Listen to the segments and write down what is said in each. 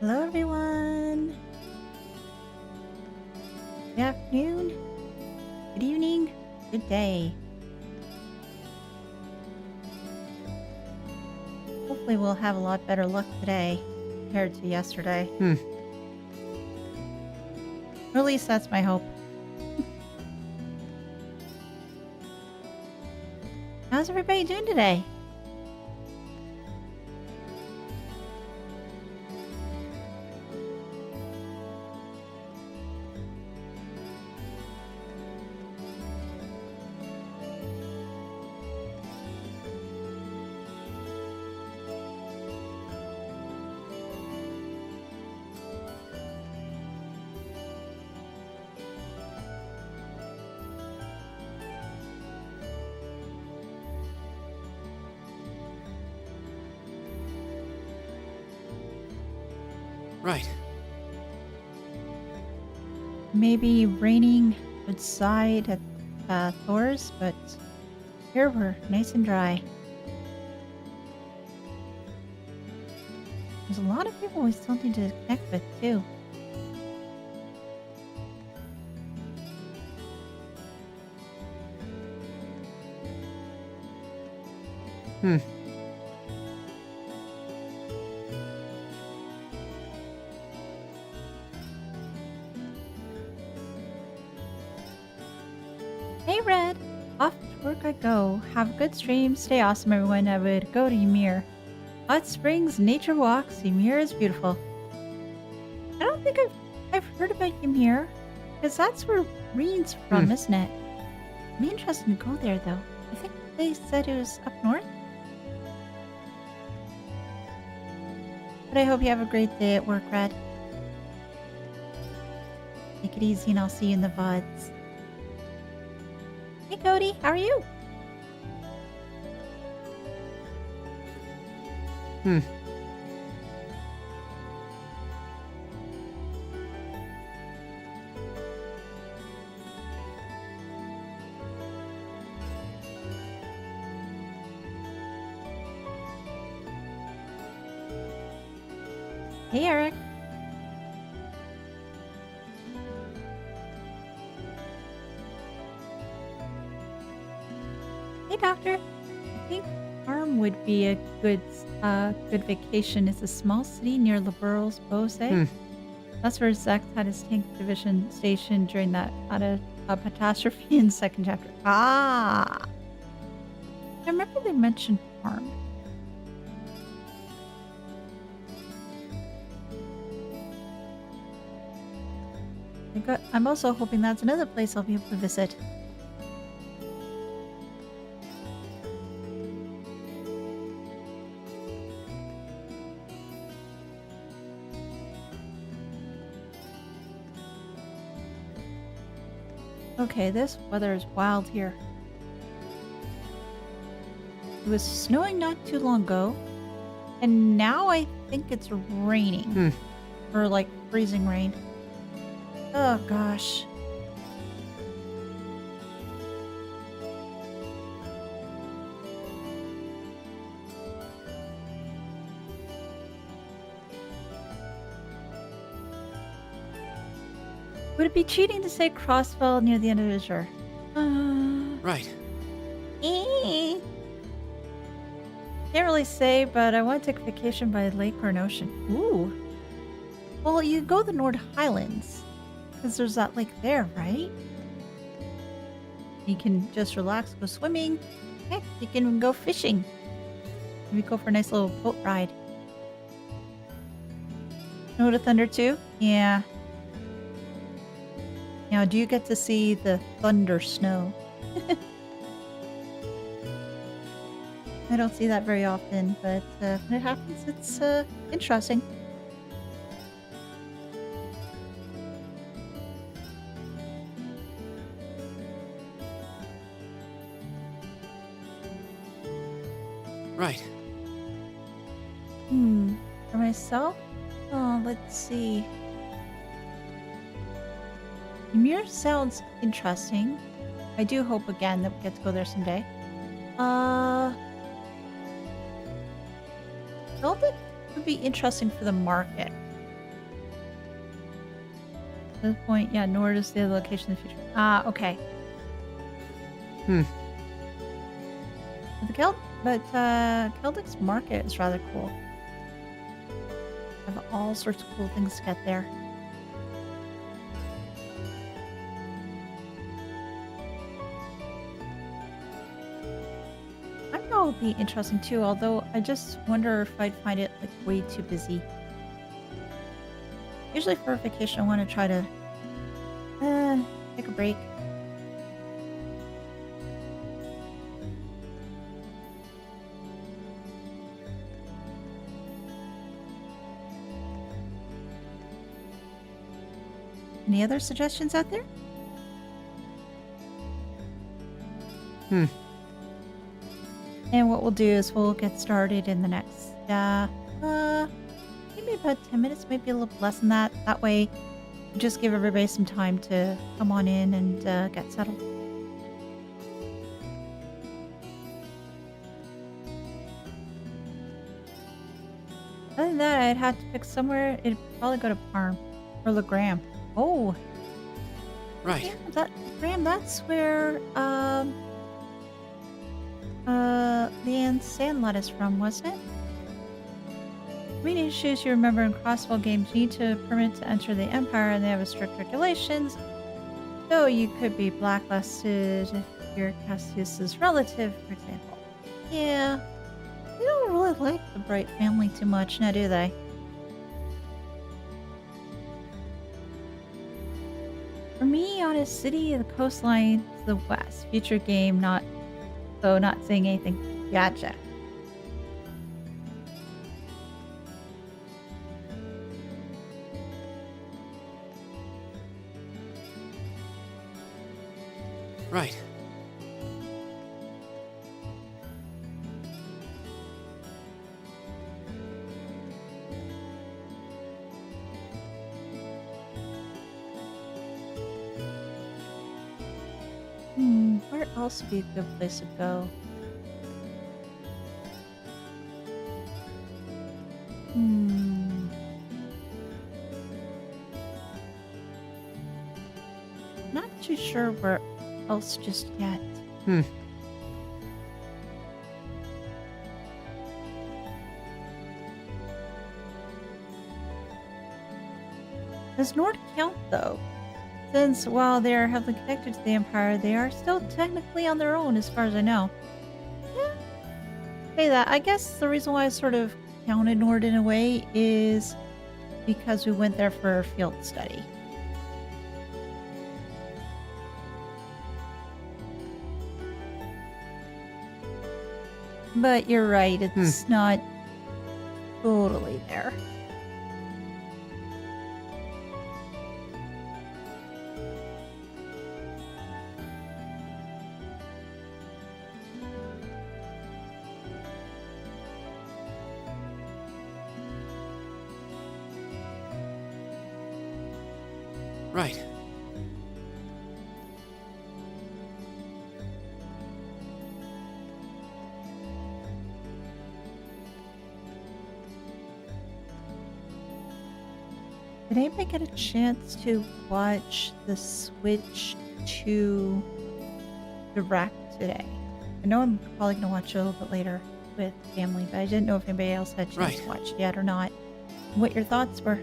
Hello, everyone. Good afternoon. Good evening. Good day. Hopefully, we'll have a lot better luck today compared to yesterday. Or at least that's my hope. How's everybody doing today? Right. Maybe raining outside at Thors, but here we're nice and dry. There's a lot of people we still need to connect with, too. Hey, Red. Off to work I go. Have a good stream. Stay awesome, everyone. I would go to Ymir. Hot springs, nature walks. Ymir is beautiful. I don't think I've heard about Ymir, because that's where Reen's from, isn't it? I'm interested to go there, though. I think they said it was up north. But I hope you have a great day at work, Red. Take it easy, and I'll see you in the VODs. Hey, Cody. How are you? Hey, Eric. Hey, Doctor. I think Farm would be a good vacation. It's a small city near Liberals, Bose. That's where Zex had his tank division stationed during that catastrophe in the second chapter. Ah! I remember they mentioned Farm. I'm also hoping that's another place I'll be able to visit. Okay, this weather is wild here. It was snowing not too long ago, and now I think it's raining. Or like freezing rain. Oh gosh. Would it be cheating to say Crossfell near the end of Azure? Right. Can't really say, but I want to take a vacation by a lake or an ocean. Ooh. Well, you go the Nord Highlands. Because there's that lake there, right? You can just relax, go swimming. Heck, you can even go fishing. Maybe go for a nice little boat ride. Snow to Thunder too? Yeah. Now, do you get to see the thunder snow? I don't see that very often, but when it happens, it's interesting. Right. For myself? Oh, let's see. Ymir sounds interesting. I do hope again that we get to go there someday. Velvet would be interesting for the market. this point, yeah, Nord is the other location in the future. Ah, okay. Hmm. Keldix Market is rather cool. Have all sorts of cool things to get there. I know it would be interesting too, although I just wonder if I'd find it like way too busy. Usually for a vacation, I want to try to take a break. Any other suggestions out there? Hmm. And what we'll do is we'll get started in the next, maybe about 10 minutes, maybe a little less than that. That way, just give everybody some time to come on in and get settled. Other than that, I'd have to pick somewhere. It'd probably go to Parm or Legram. Oh, Right. yeah, Graham, that's where Leanne Sandlot is from, wasn't it? Main issues you remember in Crossfall games, you need to permit to enter the Empire, and they have a strict regulations. So you could be blacklisted if you're Cassius's relative, for example. Yeah, they don't really like the Bright family too much, now do they? For me, Honest City, the coastline to the west. Future game, not saying anything. Gotcha. Right. Where else would be a good place to go? Not too sure where else just yet. Hmm. Does Nord count though? Since while they are heavily connected to the Empire, they are still technically on their own as far as I know. Yeah, say that. I guess the reason why I sort of counted Nord in a way is because we went there for a field study. But you're right, it's not totally there. Right. Did anybody get a chance to watch the switch to Direct today? I know I'm probably going to watch it a little bit later with family, but I didn't know if anybody else had a chance to watch it yet or not. What your thoughts were.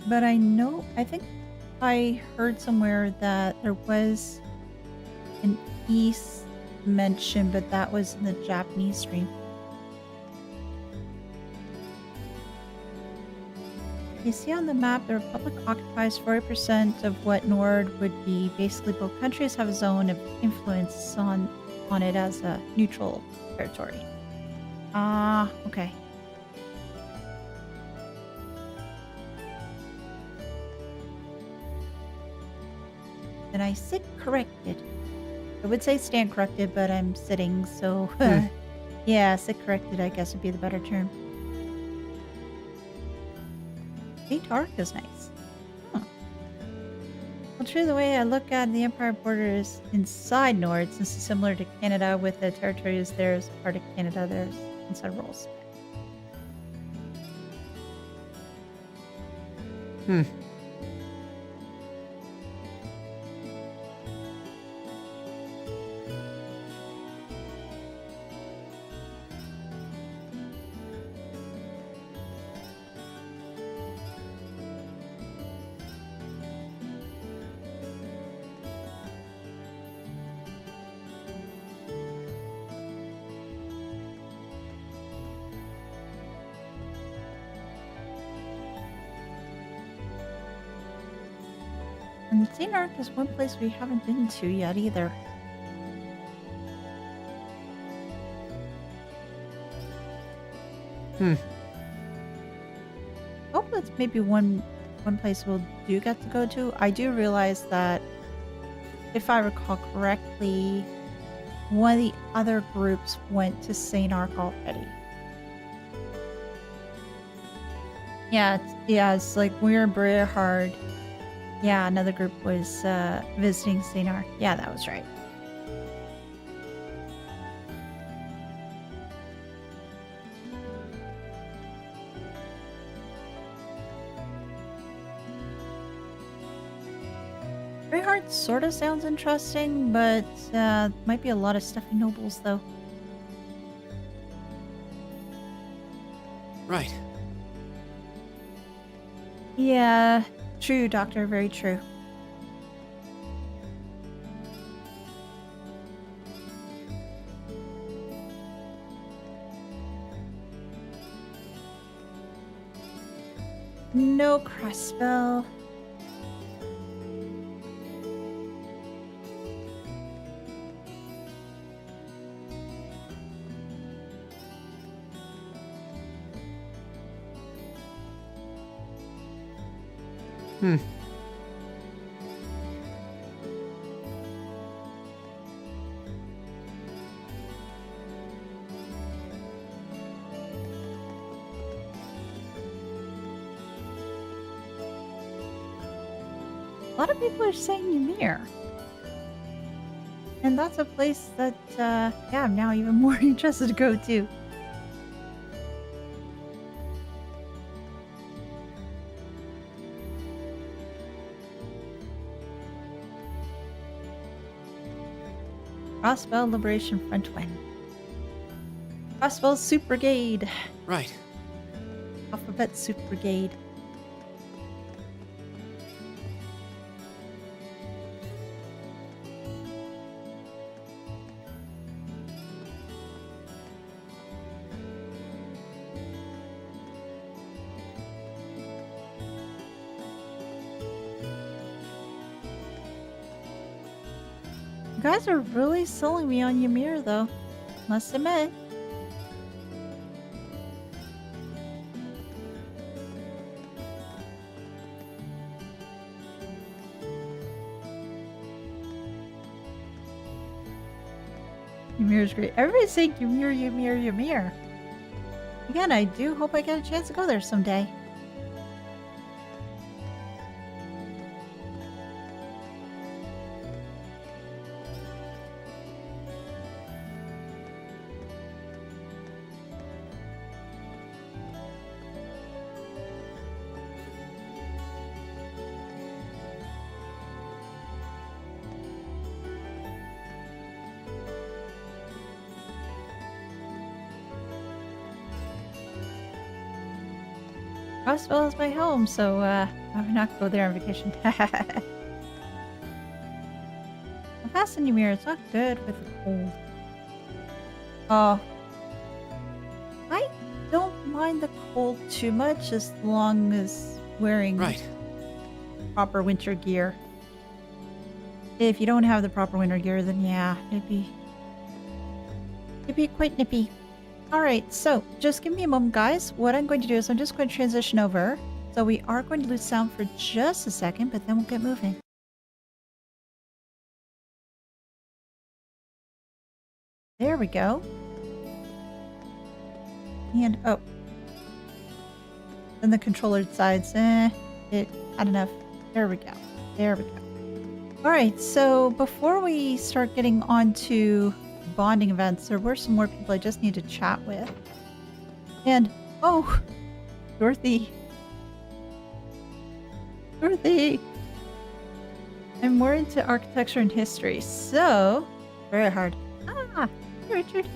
But I think I heard somewhere that there was an East mention, but that was in the Japanese stream. You see on the map, the Republic occupies 40% of what Nord would be. Basically, both countries have a zone of influence on it as a neutral territory. Ah, okay. Then I sit corrected. I would say stand corrected, but I'm sitting, so yeah, sit corrected I guess would be the better term. St. Arc is nice. Huh. Well, true, the way I look at the Empire border is inside Nord, since it's similar to Canada with the territories there's part of Canada, there's since I rolled. Hmm. And St. Ark is one place we haven't been to yet either. Hmm. Hope that's maybe one place we'll do get to go to. I do realize that if I recall correctly, one of the other groups went to St. Ark already. Yeah, it's like we're in Brehard. Yeah, another group was visiting St. Ark. Yeah, that was right. Brehard sort of sounds interesting, but might be a lot of stuffy nobles though. Right. Yeah, true, Doctor. Very true. No crossbow. Hmm. A lot of people are saying Ymir. And that's a place that, yeah, I'm now even more interested to go to. Crossbow Liberation Front Wing. Crossbow Soup Brigade. Right. Alphabet Soup Brigade. You guys are really selling me on Ymir, though. Must admit. Ymir's great. Everybody's saying Ymir, Ymir, Ymir. Again, I do hope I get a chance to go there someday. Crossville is my home, so I'm not gonna go there on vacation. I'm passing Ymir. It's not good with the cold. Oh, I don't mind the cold too much as long as wearing Right. proper winter gear. If you don't have the proper winter gear, then yeah, it'd be quite nippy. Alright, so just give me a moment, guys. What I'm going to do is I'm just going to transition over. So we are going to lose sound for just a second, but then we'll get moving. There we go. And, oh. Then the controller decides, it had enough. There we go. There we go. Alright, so before we start getting on to bonding events, there were some more people I just need to chat with. And, oh, Dorothy. Dorothy! I'm more into architecture and history, so... Very hard. Ah, Richard.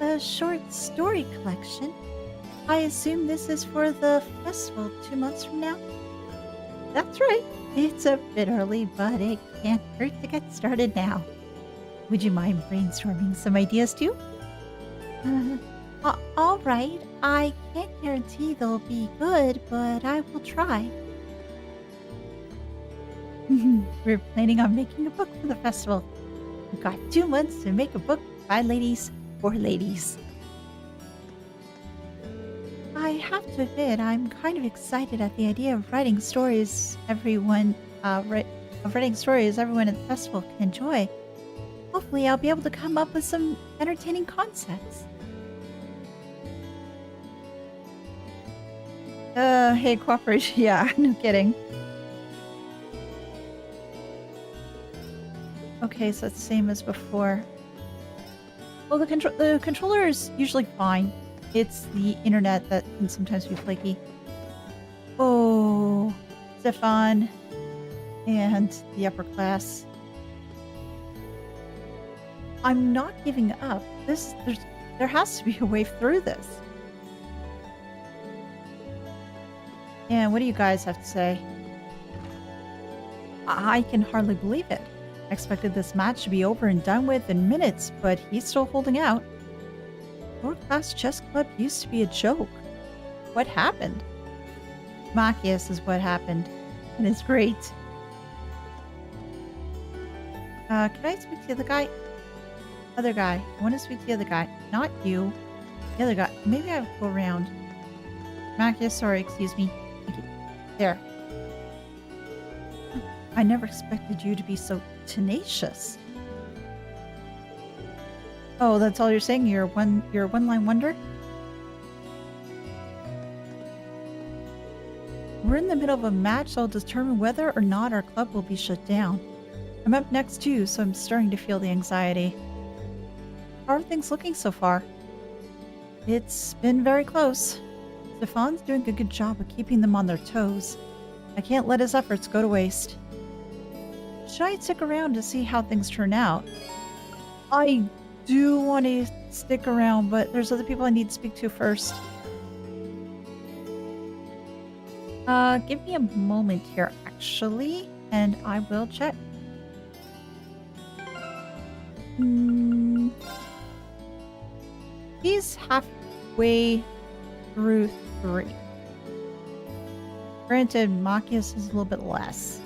A short story collection. I assume this is for the festival 2 months from now? That's right. It's a bit early, but it can't hurt to get started now. Would you mind brainstorming some ideas too? All right. I can't guarantee they'll be good, but I will try. We're planning on making a book for the festival. We've got 2 months to make a book by ladies for ladies. I have to admit, I'm kind of excited at the idea of writing stories everyone at the festival can enjoy. Hopefully, I'll be able to come up with some entertaining concepts. Hey, cooperation. Yeah, no kidding. Okay, so it's the same as before. Well, the controller is usually fine. It's the internet that can sometimes be flaky. Oh, Stefan and the upper class. I'm not giving up. There has to be a way through this. And what do you guys have to say? I can hardly believe it. I expected this match to be over and done with in minutes, but he's still holding out. World Class Chess Club used to be a joke. What happened? Machias is what happened. And it's great. Can I speak to the other guy? Other guy. I want to speak to the other guy. Not you. The other guy. Maybe I'll go around. Machias, sorry, excuse me. Thank you. There. I never expected you to be so tenacious. Oh, that's all you're saying? You're a one-line wonder? We're in the middle of a match, so I'll determine whether or not our club will be shut down. I'm up next too, so I'm starting to feel the anxiety. How are things looking so far? It's been very close. Stefan's doing a good job of keeping them on their toes. I can't let his efforts go to waste. Should I stick around to see how things turn out? I do want to stick around, but there's other people I need to speak to first. Give me a moment here, actually, and I will check. He's halfway through 3. Granted, Machias is a little bit less.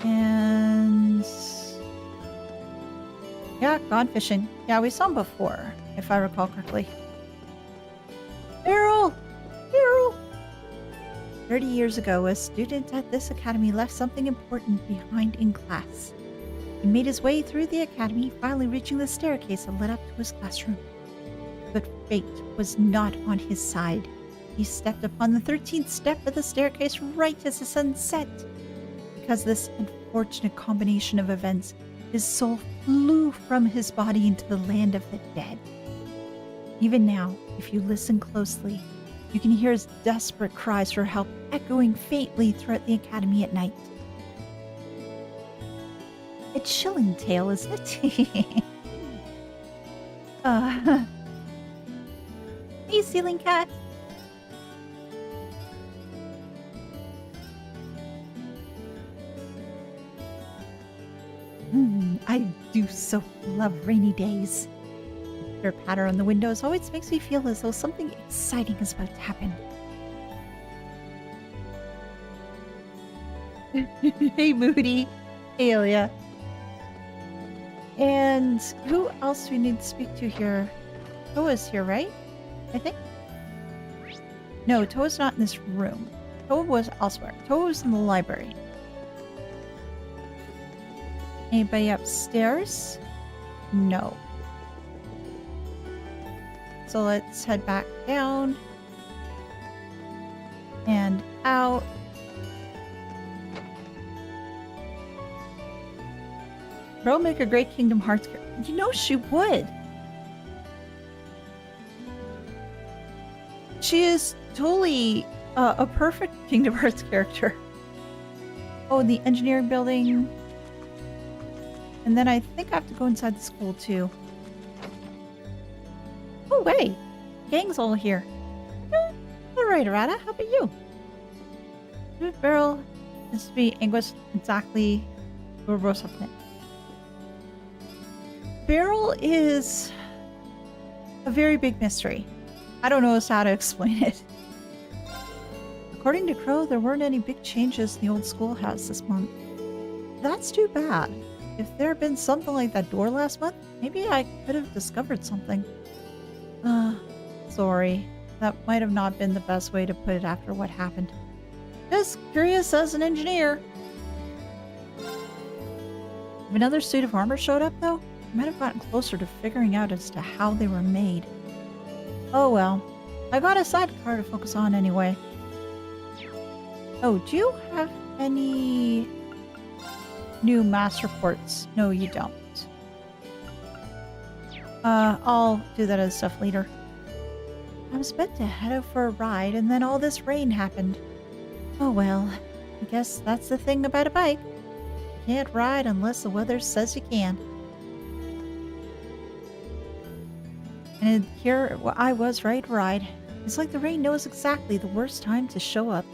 And yeah, gone fishing. Yeah, we saw him before, if I recall correctly. Errol! Errol! 30 years ago, a student at this academy left something important behind in class. He made his way through the academy, finally reaching the staircase that led up to his classroom. But fate was not on his side. He stepped upon the 13th step of the staircase right as the sun set. Because of this unfortunate combination of events, his soul flew from his body into the land of the dead. Even now, if you listen closely, you can hear his desperate cries for help echoing faintly throughout the academy at night. A chilling tale, isn't it? Hey, ceiling cat. I do so love rainy days. The patter on the windows always makes me feel as though something exciting is about to happen. Hey, Moody. Hey, Ilya. And who else do we need to speak to here? Toa's here, right? I think? No, Toa's not in this room. Toa was elsewhere. Toa was in the library. Anybody upstairs? No. So let's head back down. And out. Pearl make a great Kingdom Hearts character. You know she would. She is totally a perfect Kingdom Hearts character. Oh, the engineering building. And then I think I have to go inside the school too. Oh, wait. Gang's all here. All right, Arata, how about you? Beryl is to be anguished exactly where Rosa went. Beryl is a very big mystery. I don't know how to explain it. According to Crow, there weren't any big changes in the old schoolhouse this month. That's too bad. If there had been something like that door last month, maybe I could have discovered something. Sorry. That might have not been the best way to put it after what happened. Just curious as an engineer. If another suit of armor showed up, though, I might have gotten closer to figuring out as to how they were made. Oh well. I got a sidecar to focus on anyway. Oh, do you have any new mass reports? No, you don't. I'll do that as stuff later. I was meant to head out for a ride, and then all this rain happened. Oh well, I guess that's the thing about a bike. You can't ride unless the weather says you can. And here I was ready to ride. It's like the rain knows exactly the worst time to show up.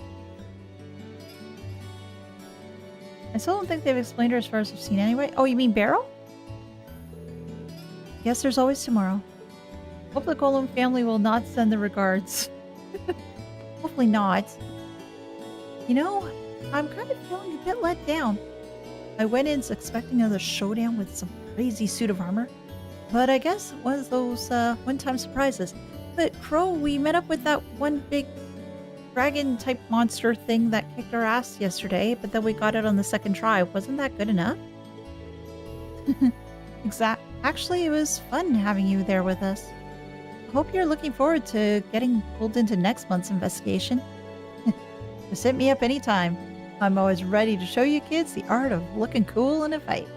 I still don't think they've explained her as far as I've seen anyway. Oh, you mean Beryl? Guess there's always tomorrow. Hope the Golem family will not send the regards. Hopefully not. You know, I'm kind of feeling a bit let down. I went in expecting another showdown with some crazy suit of armor. But I guess it was those one-time surprises. But Crow, we met up with that one big dragon-type monster thing that kicked our ass yesterday, but then we got it on the second try. Wasn't that good enough? Actually, it was fun having you there with us. I hope you're looking forward to getting pulled into next month's investigation. Just hit me up anytime. I'm always ready to show you kids the art of looking cool in a fight.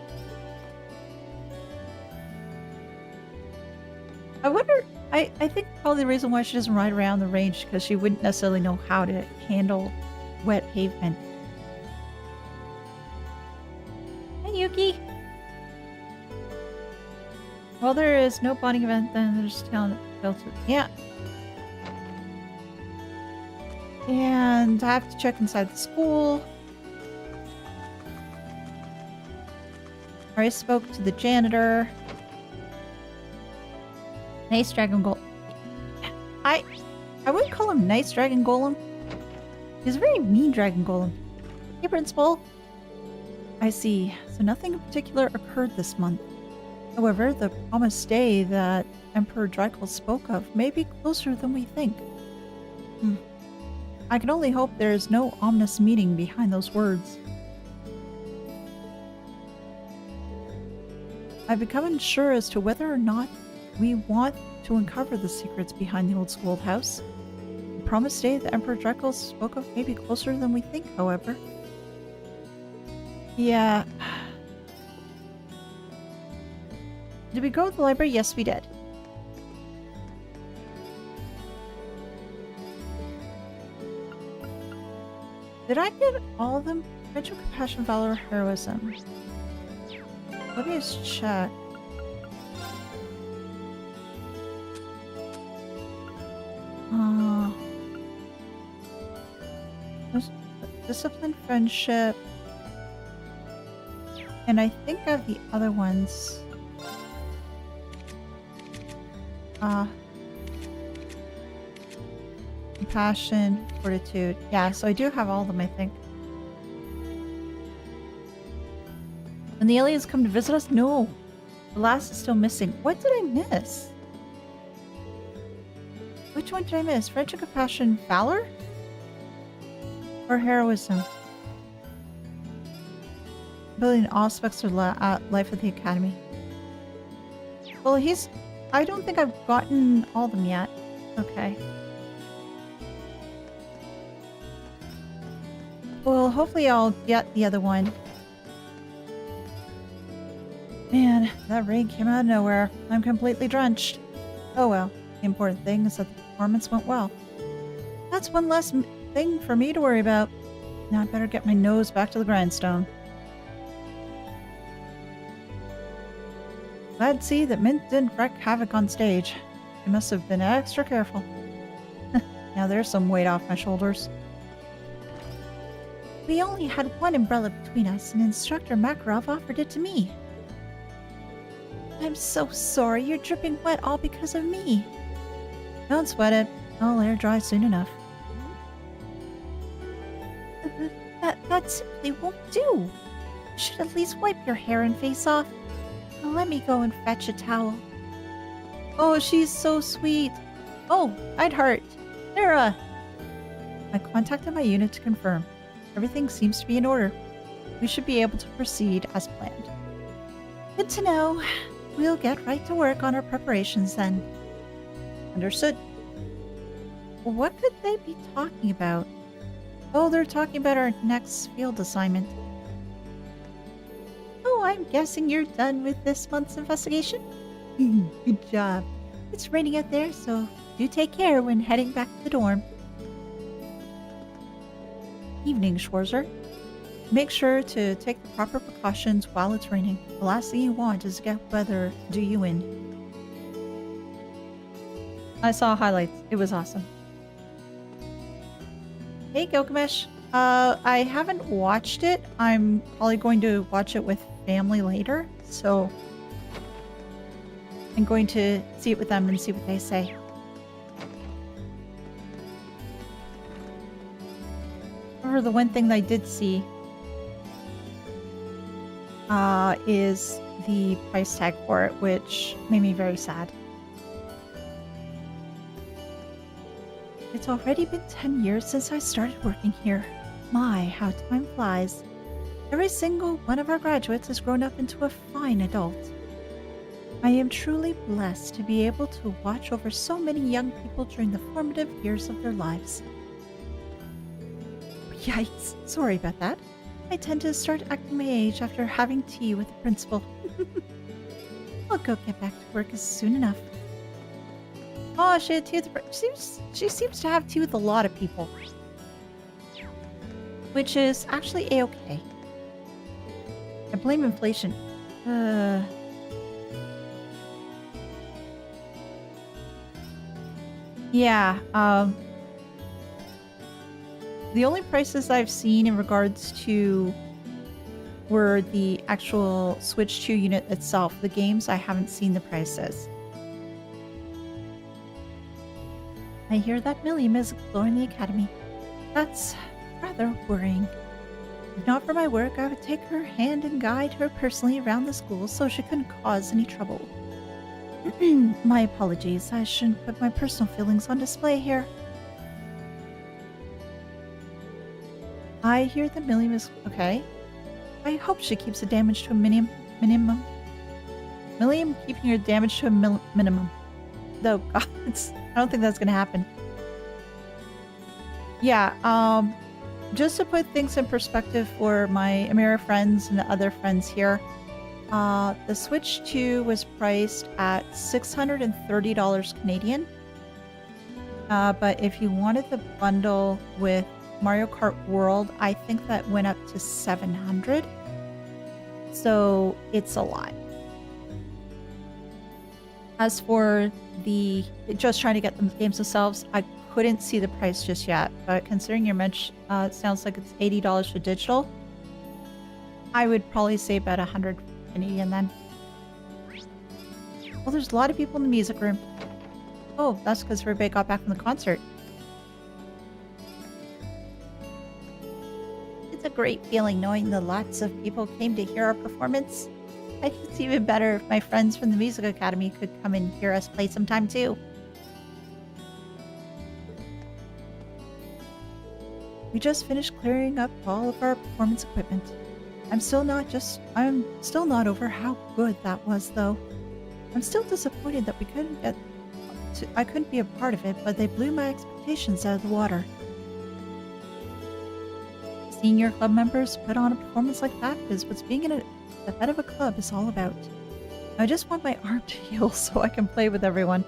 I wonder, I think probably the reason why she doesn't ride around the range because she wouldn't necessarily know how to handle wet pavement. Hey, Yuki! Well, there is no bonding event, then there's talent filter. Yeah. And I have to check inside the school. I already spoke to the janitor. Nice Dragon Golem. I wouldn't call him Nice Dragon Golem. He's a very mean Dragon Golem. Hey, Principal. I see. So nothing in particular occurred this month. However, the promised day that Emperor Drykel spoke of may be closer than we think. I can only hope there is no ominous meaning behind those words. I've become unsure as to whether or not we want to uncover the secrets behind the old schoolhouse. The promised day that Emperor Drykel spoke of may be closer than we think, however. Yeah. Did we go to the library? Yes, we did. Did I get all of them? Friendship, compassion, valor, heroism. Let me just check. Discipline, friendship. And I think of the other ones. Compassion, fortitude. Yeah, so I do have all of them, I think. When the aliens come to visit us? No. The last is still missing. What did I miss? Which one did I miss? Friendship, compassion, valor? Or heroism? Building aspects of life of the Academy. Well, I don't think I've gotten all of them yet. Okay. Well, hopefully I'll get the other one. Man, that rain came out of nowhere. I'm completely drenched. Oh well, the important thing is that the performance went well. That's one less thing for me to worry about. Now I better get my nose back to the grindstone. Glad to see that Mint didn't wreak havoc on stage. She must have been extra careful. Now there's some weight off my shoulders. We only had one umbrella between us, and Instructor Makarov offered it to me. I'm so sorry you're dripping wet all because of me. Don't sweat it. I'll air dry soon enough. That simply won't do. You should at least wipe your hair and face off. Now let me go and fetch a towel. Oh, she's so sweet. Oh, I'd hurt. Sarah! I contacted my unit to confirm. Everything seems to be in order. We should be able to proceed as planned. Good to know. We'll get right to work on our preparations then. Understood. What could they be talking about? Oh, they're talking about our next field assignment. Oh, I'm guessing you're done with this month's investigation? Good job. It's raining out there, so do take care when heading back to the dorm. Evening, Schwarzer. Make sure to take the proper precautions while it's raining. The last thing you want is to get weather do you in. I saw highlights. It was awesome. Hey, Gilgamesh. I haven't watched it. I'm probably going to watch it with family later, so I'm going to see it with them and see what they say. However, the one thing that I did see is the price tag for it, which made me very sad. It's already been 10 years since I started working here. My, how time flies. Every single one of our graduates has grown up into a fine adult. I am truly blessed to be able to watch over so many young people during the formative years of their lives. Yikes, sorry about that. I tend to start acting my age after having tea with the principal. I'll go get back to work as soon enough. Oh, she had tea with she seems to have tea with a lot of people. Which is actually a-okay. I blame inflation. Yeah, the only prices I've seen in regards to were the actual Switch 2 unit itself. The games, I haven't seen the prices. I hear that Milliam is exploring the academy. That's rather worrying. If not for my work, I would take her hand and guide her personally around the school so she couldn't cause any trouble. My apologies, I shouldn't put my personal feelings on display here. I hear that Milliam is okay. I hope she keeps the damage to a minimum. Milliam keeping her damage to a minimum. Though, God, I don't think that's gonna happen. Yeah, just to put things in perspective for my Amira friends and the other friends here, the Switch 2 was priced at $630 Canadian. But if you wanted the bundle with Mario Kart World, I think that went up to $700. So it's a lot. As for the just trying to get the games themselves, I couldn't see the price just yet. But considering your mention, it sounds like it's $80 for digital. I would probably say about 100 Canadian then. Well, there's a lot of people in the music room. Oh, that's because everybody got back from the concert. It's a great feeling knowing that lots of people came to hear our performance. I think it's even better if my friends from the Music Academy could come and hear us play sometime too. We just finished clearing up all of our performance equipment. I'm still not over how good that was though. I'm still disappointed that I couldn't be a part of it, but they blew my expectations out of the water. Seeing your club members put on a performance like that is what being the head of a club is all about. I just want my arm to heal so I can play with everyone.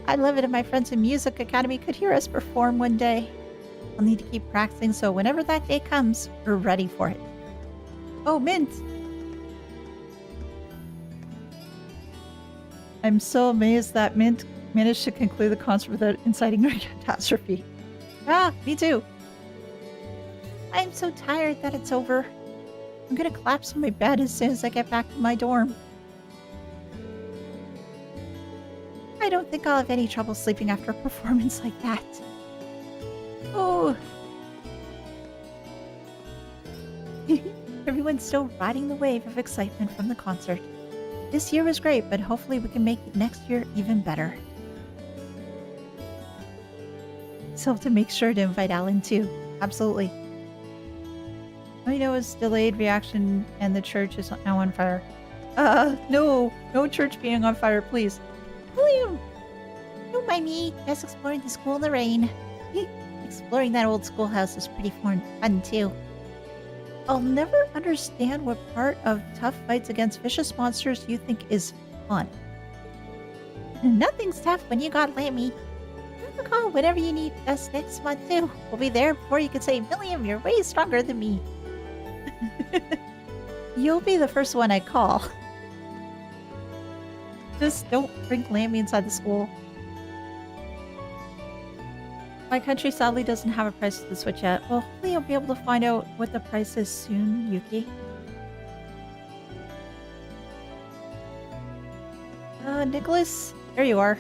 I'd love it if my friends in Music Academy could hear us perform one day. I'll need to keep practicing so whenever that day comes, we're ready for it. Oh, Mint! I'm so amazed that Mint managed to conclude the concert without inciting a catastrophe. Ah, me too. I'm so tired that it's over. I'm gonna collapse in my bed as soon as I get back to my dorm. I don't think I'll have any trouble sleeping after a performance like that. Oh. Everyone's still riding the wave of excitement from the concert. This year was great, but hopefully we can make next year even better. So have to make sure to invite Alan too. Absolutely. All you know is delayed reaction and the church is now on fire. No. No church being on fire, please. William! Don't mind me. Just exploring the school in the rain. Exploring that old schoolhouse is pretty fun too. I'll never understand what part of tough fights against vicious monsters you think is fun. Nothing's tough when you got Lammy. Give a call whenever you need us next month too. We'll be there before you can say, William, you're way stronger than me. You'll be the first one I call. Just don't bring Lammy inside the school. My country sadly doesn't have a price to the Switch yet. Well, hopefully I'll be able to find out what the price is soon, Yuki. Nicholas, there you are.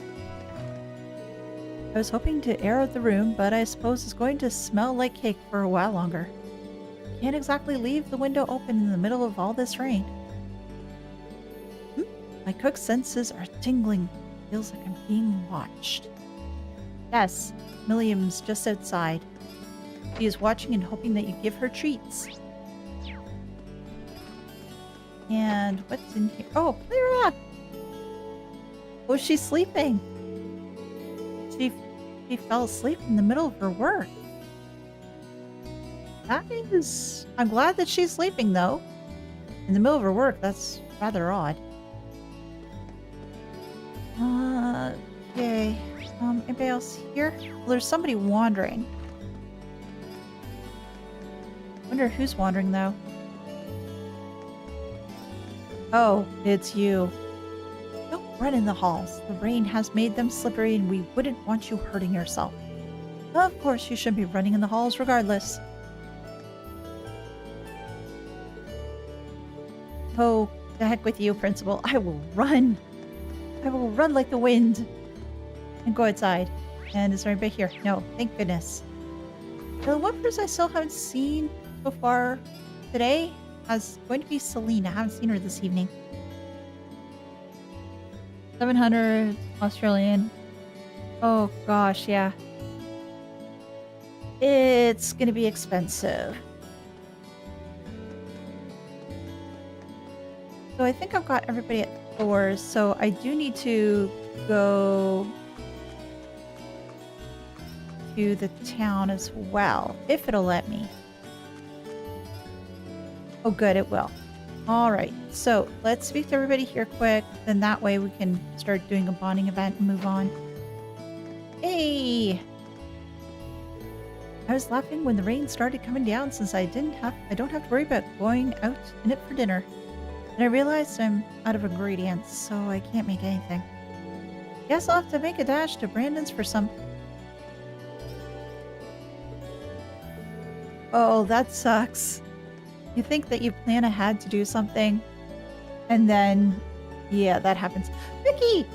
I was hoping to air out the room, but I suppose it's going to smell like cake for a while longer. Can't exactly leave the window open in the middle of all this rain. My cook's senses are tingling. Feels like I'm being watched. Yes, Milliam's just outside. She is watching and hoping that you give her treats. And what's in here? Oh, Clara! Oh, she's sleeping. She fell asleep in the middle of her work. That is... I'm glad that she's sleeping, though. In the middle of her work, that's rather odd. Okay. Anybody else here? Well, there's somebody wandering. Wonder who's wandering, though. Oh, it's you. Don't run in the halls. The rain has made them slippery and we wouldn't want you hurting yourself. Of course, you should be running in the halls regardless. Oh, the heck with you, Principal. I will run. I will run like the wind. And go outside. And is there anybody here? No, thank goodness. The one person I still haven't seen so far today is going to be Celine. I haven't seen her this evening. 700 Australian. Oh gosh, yeah. It's gonna be expensive. So I think I've got everybody at Thors, so I do need to go to the town as well, if it'll let me. Oh good, it will. Alright, so let's speak to everybody here quick, then that way we can start doing a bonding event and move on. Hey! I was laughing when the rain started coming down since I don't have to worry about going out in it for dinner. And I realized I'm out of ingredients, so I can't make anything. Guess I'll have to make a dash to Brandon's for some. Oh, that sucks. You think that you plan ahead to do something, and then, yeah, that happens. Vicky!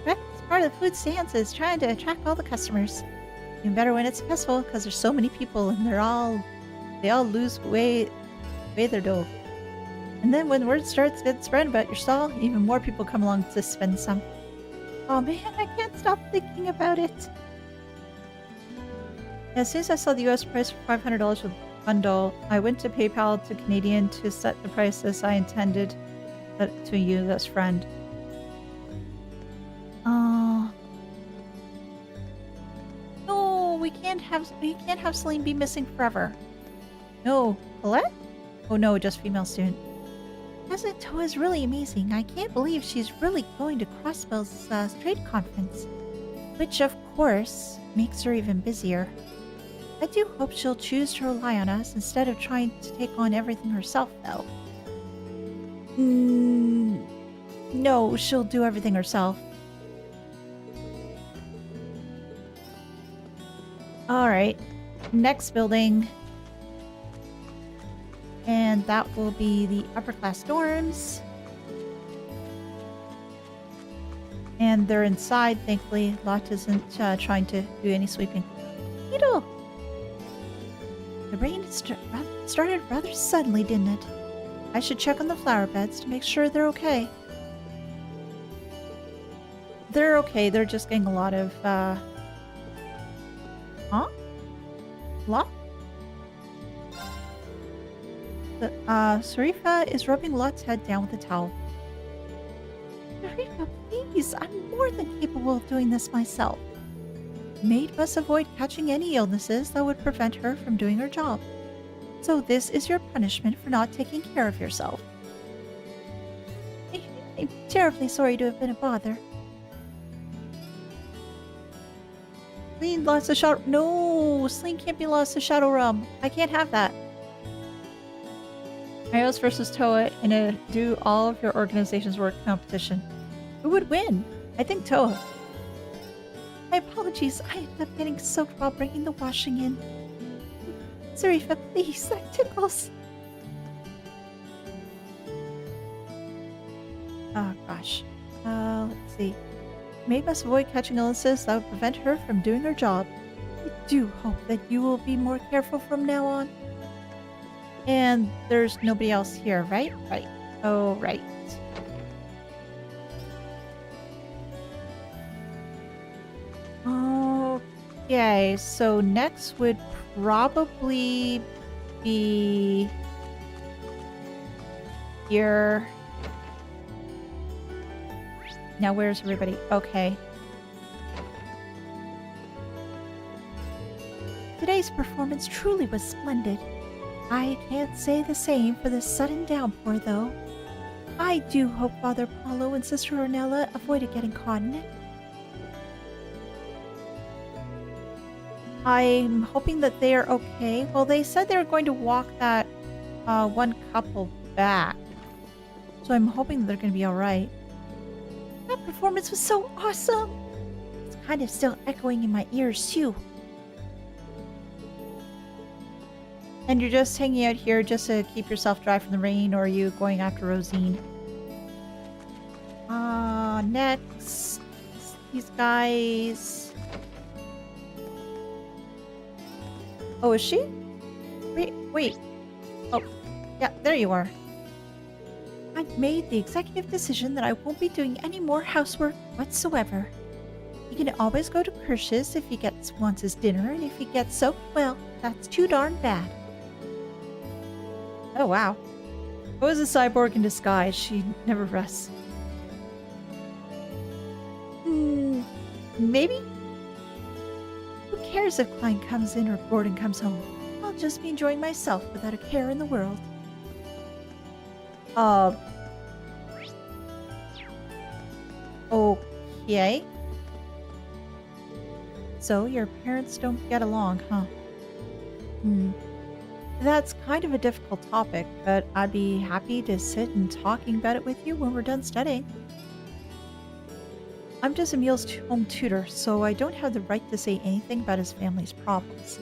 That's part of the food stands is trying to attract all the customers. Even better when it's successful, because there's so many people, and they all lose weight their dough. And then when word starts getting spread about your stall, even more people come along to spend some. Oh man, I can't stop thinking about it. As soon as I saw the US price for $500 for the bundle, I went to PayPal to Canadian to set the price as I intended to you, this friend. No, we can't have Celine be missing forever. No, Colette? Oh no, just female student. President Toa is really amazing. I can't believe she's really going to Crossbell's trade conference. Which, of course, makes her even busier. I do hope she'll choose to rely on us instead of trying to take on everything herself, though. No, she'll do everything herself. Alright, next building. And that will be the upper class dorms. And they're inside, thankfully. Lot isn't trying to do any sweeping. Needle! The rain started rather suddenly, didn't it? I should check on the flower beds to make sure they're okay. They're okay, they're just getting a lot of, Huh? Lot? Sarifa is rubbing Lot's head down with a towel. Sarifa, please, I'm more than capable of doing this myself. Maid must avoid catching any illnesses that would prevent her from doing her job. So this is your punishment for not taking care of yourself. I'm terribly sorry to have been a bother. Celine lost the shadow. No, Celine can't be lost to Shadow Realm. I can't have that. Ios versus Toa in a do all of your organization's work competition. Who would win? I think Toa. My apologies. I ended up getting soaked while bringing the washing in. Sarifa, please, that tickles. Oh gosh. Let's see. Maid must avoid catching illnesses that would prevent her from doing her job. I do hope that you will be more careful from now on. And there's nobody else here, right? Right. Oh, right. Okay, so next would probably be here. Now where's everybody? Okay. Today's performance truly was splendid. I can't say the same for this sudden downpour, though. I do hope Father Paulo and Sister Ornella avoided getting caught in it. I'm hoping that they are okay. Well, they said they were going to walk that one couple back. So I'm hoping that they're going to be alright. That performance was so awesome! It's kind of still echoing in my ears, too. And you're just hanging out here just to keep yourself dry from the rain, or are you going after Rosine? Next. These guys. Oh, is she? Wait. Oh, yeah, there you are. I've made the executive decision that I won't be doing any more housework whatsoever. He can always go to Kirsch's if he wants his dinner, and if he gets soaked, well, that's too darn bad. Oh, wow. What was a cyborg in disguise? She never rests. Maybe? Who cares if Klein comes in or Gordon comes home? I'll just be enjoying myself without a care in the world. Okay. So your parents don't get along, huh? That's kind of a difficult topic, but I'd be happy to sit and talking about it with you when we're done studying. I'm just Emil's home tutor, so I don't have the right to say anything about his family's problems.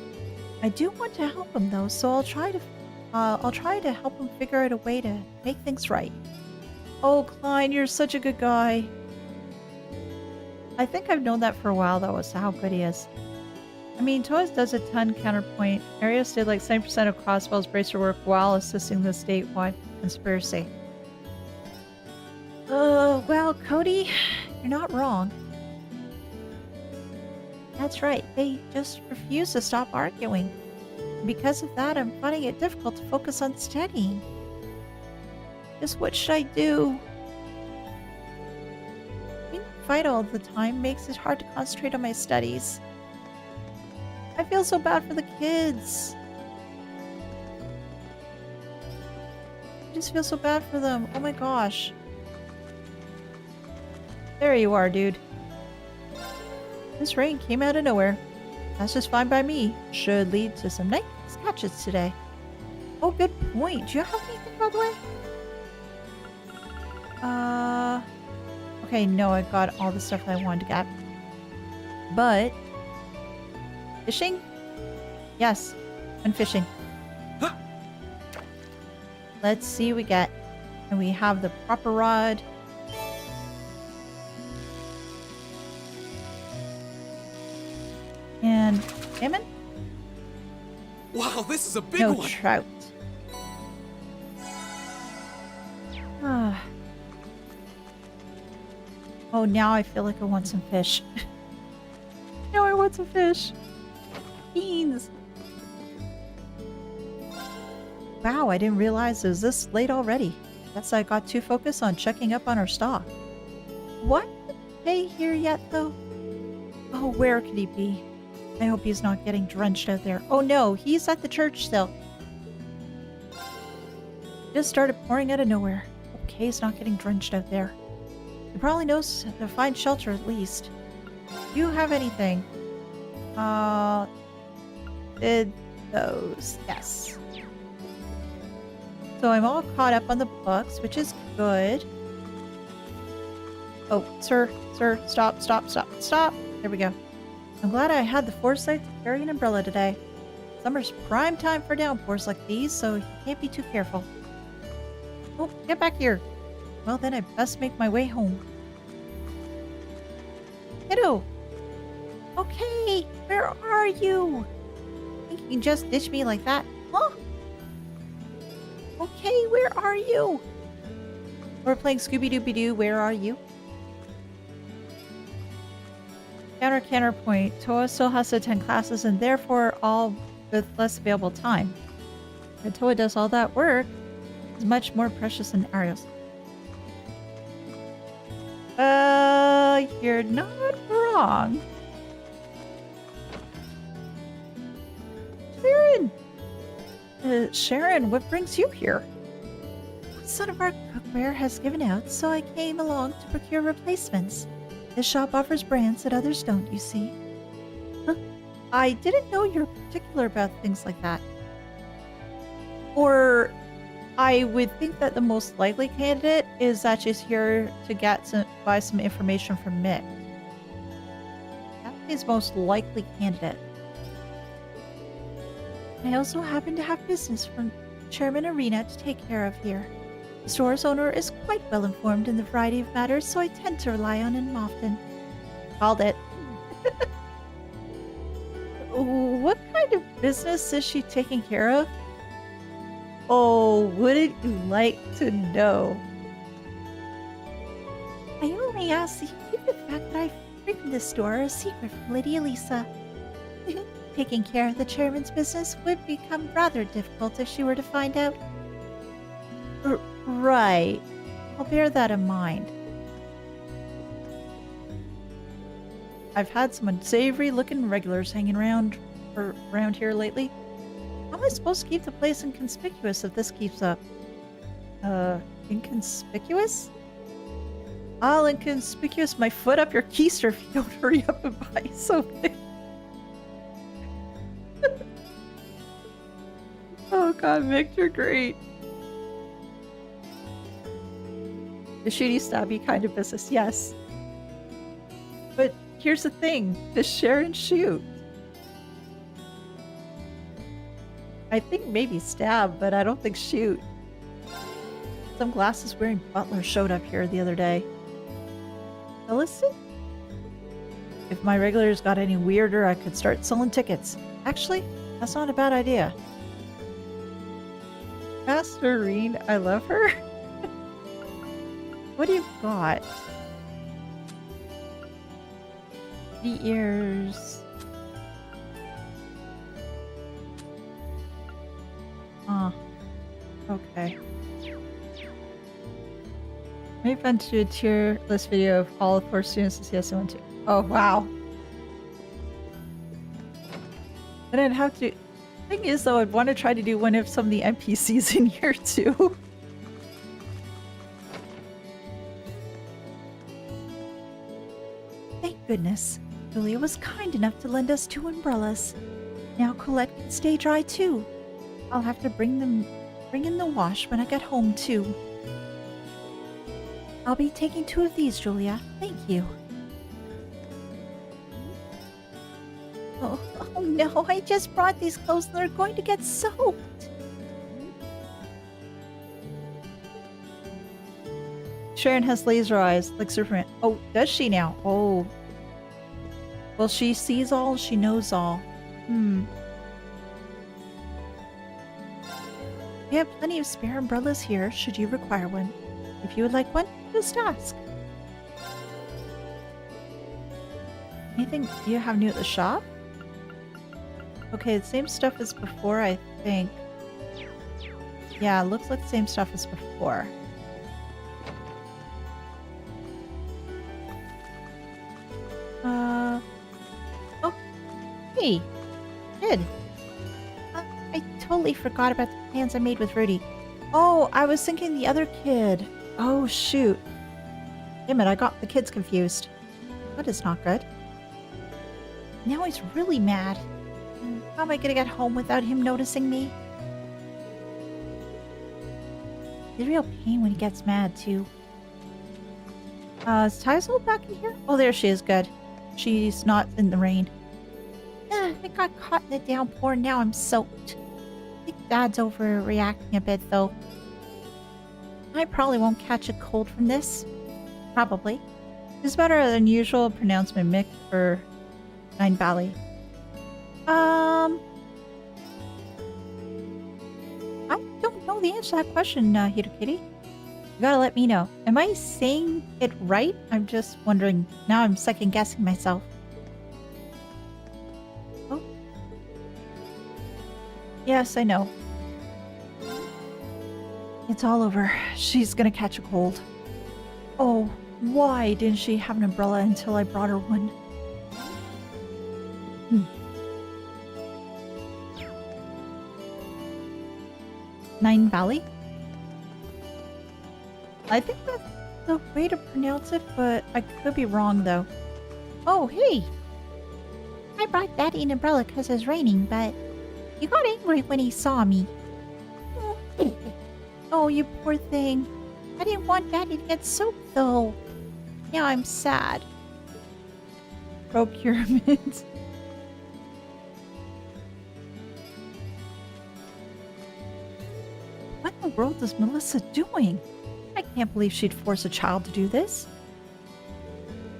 I do want to help him though, so I'll try to help him figure out a way to make things right. Oh, Klein, you're such a good guy. I think I've known that for a while though, as to how good he is. I mean, Toys does a ton counterpoint. Arias did like 70% of Crossbell's bracer work while assisting the statewide conspiracy. Well, Cody, you're not wrong. That's right, they just refuse to stop arguing. Because of that, I'm finding it difficult to focus on studying. Just what should I do? Being in a fight all the time makes it hard to concentrate on my studies. I feel so bad for the kids. I just feel so bad for them. Oh my gosh. There you are, dude. This rain came out of nowhere. That's just fine by me. Should lead to some nice catches today. Oh, good point. Do you have anything, by the way? Okay, no, I got all the stuff I wanted to get. But... fishing? Yes, and fishing. Let's see what we get. And we have the proper rod. And salmon? Wow, this is a big No one. trout. Ah. Oh, now I feel like I want some fish. Now I want some fish. Beans. Wow, I didn't realize it was this late already. Guess I got too focused on checking up on our stock. What? Hey here yet, though? Oh, where could he be? I hope he's not getting drenched out there. Oh no, he's at the church still. Just started pouring out of nowhere. Okay, he's not getting drenched out there. He probably knows to find shelter at least. Do you have anything? Did those? Yes. So I'm all caught up on the books, which is good. Oh, sir, stop. There we go. I'm glad I had the foresight to carry an umbrella today. Summer's prime time for downpours like these, so you can't be too careful. Oh, get back here. Well, then I best make my way home. Kiddo! Okay, where are you? Think you can just ditch me like that? Huh? Okay, where are you? We're playing Scooby-Dooby-Doo, where are you? Counterpoint. Toa still has to attend classes and therefore all with less available time. But Toa does all that work is much more precious than Ariel's. You're not wrong. Sharon! Sharon, what brings you here? Some of our cookware has given out, so I came along to procure replacements. This shop offers brands that others don't, you see. Huh? I didn't know you're particular about things like that. Or I would think that the most likely candidate is that she's here to buy some information from Mick. That's his most likely candidate. I also happen to have business from Chairman Arena to take care of here. The store's owner is quite well informed in the variety of matters, so I tend to rely on him often. Called it. What kind of business is she taking care of? Oh, wouldn't you like to know? I only ask that you keep the fact that I frequent this store a secret from Lady Elisa. Taking care of the chairman's business would become rather difficult if she were to find out. Right. I'll bear that in mind. I've had some unsavory looking regulars hanging around here lately. How am I supposed to keep the place inconspicuous if this keeps up? Inconspicuous? I'll inconspicuous my foot up your keister if you don't hurry up and buy something. Oh god, Mick, you're great. The shooty stabby kind of business, yes. But here's the thing, does Sharon shoot? I think maybe stab, but I don't think shoot. Some glasses wearing butler showed up here the other day. Now listen. If my regulars got any weirder, I could start selling tickets. Actually, that's not a bad idea. Masterine, I love her. What do you got? The ears. Okay. Maybe fun to do a tier list video of all of 4 students to CS1 2. Oh, wow. And I'd have to... Thing is, though, I'd want to try to do one of some of the NPCs in here, too. Thank goodness. Julia was kind enough to lend us 2 umbrellas. Now Colette can stay dry too. I'll have to bring in the wash when I get home too. I'll be taking 2 of these, Julia. Thank you. Oh no, I just brought these clothes and they're going to get soaked. Sharon has laser eyes like Superman. Oh, does she now? Oh. Well, she sees all, she knows all. We have plenty of spare umbrellas here, should you require one. If you would like one, just ask. Anything you have new at the shop? Okay, the same stuff as before, I think. Yeah, it looks like the same stuff as before. Oh, hey, kid. I totally forgot about the plans I made with Rudy. Oh, I was thinking the other kid. Oh, shoot. Damn it, I got the kids confused. That is not good. Now he's really mad. How am I gonna get home without him noticing me? He's a real pain when he gets mad, too. Is Tyzel back in here? Oh, there she is. Good. She's not in the rain. I got caught in the downpour and now I'm soaked. I think Dad's overreacting a bit, though. I probably won't catch a cold from this. Probably. It's better than usual pronouncement Mick for Nine Valley. I don't know the answer to that question, Hirokitty. You gotta let me know. Am I saying it right? I'm just wondering. Now I'm second guessing myself. Oh. Yes, I know. It's all over. She's gonna catch a cold. Oh, why didn't she have an umbrella until I brought her one? Nine Valley? I think that's the way to pronounce it, but I could be wrong though. Oh, hey! I brought Daddy an umbrella because it was raining, but he got angry when he saw me. Oh, you poor thing. I didn't want Daddy to get soaked though. Now I'm sad. Procurement. What in the world is Melissa doing? I can't believe she'd force a child to do this.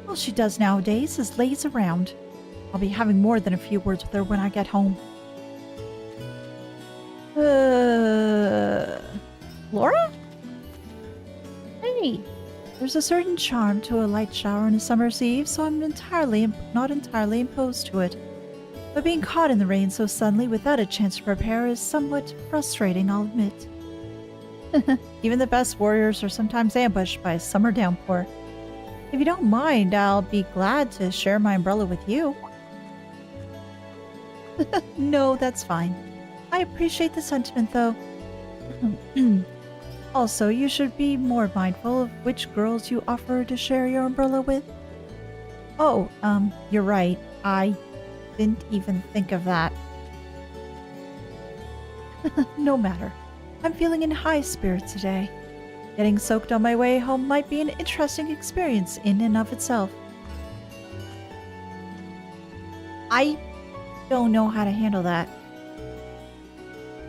All she does nowadays is laze around. I'll be having more than a few words with her when I get home. Laura? Hey, there's a certain charm to a light shower on a summer's eve, so I'm not entirely opposed to it. But being caught in the rain so suddenly without a chance to prepare is somewhat frustrating, I'll admit. Even the best warriors are sometimes ambushed by a summer downpour. If you don't mind, I'll be glad to share my umbrella with you. No, that's fine. I appreciate the sentiment, though. Also, you should be more mindful of which girls you offer to share your umbrella with. Oh, you're right. I didn't even think of that. No matter. I'm feeling in high spirits today. Getting soaked on my way home might be an interesting experience in and of itself. I don't know how to handle that.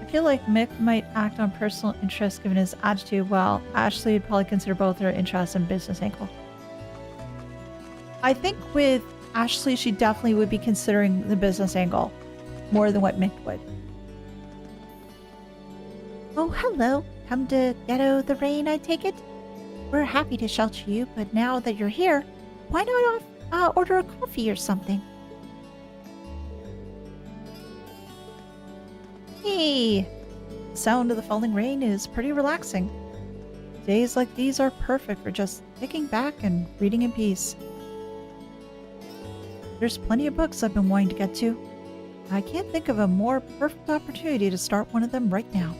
I feel like Mick might act on personal interest given his attitude, while Ashley would probably consider both her interests and business angle. I think with Ashley, she definitely would be considering the business angle more than what Mick would. Oh, hello. Come to get out of the rain, I take it? We're happy to shelter you, but now that you're here, why not order a coffee or something? Hey! The sound of the falling rain is pretty relaxing. Days like these are perfect for just kicking back and reading in peace. There's plenty of books I've been wanting to get to. I can't think of a more perfect opportunity to start one of them right now.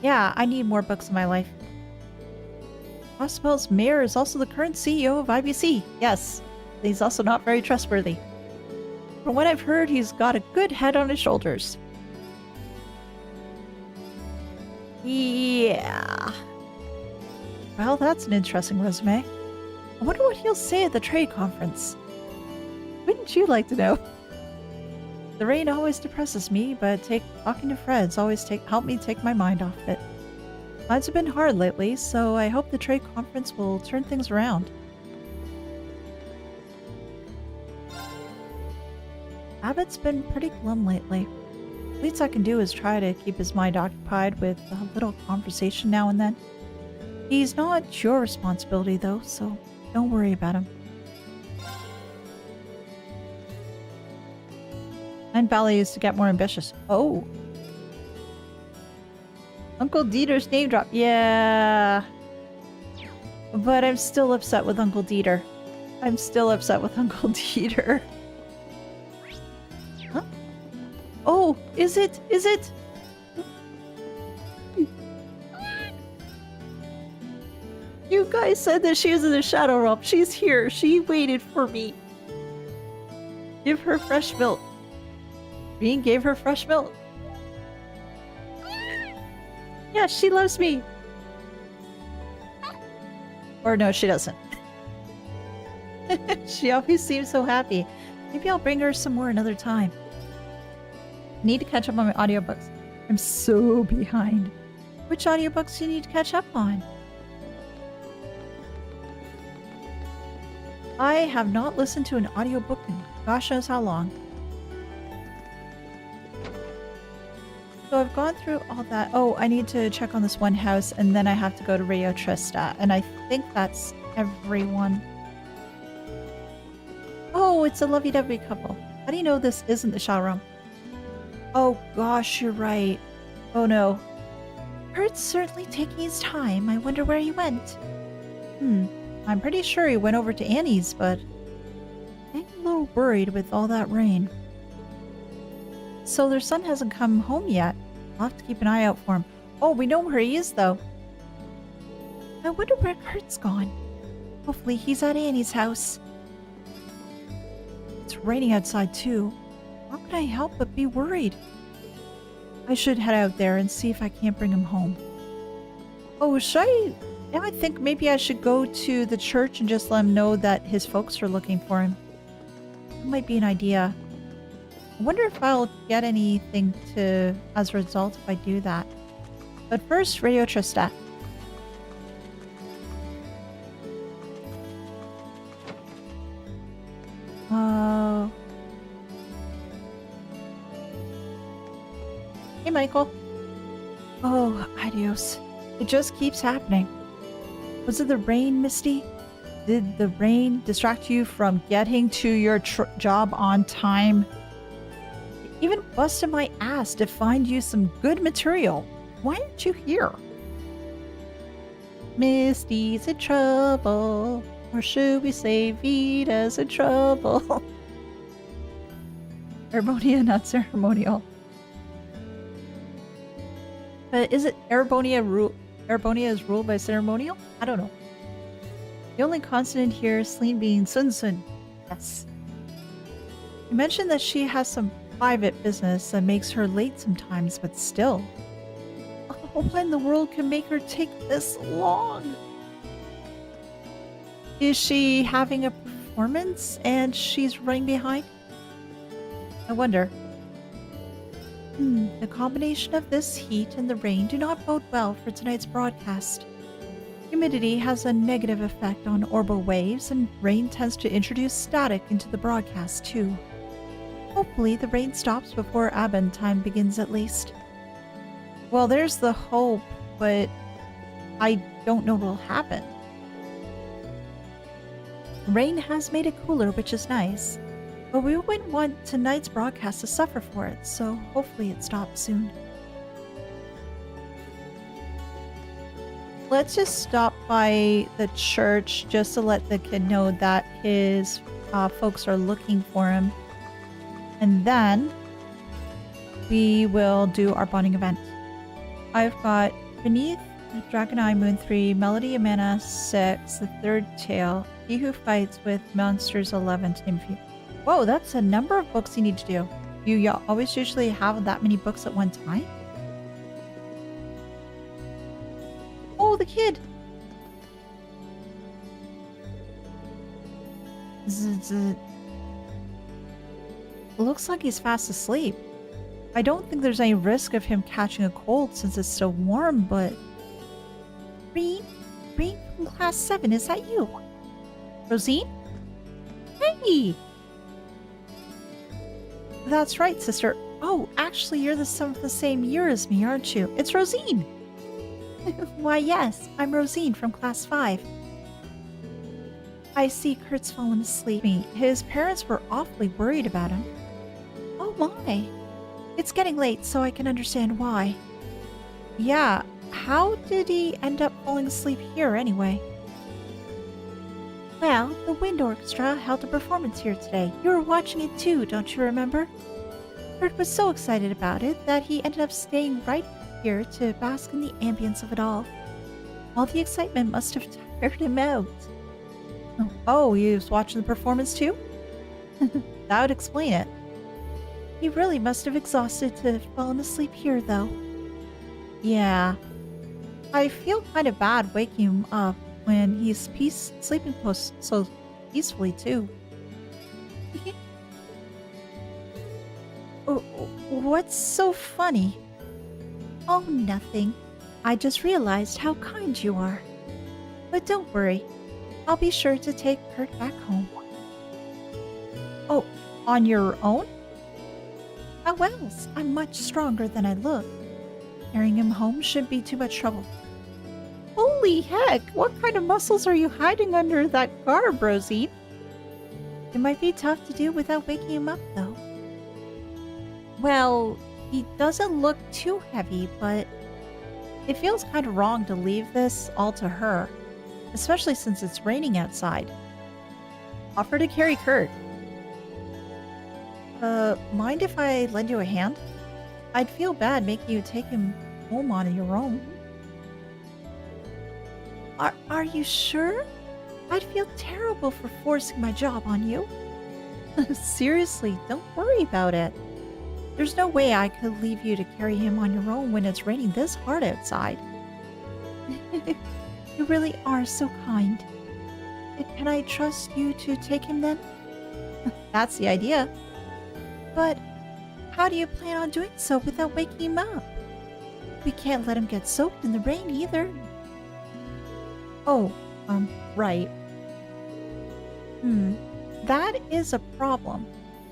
Yeah, I need more books in my life. Crossbell's mayor is also the current CEO of IBC. Yes, he's also not very trustworthy. From what I've heard, he's got a good head on his shoulders. Yeah. Well, that's an interesting resume. I wonder what he'll say at the trade conference. Wouldn't you like to know? The rain always depresses me, but talking to Fred's always help me take my mind off it. Times have been hard lately, so I hope the trade conference will turn things around. Abbott's been pretty glum lately. The least I can do is try to keep his mind occupied with a little conversation now and then. He's not your responsibility though, so don't worry about him. And Ballet used to get more ambitious. Oh. Uncle Dieter's name drop. Yeah. But I'm still upset with Uncle Dieter. I'm still upset with Uncle Dieter. Huh? Oh, is it? Is it? You guys said that she was in the Shadow Realm. She's here. She waited for me. Give her fresh milk. Bean gave her fresh milk. Yeah, she loves me. Or no, she doesn't. She always seems so happy. Maybe I'll bring her some more another time. Need to catch up on my audiobooks. I'm so behind. Which audiobooks do you need to catch up on? I have not listened to an audiobook in gosh knows how long. So I've gone through all that. Oh, I need to check on this one house, and then I have to go to Rio Trista, and I think that's everyone. Oh, it's a lovey-dovey couple. How do you know this isn't the Shadow Realm? Oh gosh, you're right. Oh no. Kurt's certainly taking his time. I wonder where he went. I'm pretty sure he went over to Annie's, but I'm a little worried with all that rain. So their son hasn't come home yet. I'll have to keep an eye out for him. Oh, we know where he is, though. I wonder where Kurt's gone. Hopefully he's at Annie's house. It's raining outside, too. How can I help but be worried? I should head out there and see if I can't bring him home. Oh, should I... Now I think maybe I should go to the church and just let him know that his folks are looking for him. That might be an idea. I wonder if I'll get anything as a result if I do that. But first, Radio Trista. Hey, Michael. Oh, adios. It just keeps happening. Was it the rain, Misty? Did the rain distract you from getting to your job on time? Even busted my ass to find you some good material. Why aren't you here? Misty's in trouble. Or should we say Vita's in trouble? Erebonia, not ceremonial. But is it Erebonia is ruled by ceremonial? I don't know. The only consonant here is Celine being Sun Sun. Yes. You mentioned that she has some private business that makes her late sometimes, but still. Oh, what in the world can make her take this long? Is she having a performance and she's running behind? I wonder. The combination of this heat and the rain do not bode well for tonight's broadcast. Humidity has a negative effect on orbital waves, and rain tends to introduce static into the broadcast too. Hopefully the rain stops before Abend time begins at least. Well, there's the hope, but I don't know what will happen. Rain has made it cooler, which is nice. But we wouldn't want tonight's broadcast to suffer for it, so hopefully it stops soon. Let's just stop by the church just to let the kid know that his folks are looking for him. And then we will do our bonding event. I've got beneath Dragon Eye Moon 3, Melody of Mana 6, The Third Tale, He Who Fights with Monsters 11 to name a few. Whoa, that's a number of books you need to do. You always usually have that many books at one time? Oh, the kid! Looks like he's fast asleep. I don't think there's any risk of him catching a cold since it's still warm, but... Reen? Reen from Class 7, is that you? Rosine? Hey! That's right, sister. Oh, actually, you're the same year as me, aren't you? It's Rosine! Why, yes, I'm Rosine from Class 5. I see Kurt's fallen asleep. His parents were awfully worried about him. Oh my! It's getting late, so I can understand why. Yeah, how did he end up falling asleep here anyway? Well, the Wind Orchestra held a performance here today. You were watching it too, don't you remember? Kurt was so excited about it that he ended up staying right here to bask in the ambience of it all. All the excitement must have tired him out. Oh, he was watching the performance too? That would explain it. He really must have exhausted to have fallen asleep here, though. Yeah. I feel kind of bad waking him up when he's sleeping so peacefully, too. What's so funny? Oh, nothing. I just realized how kind you are. But don't worry. I'll be sure to take Kurt back home. Oh, on your own? How else? I'm much stronger than I look. Carrying him home shouldn't be too much trouble. Holy heck! What kind of muscles are you hiding under that garb, Rosie? It might be tough to do without waking him up, though. Well, he doesn't look too heavy, but it feels kind of wrong to leave this all to her, especially since it's raining outside. Offer to carry Kurt. Mind if I lend you a hand? I'd feel bad making you take him home on your own. Are you sure? I'd feel terrible for forcing my job on you. Seriously, don't worry about it. There's no way I could leave you to carry him on your own when it's raining this hard outside. You really are so kind. Can I trust you to take him then? That's the idea. But how do you plan on doing so without waking him up? We can't let him get soaked in the rain either. Oh, right. That is a problem.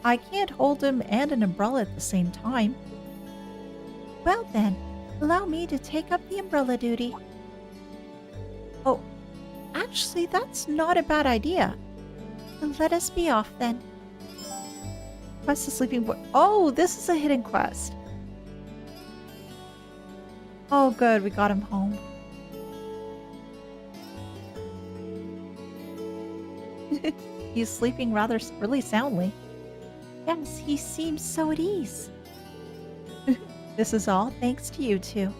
I can't hold him and an umbrella at the same time. Well then, allow me to take up the umbrella duty. Oh, actually, that's not a bad idea. Let us be off then. Quest the sleeping boy. Oh, this is a hidden quest. Oh, good, we got him home. He's sleeping really soundly. Yes, he seems so at ease. This is all thanks to you two.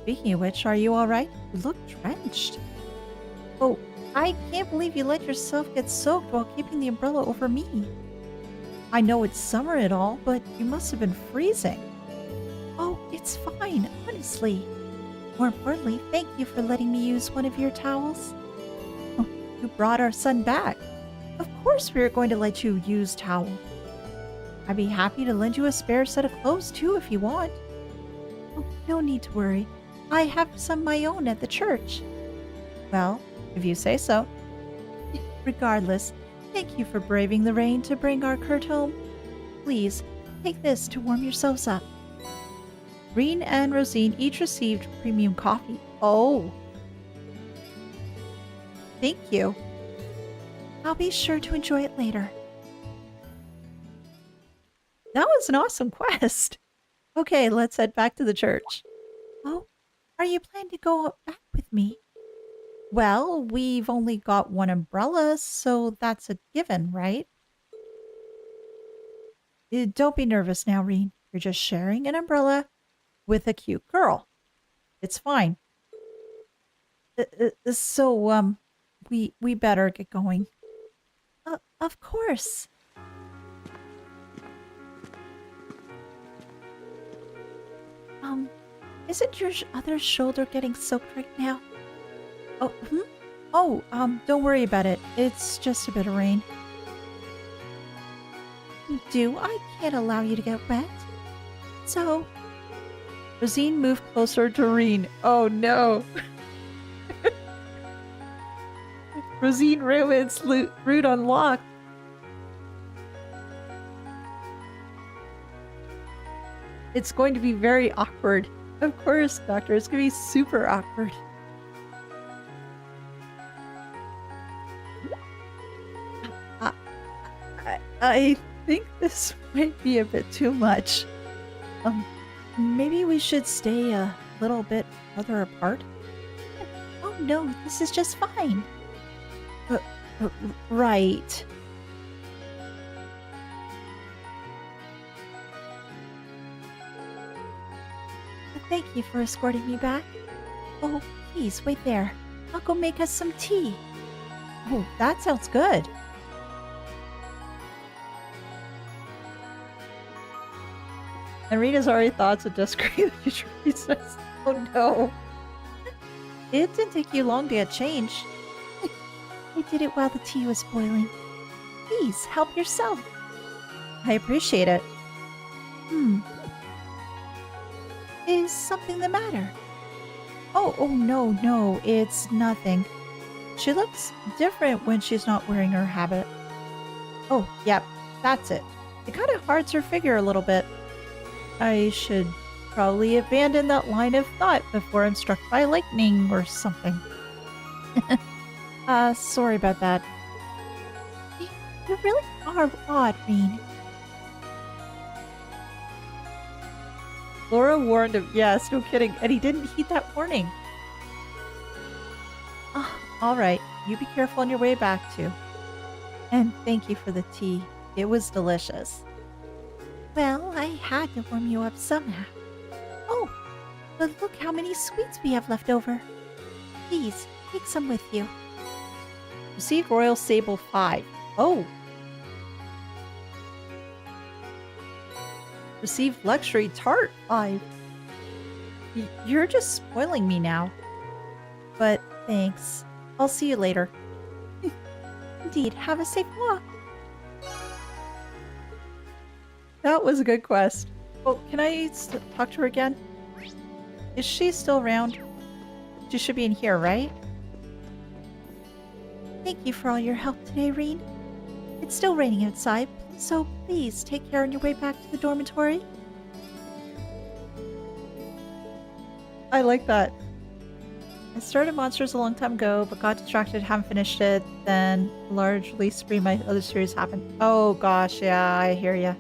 Speaking of which, are you alright? You look drenched. Oh, I can't believe you let yourself get soaked while keeping the umbrella over me. I know it's summer and all, but you must have been freezing. Oh, it's fine, honestly. More importantly, thank you for letting me use one of your towels. Oh, you brought our son back. Of course we are going to let you use towel. I'd be happy to lend you a spare set of clothes too if you want. Oh, no need to worry. I have some of my own at the church. Well, if you say so. Regardless, thank you for braving the rain to bring our Kurt home. Please, take this to warm yourselves up. Reen and Rosine each received premium coffee. Oh. Thank you. I'll be sure to enjoy it later. That was an awesome quest. Okay, let's head back to the church. Oh, are you planning to go back with me? Well, we've only got one umbrella, so that's a given, right? Don't be nervous now, Reen. You're just sharing an umbrella with a cute girl. It's fine. So, we better get going. Of course. Um, isn't your other shoulder getting soaked right now? Oh, Oh, don't worry about it. It's just a bit of rain. I can't allow you to get wet. So, Rosine moved closer to Reen. Oh no. Rosine ruins route unlocked. It's going to be very awkward. Of course, Doctor. It's going to be super awkward. I think this might be a bit too much. Maybe we should stay a little bit further apart? Oh no, this is just fine. Right. Thank you for escorting me back. Oh, please, wait there. I'll go make us some tea. Oh, that sounds good. And Rita's already thoughts of just create the future recess. Oh no. It didn't take you long to get changed. I did it while the tea was boiling. Please, help yourself. I appreciate it. Is something the matter? Oh no, it's nothing. She looks different when she's not wearing her habit. Oh, yep, that's it. It kind of hards her figure a little bit. I should probably abandon that line of thought before I'm struck by lightning or something. Sorry about that. You really are odd, Reen. Laura warned him. Yes, no kidding. And he didn't heed that warning. Alright. You be careful on your way back, too. And thank you for the tea. It was delicious. Well, I had to warm you up somehow. Oh, but look how many sweets we have left over. Please, take some with you. Receive Royal Sable 5. Oh. Receive Luxury Tart 5. You're just spoiling me now. But thanks. I'll see you later. Indeed, have a safe walk. That was a good quest. Oh, can I talk to her again? Is she still around? She should be in here, right? Thank you for all your help today, Reen. It's still raining outside, so please take care on your way back to the dormitory. I like that. I started Monsters a long time ago, but got distracted, haven't finished it, then largely spree my other series happened. Oh gosh, yeah, I hear ya.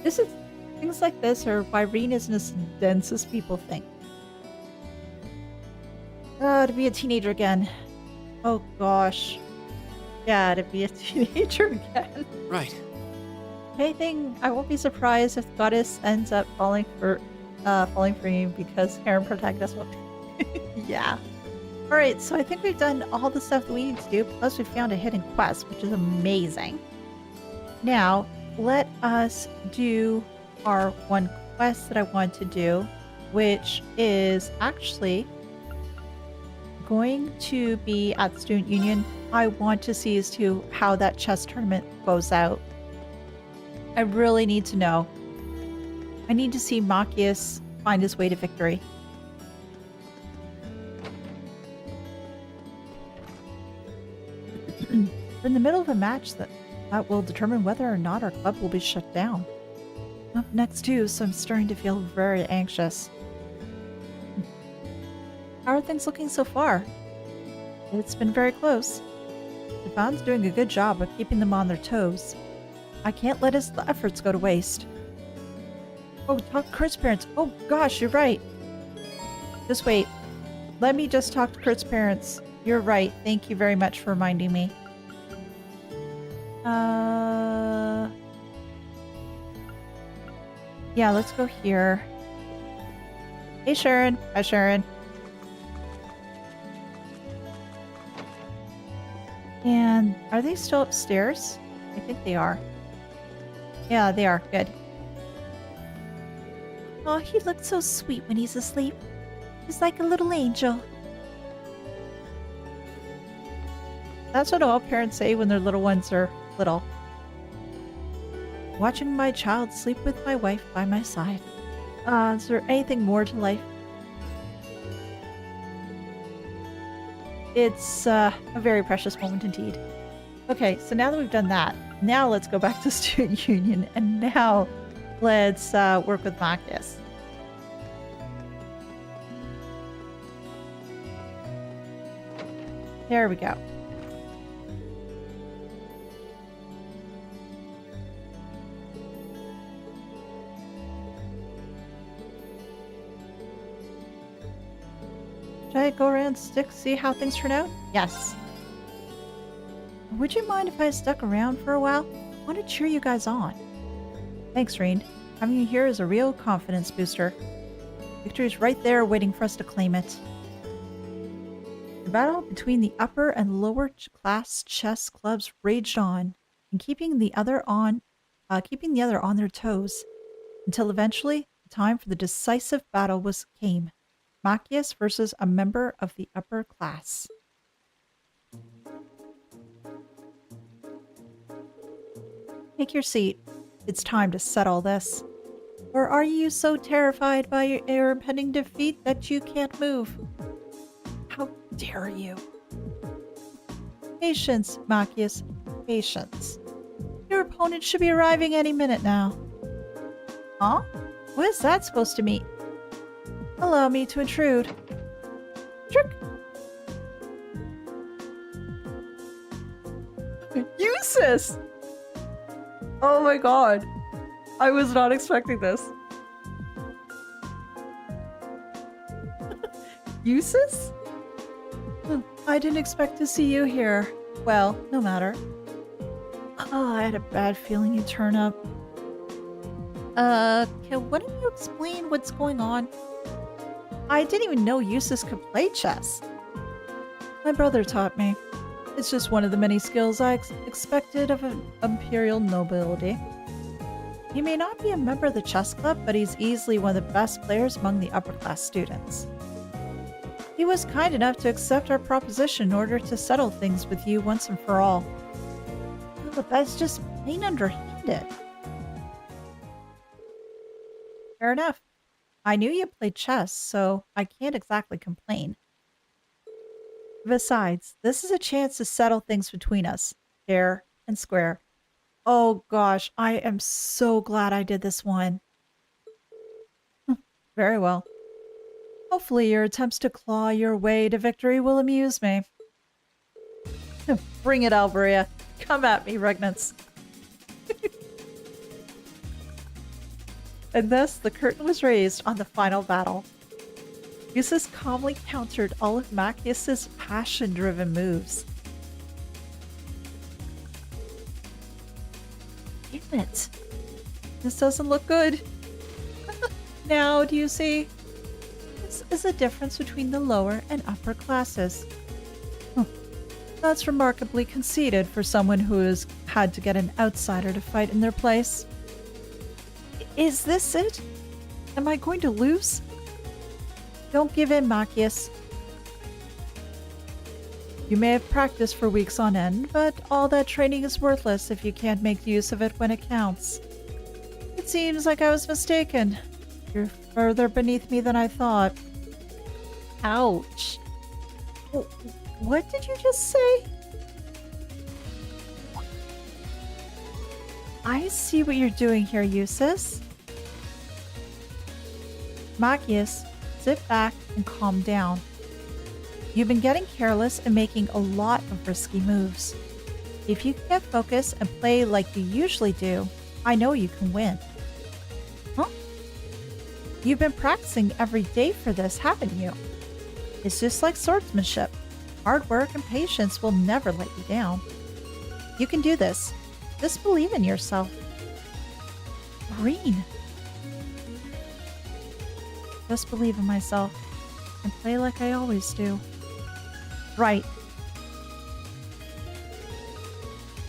Things like this are why Reen isn't as dense as people think. To be a teenager again. Oh gosh. Yeah, to be a teenager again. Right. Anything, I won't be surprised if the goddess ends up falling for me because harem protagonist will. Yeah. Alright, so I think we've done all the stuff that we need to do, plus we found a hidden quest, which is amazing. Now, let us do our one quest that I want to do, which is actually going to be at the Student Union. I want to see as to how that chess tournament goes out. I really need to know. I need to see Machias find his way to victory. We're in the middle of a match that will determine whether or not our club will be shut down. Up next too, so I'm starting to feel very anxious. How are things looking so far? It's been very close. Stefan's doing a good job of keeping them on their toes. I can't let his efforts go to waste. Oh, talk to Kurt's parents. Oh gosh, you're right. Just wait. Let me just talk to Kurt's parents. You're right. Thank you very much for reminding me. Yeah, let's go here. Hey, Sharon. Hi, Sharon. And are they still upstairs? I think they are. Yeah, they are. Good. Oh, he looks so sweet when he's asleep. He's like a little angel. That's what all parents say when their little ones are little. Watching my child sleep with my wife by my side. Is there anything more to life? It's a very precious moment indeed. Okay, so now that we've done that, now let's go back to student union, and now let's work with Marcus. There we go. Should I go around see how things turn out? Yes. Would you mind if I stuck around for a while? I want to cheer you guys on. Thanks, Reed. Having you here is a real confidence booster. Victory's right there waiting for us to claim it. The battle between the upper and lower class chess clubs raged on, and keeping the other on their toes, until eventually the time for the decisive battle came. Machias versus a member of the upper class. Take your seat. It's time to settle this. Or are you so terrified by your impending defeat that you can't move? How dare you? Patience, Machias. Patience. Your opponent should be arriving any minute now. Huh? What is that supposed to mean? Allow me to intrude. Trick! Eustace! Oh my god. I was not expecting this. Eustace? I didn't expect to see you here. Well, no matter. Oh, I had a bad feeling you'd turn up. Why don't you explain what's going on? I didn't even know Eustace could play chess. My brother taught me. It's just one of the many skills I expected of an imperial nobility. He may not be a member of the chess club, but he's easily one of the best players among the upper class students. He was kind enough to accept our proposition in order to settle things with you once and for all. Oh, but that's just plain underhanded. Fair enough. I knew you played chess, so I can't exactly complain. Besides, this is a chance to settle things between us, fair and square. Oh gosh, I am so glad I did this one. Very well. Hopefully your attempts to claw your way to victory will amuse me. Bring it, Alberia. Come at me, regnants. And thus the curtain was raised on the final battle. Eustace calmly countered all of Machias's passion-driven moves. Damn it. This doesn't look good. Now, do you see? This is the difference between the lower and upper classes. That's remarkably conceited for someone who has had to get an outsider to fight in their place. Is this it? Am I going to lose? Don't give in, Machias. You may have practiced for weeks on end, but all that training is worthless if you can't make use of it when it counts. It seems like I was mistaken. You're further beneath me than I thought. Ouch. What did you just say? I see what you're doing here, Eustace. Machias, sit back and calm down. You've been getting careless and making a lot of risky moves. If you can get focused and play like you usually do, I know you can win. Huh? You've been practicing every day for this, haven't you? It's just like swordsmanship. Hard work and patience will never let you down. You can do this. Just believe in yourself. Green. Just believe in myself and play like I always do. Right.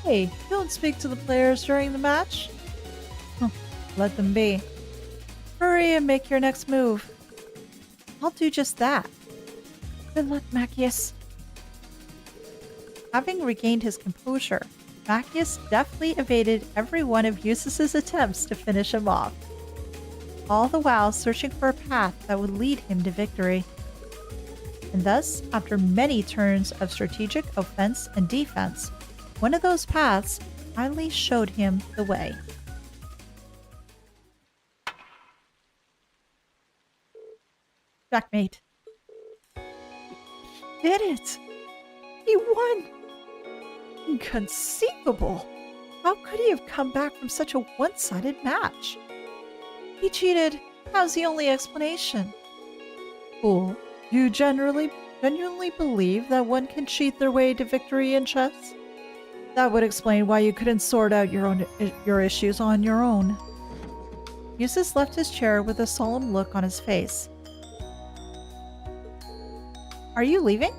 Hey, don't speak to the players during the match. Let them be. Hurry and make your next move. I'll do just that. Good luck, Machias. Having regained his composure, Machias deftly evaded every one of Eustace's attempts to finish him off, all the while searching for a path that would lead him to victory. And thus, after many turns of strategic offense and defense, one of those paths finally showed him the way. Checkmate. He did it! He won! Inconceivable! How could he have come back from such a one-sided match? He cheated. How's the only explanation? Fool, you genuinely believe that one can cheat their way to victory in chess? That would explain why you couldn't sort out your issues on your own. Eustace left his chair with a solemn look on his face. Are you leaving?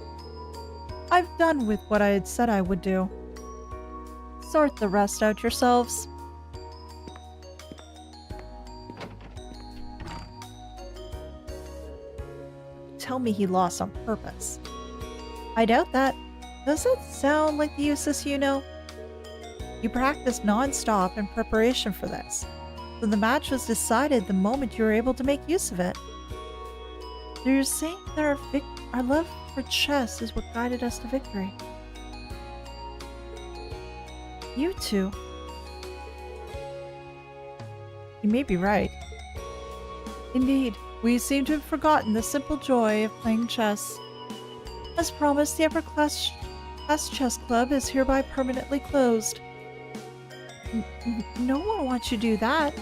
I've done with what I had said I would do. Sort the rest out yourselves. Tell me he lost on purpose. I doubt that. Does that sound like the Eustace you know? You practiced non-stop in preparation for this, so the match was decided the moment you were able to make use of it. So you're saying that our love for chess is what guided us to victory? You two. You may be right. Indeed, we seem to have forgotten the simple joy of playing chess. As promised, the Upper Class Chess Club is hereby permanently closed. No one wants you to do that.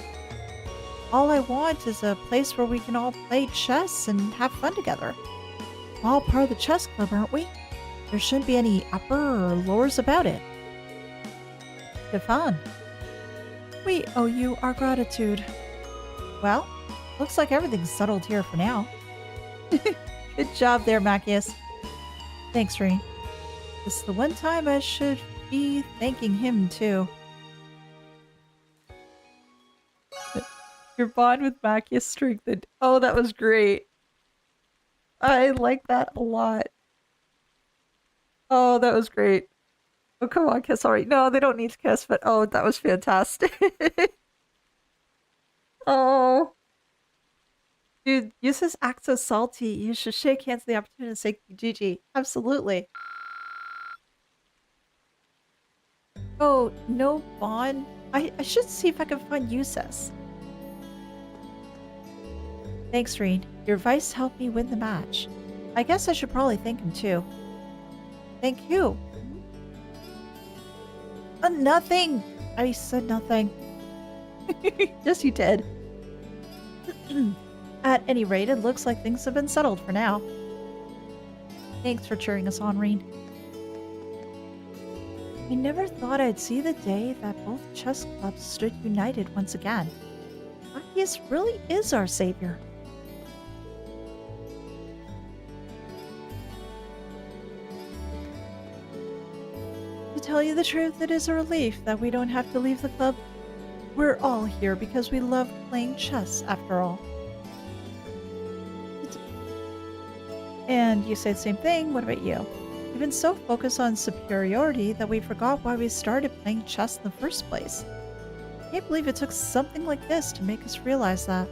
All I want is a place where we can all play chess and have fun together. We're all part of the chess club, aren't we? There shouldn't be any upper or lowers about it. Stefan, we owe you our gratitude. Well, looks like everything's settled here for now. Good job there, Machias. Thanks, Reen. This is the one time I should be thanking him, too. Your bond with Machias strengthened. Oh, that was great. I like that a lot. Oh, that was great. Oh, come on, kiss already. No, they don't need to kiss, but oh, that was fantastic. Oh. Dude, Eustace acts so salty. You should shake hands at the opportunity and say GG. Absolutely. Oh, no bond? I should see if I can find Eustace. Thanks, Reen. Your advice helped me win the match. I guess I should probably thank him too. Thank you. Nothing! I said nothing. Yes, you did. At any rate, it looks like things have been settled for now. Thanks for cheering us on, Reen. I never thought I'd see the day that both chess clubs stood united once again. Machias really is our savior. To tell you the truth, it is a relief that we don't have to leave the club. We're all here because we love playing chess, after all. And you say the same thing, what about you? We've been so focused on superiority that we forgot why we started playing chess in the first place. I can't believe it took something like this to make us realize that.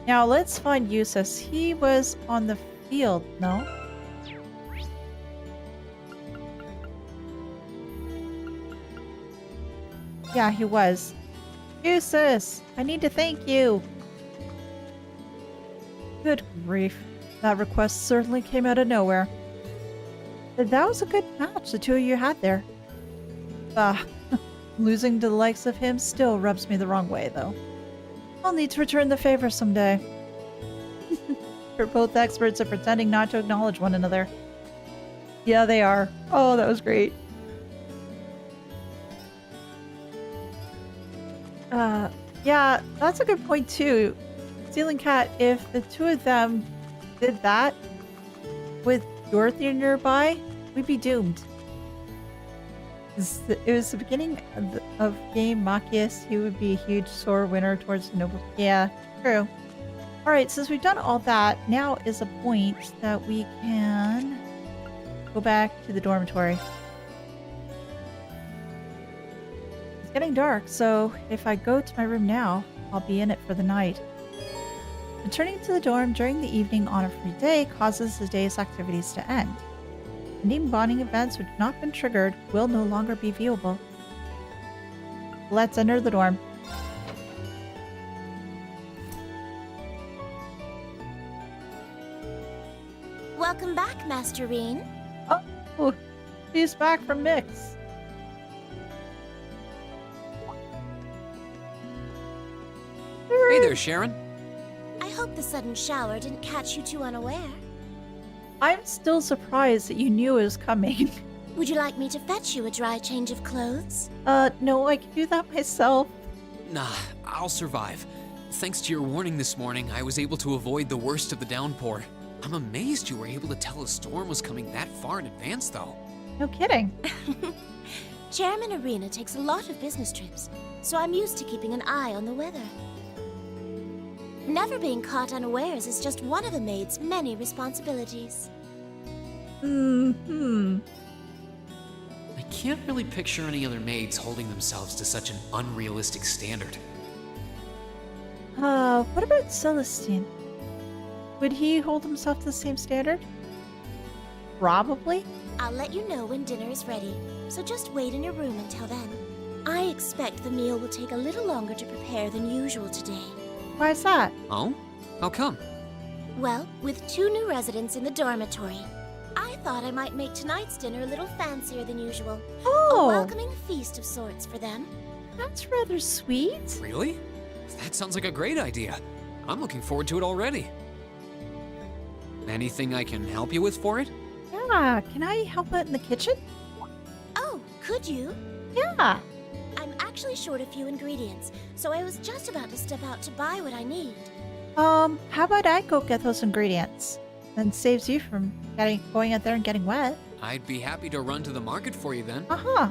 Now let's find Eustace. He was on the field, no? Yeah, he was. Eustace, I need to thank you. Good grief. That request certainly came out of nowhere. That was a good match the two of you had there. Losing to the likes of him still rubs me the wrong way, though. I'll need to return the favor someday. We're both experts at pretending not to acknowledge one another. Yeah, they are. Oh, that was great. Yeah, that's a good point too. Stealing Cat, if the two of them did that with Dorothy nearby, we'd be doomed. It was the beginning of game Machias. He would be a huge sore winner towards the noble. Yeah, true. All right, since we've done all that, now is a point that we can go back to the dormitory. It's getting dark, so if I go to my room now, I'll be in it for the night. Returning to the dorm during the evening on a free day causes the day's activities to end. Any bonding events which have not been triggered will no longer be viewable. Let's enter the dorm. Welcome back, Master Reen. Oh, she's back from Mix. Hey there, Sharon. I hope the sudden shower didn't catch you too unaware. I'm still surprised that you knew it was coming. Would you like me to fetch you a dry change of clothes? No, I can do that myself. Nah, I'll survive. Thanks to your warning this morning, I was able to avoid the worst of the downpour. I'm amazed you were able to tell a storm was coming that far in advance, though. No kidding. Chairman Arena takes a lot of business trips, so I'm used to keeping an eye on the weather. Never being caught unawares is just one of a maid's many responsibilities. Hmm. I can't really picture any other maids holding themselves to such an unrealistic standard. What about Celestine? Would he hold himself to the same standard? Probably. I'll let you know when dinner is ready, so just wait in your room until then. I expect the meal will take a little longer to prepare than usual today. Why is that? Oh? How come? Well, with 2 new residents in the dormitory, I thought I might make tonight's dinner a little fancier than usual. A Oh, welcoming feast of sorts for them. that's rather sweet. Really? That sounds like a great idea. I'm looking forward to it already. Anything I can help you with for it? Yeah, can I help out in the kitchen? Oh, could you? Yeah. I'm actually short a few ingredients, so I was just about to step out to buy what I need. How about I go get those ingredients? Then saves you from going out there and getting wet. I'd be happy to run to the market for you then. Uh-huh.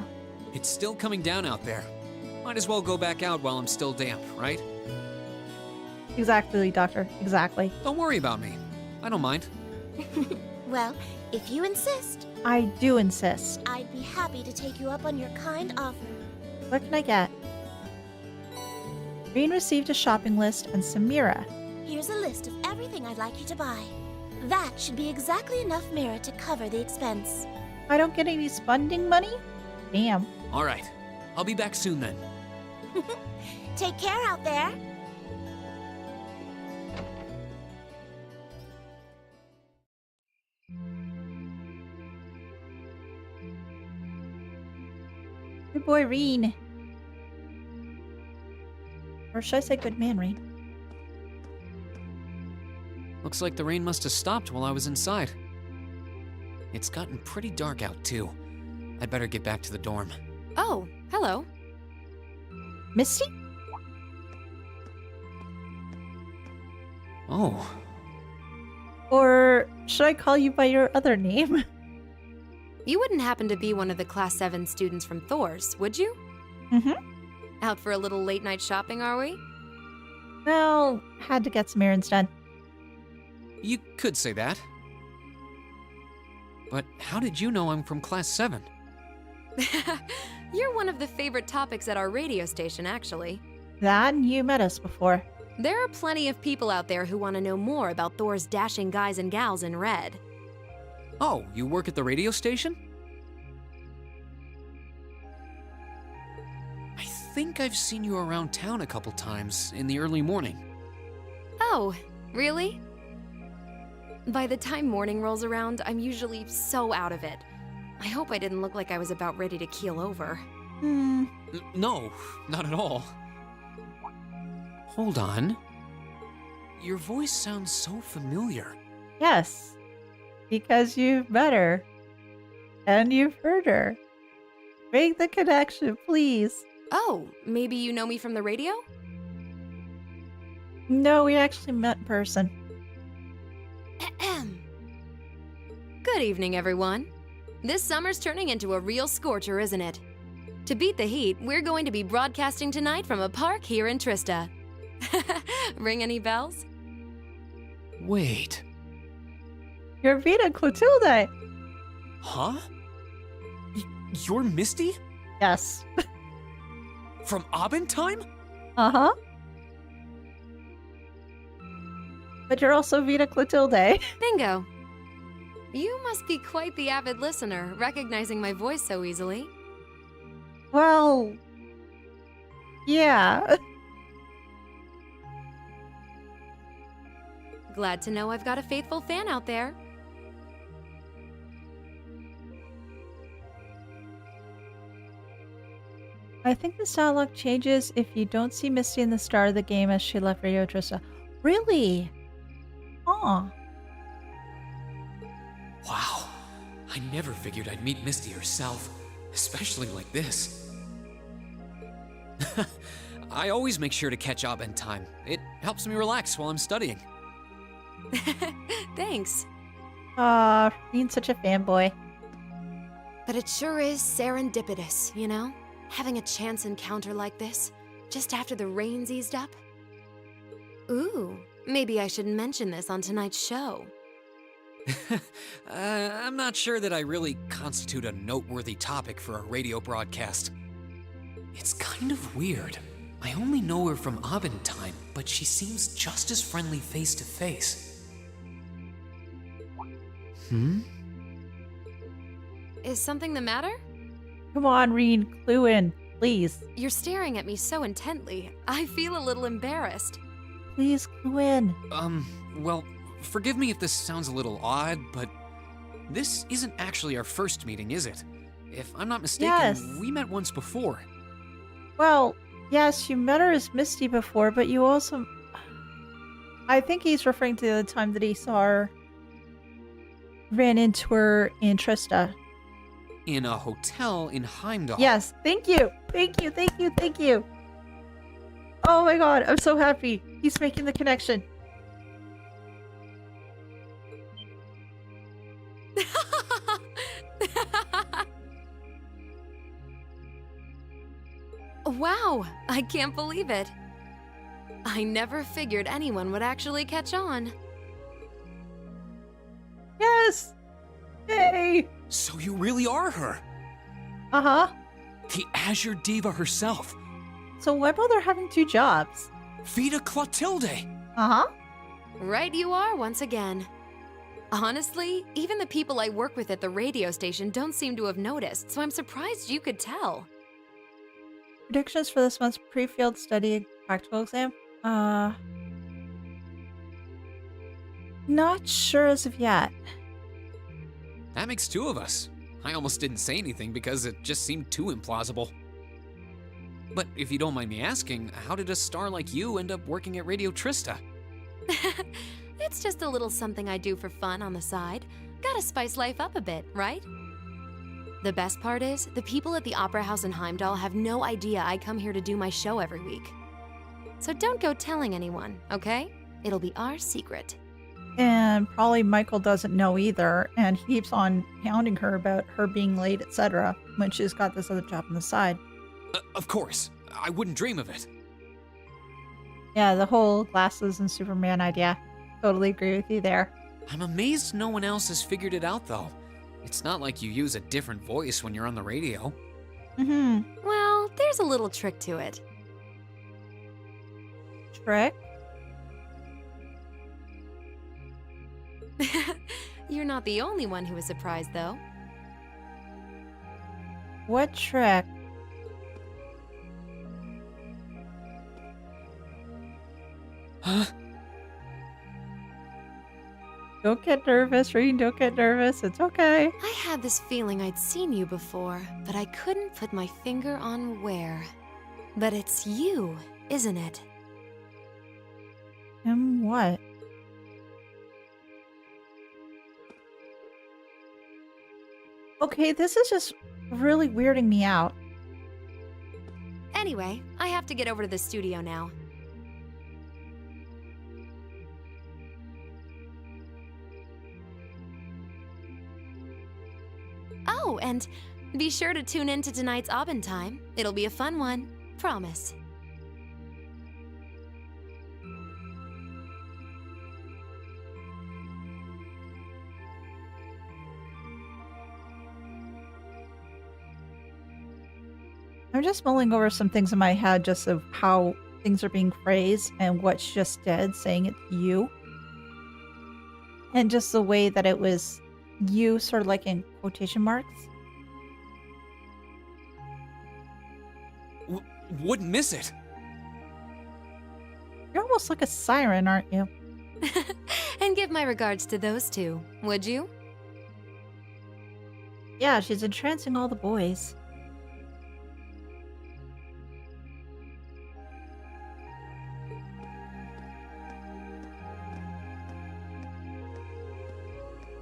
It's still coming down out there. Might as well go back out while I'm still damp, right? Exactly, Doctor. Exactly. Don't worry about me. I don't mind. Well, if you insist, I do insist. I'd be happy to take you up on your kind offer. What can I get? Green received a shopping list and Samira. Here's a list of everything I'd like you to buy. That should be exactly enough Mira to cover the expense. I don't get any spending money? Damn. All right. I'll be back soon then. Take care out there. Good boy, Reen. Or should I say good man, Reen? Looks like the rain must have stopped while I was inside. It's gotten pretty dark out, too. I'd better get back to the dorm. Oh, hello. Misty? Oh, Or should I call you by your other name? You wouldn't happen to be one of the Class VII students from Thors, would you? Mm-hmm. Out for a little late-night shopping, are we? Well, had to get some errands done. you could say that. But how did you know I'm from Class VII? You're one of the favorite topics at our radio station, actually. That and you met us before. There are plenty of people out there who want to know more about Thor's dashing guys and gals in red. Oh, you work at the radio station? I think I've seen you around town a couple times in the early morning. Oh, really? By the time morning rolls around, I'm usually so out of it. I hope I didn't look like I was about ready to keel over. No, not at all. Hold on. Your voice sounds so familiar. Yes. Because you've met her. And you've heard her. Make the connection, please. Oh, maybe you know me from the radio? No, we actually met in person. Ahem. Good evening, everyone. This summer's turning into a real scorcher, isn't it? To beat the heat, we're going to be broadcasting tonight from a park here in Trista. Ring any bells? Wait. You're Vita Clotilde. Huh? You're Misty? Yes. From Abendheim? Uh-huh. But you're also Vita Clotilde. Bingo. You must be quite the avid listener, recognizing my voice so easily. Well, yeah. Glad to know I've got a faithful fan out there. I think the dialogue changes if you don't see Misty in the start of the game as she left Radio Trista. Really? Huh. Wow. I never figured I'd meet Misty herself, especially like this. I always make sure to catch Abendheim. It helps me relax while I'm studying. Thanks. Being such a fanboy. But it sure is serendipitous, you know? Having a chance encounter like this, just after the rains eased up. Ooh, maybe I should mention this on tonight's show. I'm not sure that I really constitute a noteworthy topic for a radio broadcast. It's kind of weird. I only know her from Abendheim, but she seems just as friendly face to face. Is something the matter? Come on, Reen, clue in, please. You're staring at me so intently, I feel a little embarrassed. Please clue in. Well, forgive me if this sounds a little odd, but this isn't actually our first meeting, is it? If I'm not mistaken, Yes. we met once before. Well, yes, you met her as Misty before, but you also... I think he's referring to the time that he saw her... ran into her in Trista. In a hotel in Heimdall. Yes, thank you! Thank you, thank you, thank you! Oh my god, I'm so happy. He's making the connection. Wow, I can't believe it. I never figured anyone would actually catch on. Yes! Yay! So you really are her. Uh-huh. The Azure Diva herself. So why bother having two jobs? Vita Clotilde. Uh-huh. Right you are once again. Honestly, even the people I work with at the radio station don't seem to have noticed, so I'm surprised you could tell. Predictions for this month's pre-field study practical exam? Not sure as of yet. That makes two of us. I almost didn't say anything because it just seemed too implausible. But if you don't mind me asking, how did a star like you end up working at Radio Trista? It's just a little something I do for fun on the side. Gotta spice life up a bit, right? The best part is, the people at the Opera House in Heimdall have no idea I come here to do my show every week. So don't go telling anyone, okay? It'll be our secret. And probably Michael doesn't know either, and he keeps on hounding her about her being late, etc., when she's got this other job on the side. Of course. I wouldn't dream of it. Yeah, the whole glasses and Superman idea. Totally agree with you there. I'm amazed no one else has figured it out, though. It's not like you use a different voice when you're on the radio. Mm-hmm. Well, there's a little trick to it. Trick? You're not the only one who was surprised, though. What trick? Huh? Don't get nervous, Reen. Don't get nervous. It's okay. I had this feeling I'd seen you before, but I couldn't put my finger on where. But it's you, isn't it? And what? Okay, this is just really weirding me out. Anyway, I have to get over to the studio now. Oh, and Be sure to tune in to tonight's Aubin time. It'll be a fun one. Promise. I'm just mulling over some things in my head just of how things are being phrased and what she just did, saying it to you. And just the way that it was you, sort of like in quotation marks. Wouldn't miss it. You're almost like a siren, aren't you? And give my regards to those two, would you? Yeah, she's entrancing all the boys.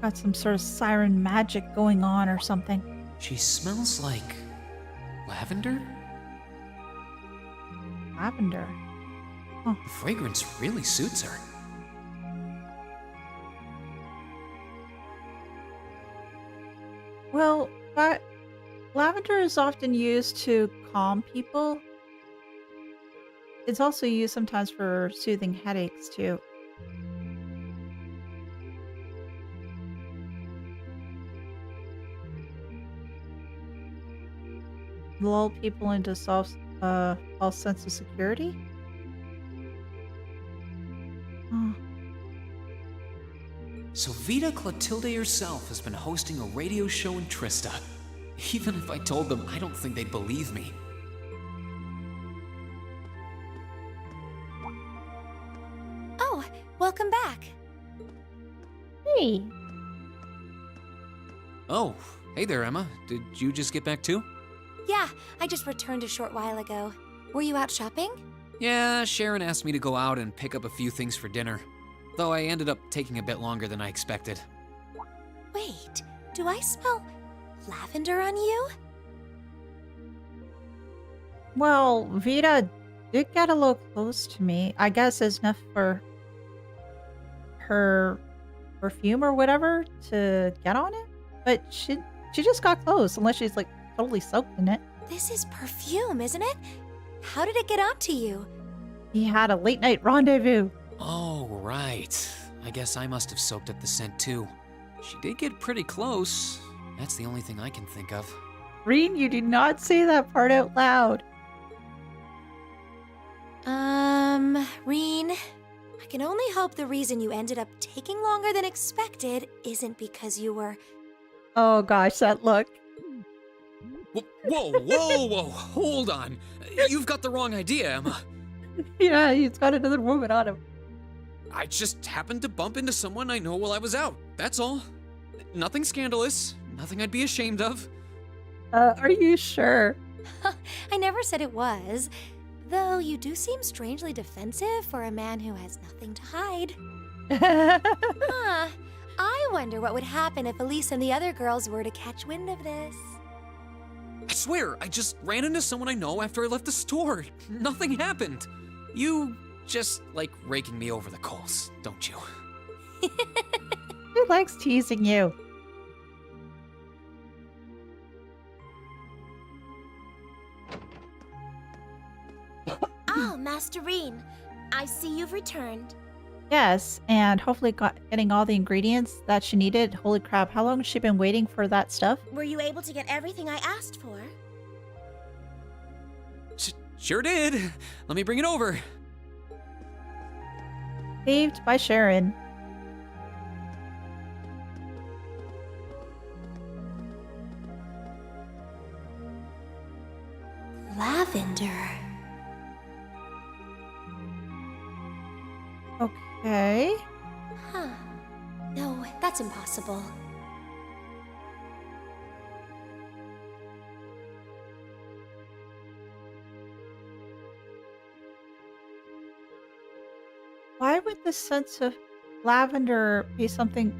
Got some sort of siren magic going on or something. She smells like lavender? Lavender. The fragrance really suits her. Well, lavender is often used to calm people. It's also used sometimes for soothing headaches, too. Lull people into false sense of security. Oh. So Vita Clotilde herself has been hosting a radio show in Trista. Even if I told them, I don't think they'd believe me. Oh, welcome back. Hey, Oh, hey there, Emma. Did you just get back too? Yeah, I just returned a short while ago. Were you out shopping? Yeah, Sharon asked me to go out and pick up a few things for dinner. Though I ended up taking a bit longer than I expected. Wait, do I smell lavender on you? well, Vita did get a little close to me. I guess it's enough for her perfume or whatever to get on it. But she just got close, unless she's like totally soaked in it. This is perfume, isn't it? How did it get onto you? He had a late night rendezvous. Oh, right. I guess I must have soaked up the scent too. She did get pretty close. That's the only thing I can think of. Reen, you did not say that part out loud. Reen, I can only hope the reason you ended up taking longer than expected isn't because you were... Oh gosh, that look. Whoa, hold on. You've got the wrong idea, Emma. Yeah, he's got another woman on him. I just happened to bump into someone I know while I was out. That's all. Nothing scandalous. Nothing I'd be ashamed of. Are you sure? I never said it was. Though you do seem strangely defensive for a man who has nothing to hide. Huh. I wonder what would happen if Elise and the other girls were to catch wind of this. I swear, I just ran into someone I know after I left the store. Nothing happened. You just like raking me over the coals, don't you? He likes teasing you. Oh, Master Reen, I see you've returned. Yes, and hopefully getting all the ingredients that she needed. Holy crap, how long has she been waiting for that stuff? Were you able to get everything I asked for? Sure did. Let me bring it over. Saved by Sharon. Lavender. Okay. Huh. No, that's impossible. Why would the sense of lavender be something...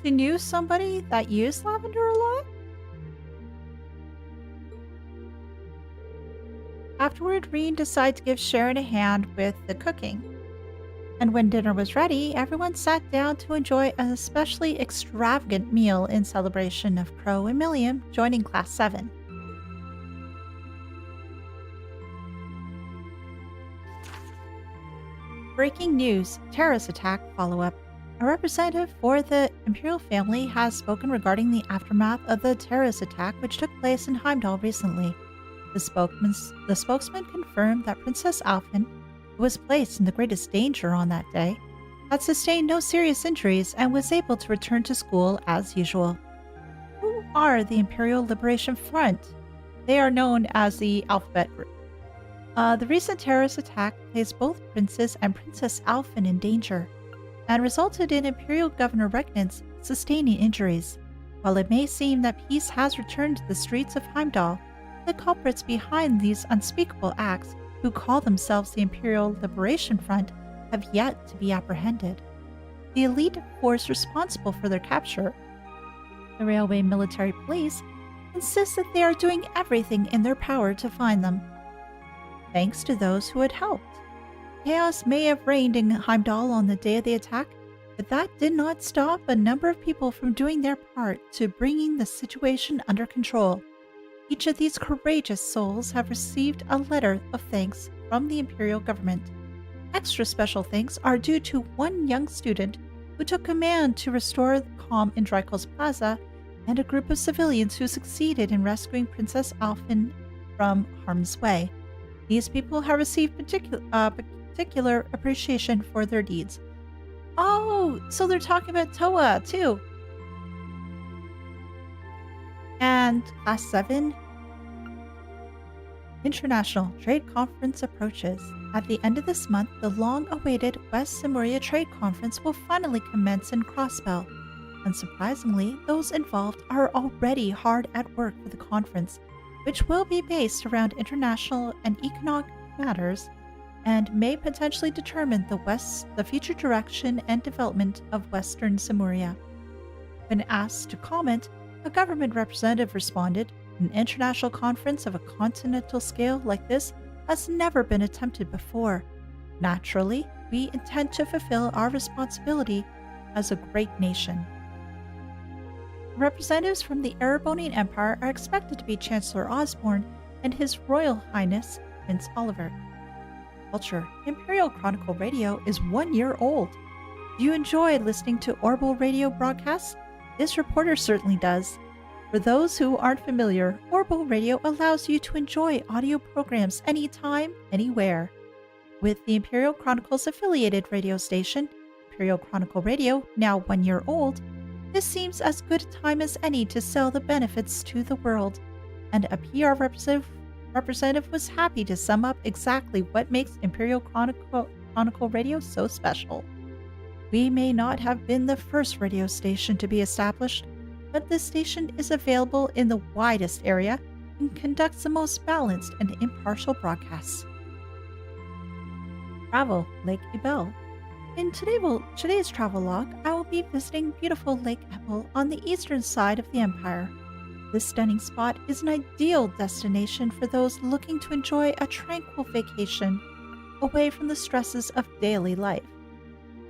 She knew somebody that used lavender a lot? Afterward, Reen decides to give Sharon a hand with the cooking. And when dinner was ready, everyone sat down to enjoy an especially extravagant meal in celebration of Crow and Milliam joining Class 7. Breaking news, terrorist attack follow-up. A representative for the imperial family has spoken regarding the aftermath of the terrorist attack which took place in Heimdall recently. The spokesman confirmed that Princess Alphen, who was placed in the greatest danger on that day, had sustained no serious injuries and was able to return to school as usual. Who are the Imperial Liberation Front? They are known as the Alphabet Group. The recent terrorist attack placed both Princess and Princess Alphen in danger and resulted in Imperial Governor Regnantz sustaining injuries. While it may seem that peace has returned to the streets of Heimdall, the culprits behind these unspeakable acts, who call themselves the Imperial Liberation Front, have yet to be apprehended. The elite force responsible for their capture, the Railway Military Police, insist that they are doing everything in their power to find them. Thanks to those who had helped. Chaos may have reigned in Heimdall on the day of the attack, but that did not stop a number of people from doing their part to bringing the situation under control. Each of these courageous souls have received a letter of thanks from the Imperial government. Extra special thanks are due to one young student who took command to restore calm in Drykel's Plaza and a group of civilians who succeeded in rescuing Princess Alphen from harm's way. These people have received particular appreciation for their deeds. Oh, so they're talking about Toa, too. And Class 7 International Trade Conference approaches. At the end of this month, the long-awaited West Simuria Trade Conference will finally commence in Crossbell. Unsurprisingly, those involved are already hard at work for the conference, which will be based around international and economic matters and may potentially determine the future direction and development of Western Simuria. When asked to comment, a government representative responded, "An international conference of a continental scale like this has never been attempted before. Naturally, we intend to fulfill our responsibility as a great nation." Representatives from the Erebonian Empire are expected to be Chancellor Osborne and His Royal Highness Prince Oliver. Culture. Imperial Chronicle Radio is 1 year old. Do you enjoy listening to Orbital radio broadcasts? This reporter certainly does. For those who aren't familiar, Orbital Radio allows you to enjoy audio programs anytime, anywhere. With the Imperial Chronicle's affiliated radio station, Imperial Chronicle Radio, now 1 year old, this seems as good a time as any to sell the benefits to the world, and a PR representative was happy to sum up exactly what makes Imperial Chronicle Radio so special. We may not have been the first radio station to be established, but this station is available in the widest area and conducts the most balanced and impartial broadcasts. Travel, Lake Ebel. In today's travel log, I will be visiting beautiful Lake Ebel on the eastern side of the Empire. This stunning spot is an ideal destination for those looking to enjoy a tranquil vacation away from the stresses of daily life.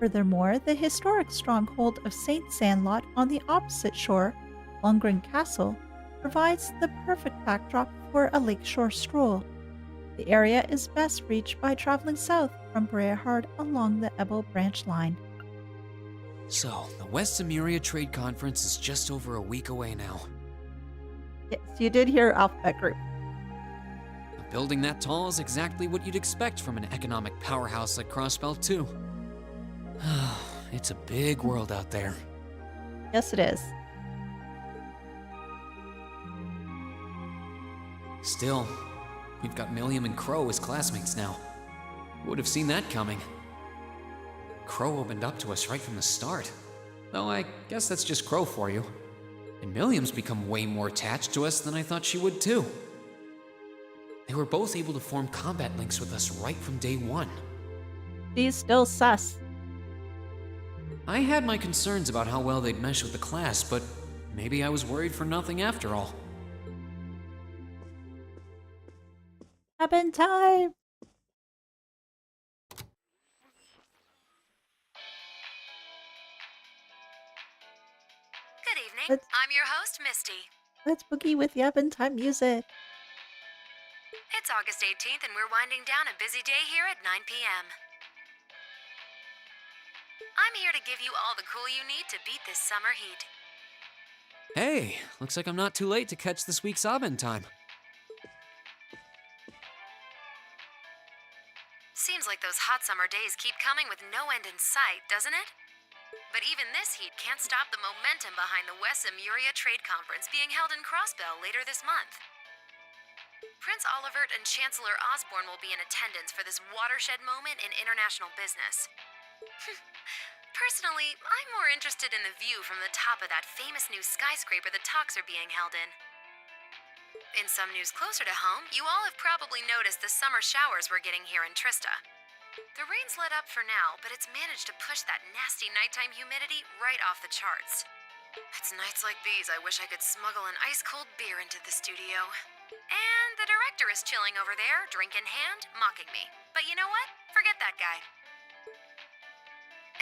Furthermore, the historic stronghold of St. Sandlot on the opposite shore, Lundgren Castle, provides the perfect backdrop for a lakeshore stroll. The area is best reached by traveling south from Breahard along the Ebel branch line. So, the West Simuria Trade Conference is just over a week away now. Yes, you did hear Alphabet Group. A building that tall is exactly what you'd expect from an economic powerhouse like Crossbell, too. It's a big world out there. Yes, it is. Still, we've got Milliam and Crow as classmates now. Would have seen that coming. Crow opened up to us right from the start. Though I guess that's just Crow for you. And Milliam's become way more attached to us than I thought she would too. They were both able to form combat links with us right from day one. She's still sus. I had my concerns about how well they'd mesh with the class, but maybe I was worried for nothing after all. Cabin time! just Misty. Let's boogie with the oven time music. It's August 18th and we're winding down a busy day here at 9 p.m. I'm here to give you all the cool you need to beat this summer heat. Hey, looks like I'm not too late to catch this week's Abend time. Seems like those hot summer days keep coming with no end in sight, doesn't it? But even this heat can't stop the momentum behind the West-Emuria Trade Conference being held in Crossbell later this month. Prince Olivert and Chancellor Osborne will be in attendance for this watershed moment in international business. Personally, I'm more interested in the view from the top of that famous new skyscraper the talks are being held in. In some news closer to home, you all have probably noticed the summer showers we're getting here in Trista. The rain's let up for now, but it's managed to push that nasty nighttime humidity right off the charts. It's nights like these I wish I could smuggle an ice-cold beer into the studio. And the director is chilling over there, drink in hand, mocking me. But you know what? Forget that guy.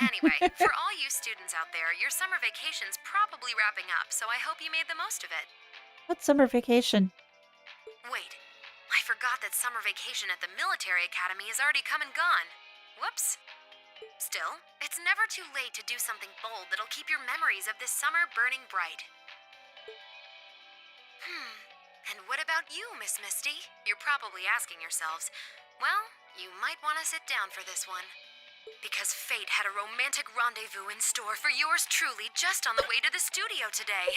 Anyway, for all you students out there, your summer vacation's probably wrapping up, so I hope you made the most of it. What's summer vacation? Wait, I forgot that summer vacation at the military academy is already come and gone. Whoops. Still, it's never too late to do something bold that'll keep your memories of this summer burning bright. And what about you, Miss Misty? You're probably asking yourselves, well, you might want to sit down for this one. Because fate had a romantic rendezvous in store for yours truly just on the way to the studio today.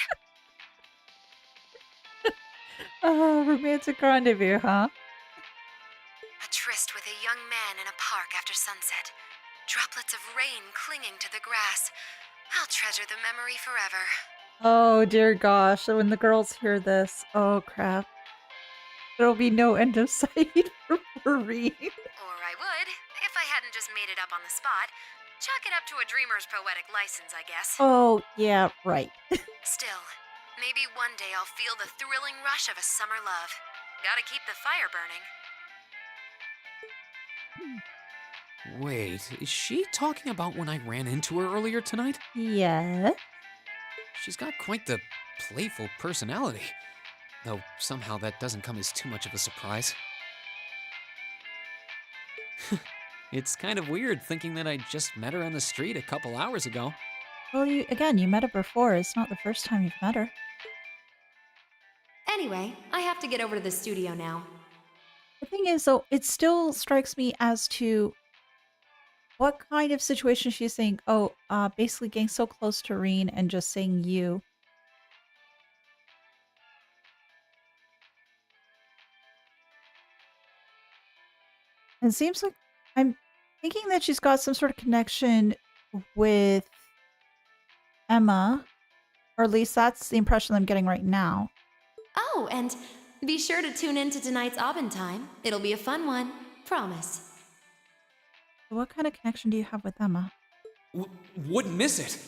Oh, romantic rendezvous, huh? A tryst with a young man in a park after sunset. Droplets of rain clinging to the grass. I'll treasure the memory forever. Oh, dear gosh. When the girls hear this, oh, crap. There'll be no end of sight for Maureen. Or I would, if I hadn't just made it up on the spot. Chalk it up to a dreamer's poetic license, I guess. Oh, yeah, right. Still, maybe one day I'll feel the thrilling rush of a summer love. Gotta keep the fire burning. Wait, is she talking about when I ran into her earlier tonight? Yeah. She's got quite the playful personality. Though somehow that doesn't come as too much of a surprise. It's kind of weird thinking that I just met her on the street a couple hours ago. Well, you met her before. It's not the first time you've met her. Anyway, I have to get over to the studio now. The thing is, though, it still strikes me as to what kind of situation she's saying, basically getting so close to Reen and just saying you. It seems like I'm thinking that she's got some sort of connection with Emma, or at least that's the impression I'm getting right now. Oh, and be sure to tune in to tonight's Abend time. It'll be a fun one. Promise. What kind of connection do you have with Emma? Wouldn't miss it.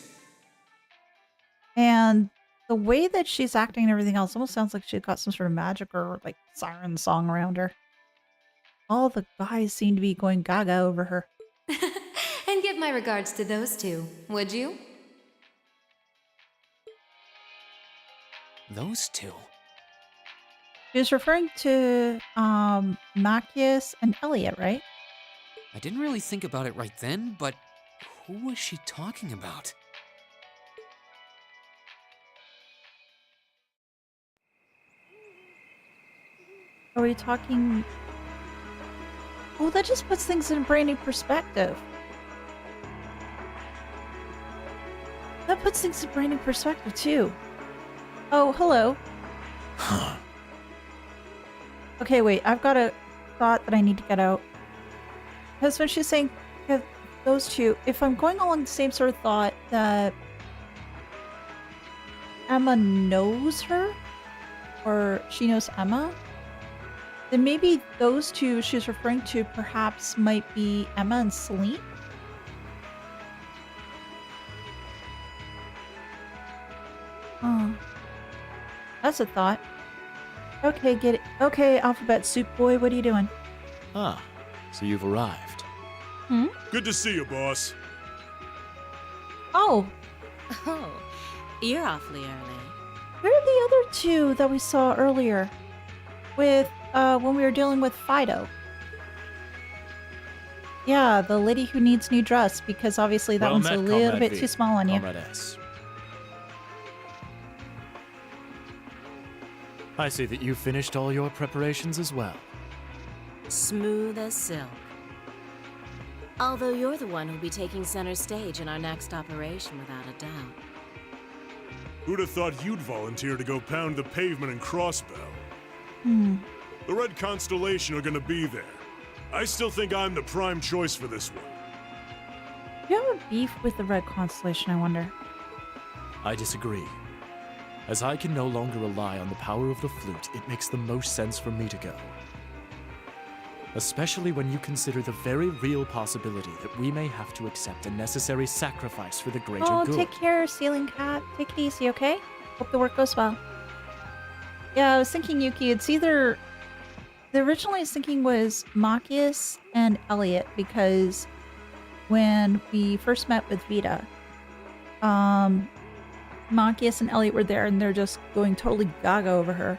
And the way that she's acting and everything else almost sounds like she's got some sort of magic or like siren song around her. All the guys seem to be going gaga over her. And give my regards to those two, would you? Those two? She was referring to Macius and Elliot, right? I didn't really think about it right then, but who was she talking about? Are we talking... Oh, that just puts things in a brand new perspective. That puts things in a brand new perspective, too. Oh, hello. Huh. Okay, wait. I've got a thought that I need to get out. Because when she's saying those two, if I'm going along the same sort of thought that Emma knows her, or she knows Emma, then maybe those two she's referring to perhaps might be Emma and Celine? Oh. That's a thought. Okay, get it. Okay, Alphabet Soup Boy, what are you doing? Ah, so you've arrived. Good to see you, boss. Oh, Oh, you're awfully early. Where are the other two that we saw earlier? With, when we were dealing with Fido. Yeah, the lady who needs new dress, because obviously that Well one's met, a little Comrade bit V. too small on you. Comrade S. I see that you finished all your preparations as well. Smooth as silk. Although you're the one who'll be taking center stage in our next operation without a doubt. Who'd have thought you'd volunteer to go pound the pavement in Crossbell? The Red Constellation are gonna be there. I still think I'm the prime choice for this one. Do you have a beef with the Red Constellation, I wonder? I disagree. As I can no longer rely on the power of the flute, it makes the most sense for me to go. Especially when you consider the very real possibility that we may have to accept a necessary sacrifice for the greater Oh, good. take care, Ceiling Cat. Take it easy, okay? Hope the work goes well. Yeah, I was thinking, Yuki, it's either... The original I was thinking was Machias and Elliot, because when we first met with Vita, Machias and Elliot were there, and they're just going totally gaga over her.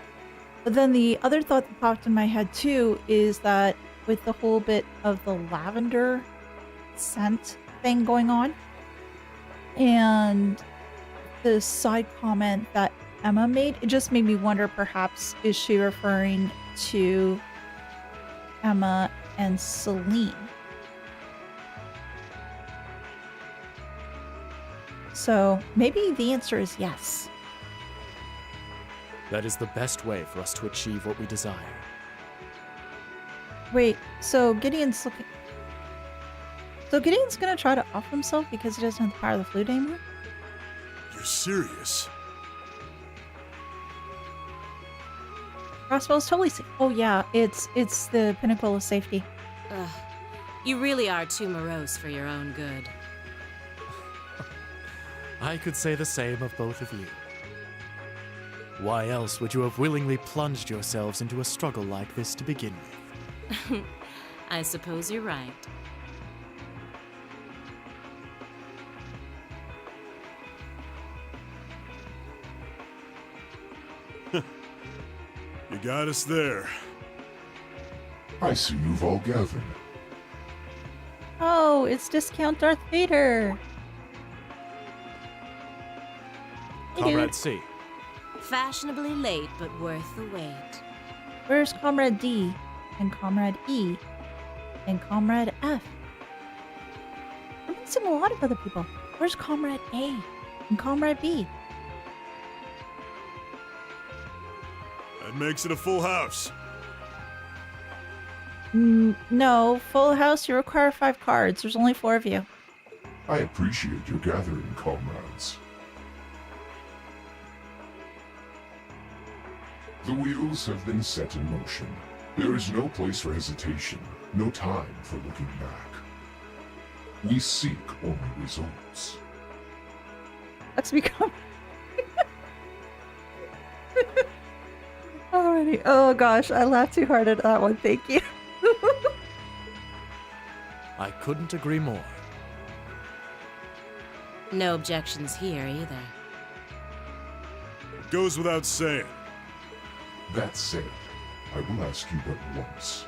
But then the other thought that popped in my head, too, is that with the whole bit of the lavender scent thing going on, and the side comment that Emma made, it just made me wonder, perhaps, is she referring to Emma and Celine? So maybe the answer is yes. That is the best way for us to achieve what we desire. Wait, so Gideon's looking... So Gideon's gonna try to off himself because he doesn't have the power of the flute anymore? You're serious? Crossbow's totally safe. Oh yeah, it's the pinnacle of safety. Ugh. You really are too morose for your own good. I could say the same of both of you. Why else would you have willingly plunged yourselves into a struggle like this to begin with? I suppose you're right. You got us there. I see you've all gathered. Oh, it's Discount Darth Vader! Hey, Comrade dude. C. Fashionably late, but worth the wait. Where's Comrade D? And Comrade E? And Comrade F? We're missing a lot of other people. Where's Comrade A? And Comrade B? That makes it a full house. No, full house, you require 5 cards. There's only 4 of you. I appreciate your gathering, comrades. The wheels have been set in motion. There is no place for hesitation, no time for looking back. We seek only results. Let's become... Alrighty. Oh gosh, I laughed too hard at that one. Thank you. I couldn't agree more. No objections here either. It goes without saying. That said, I will ask you but once.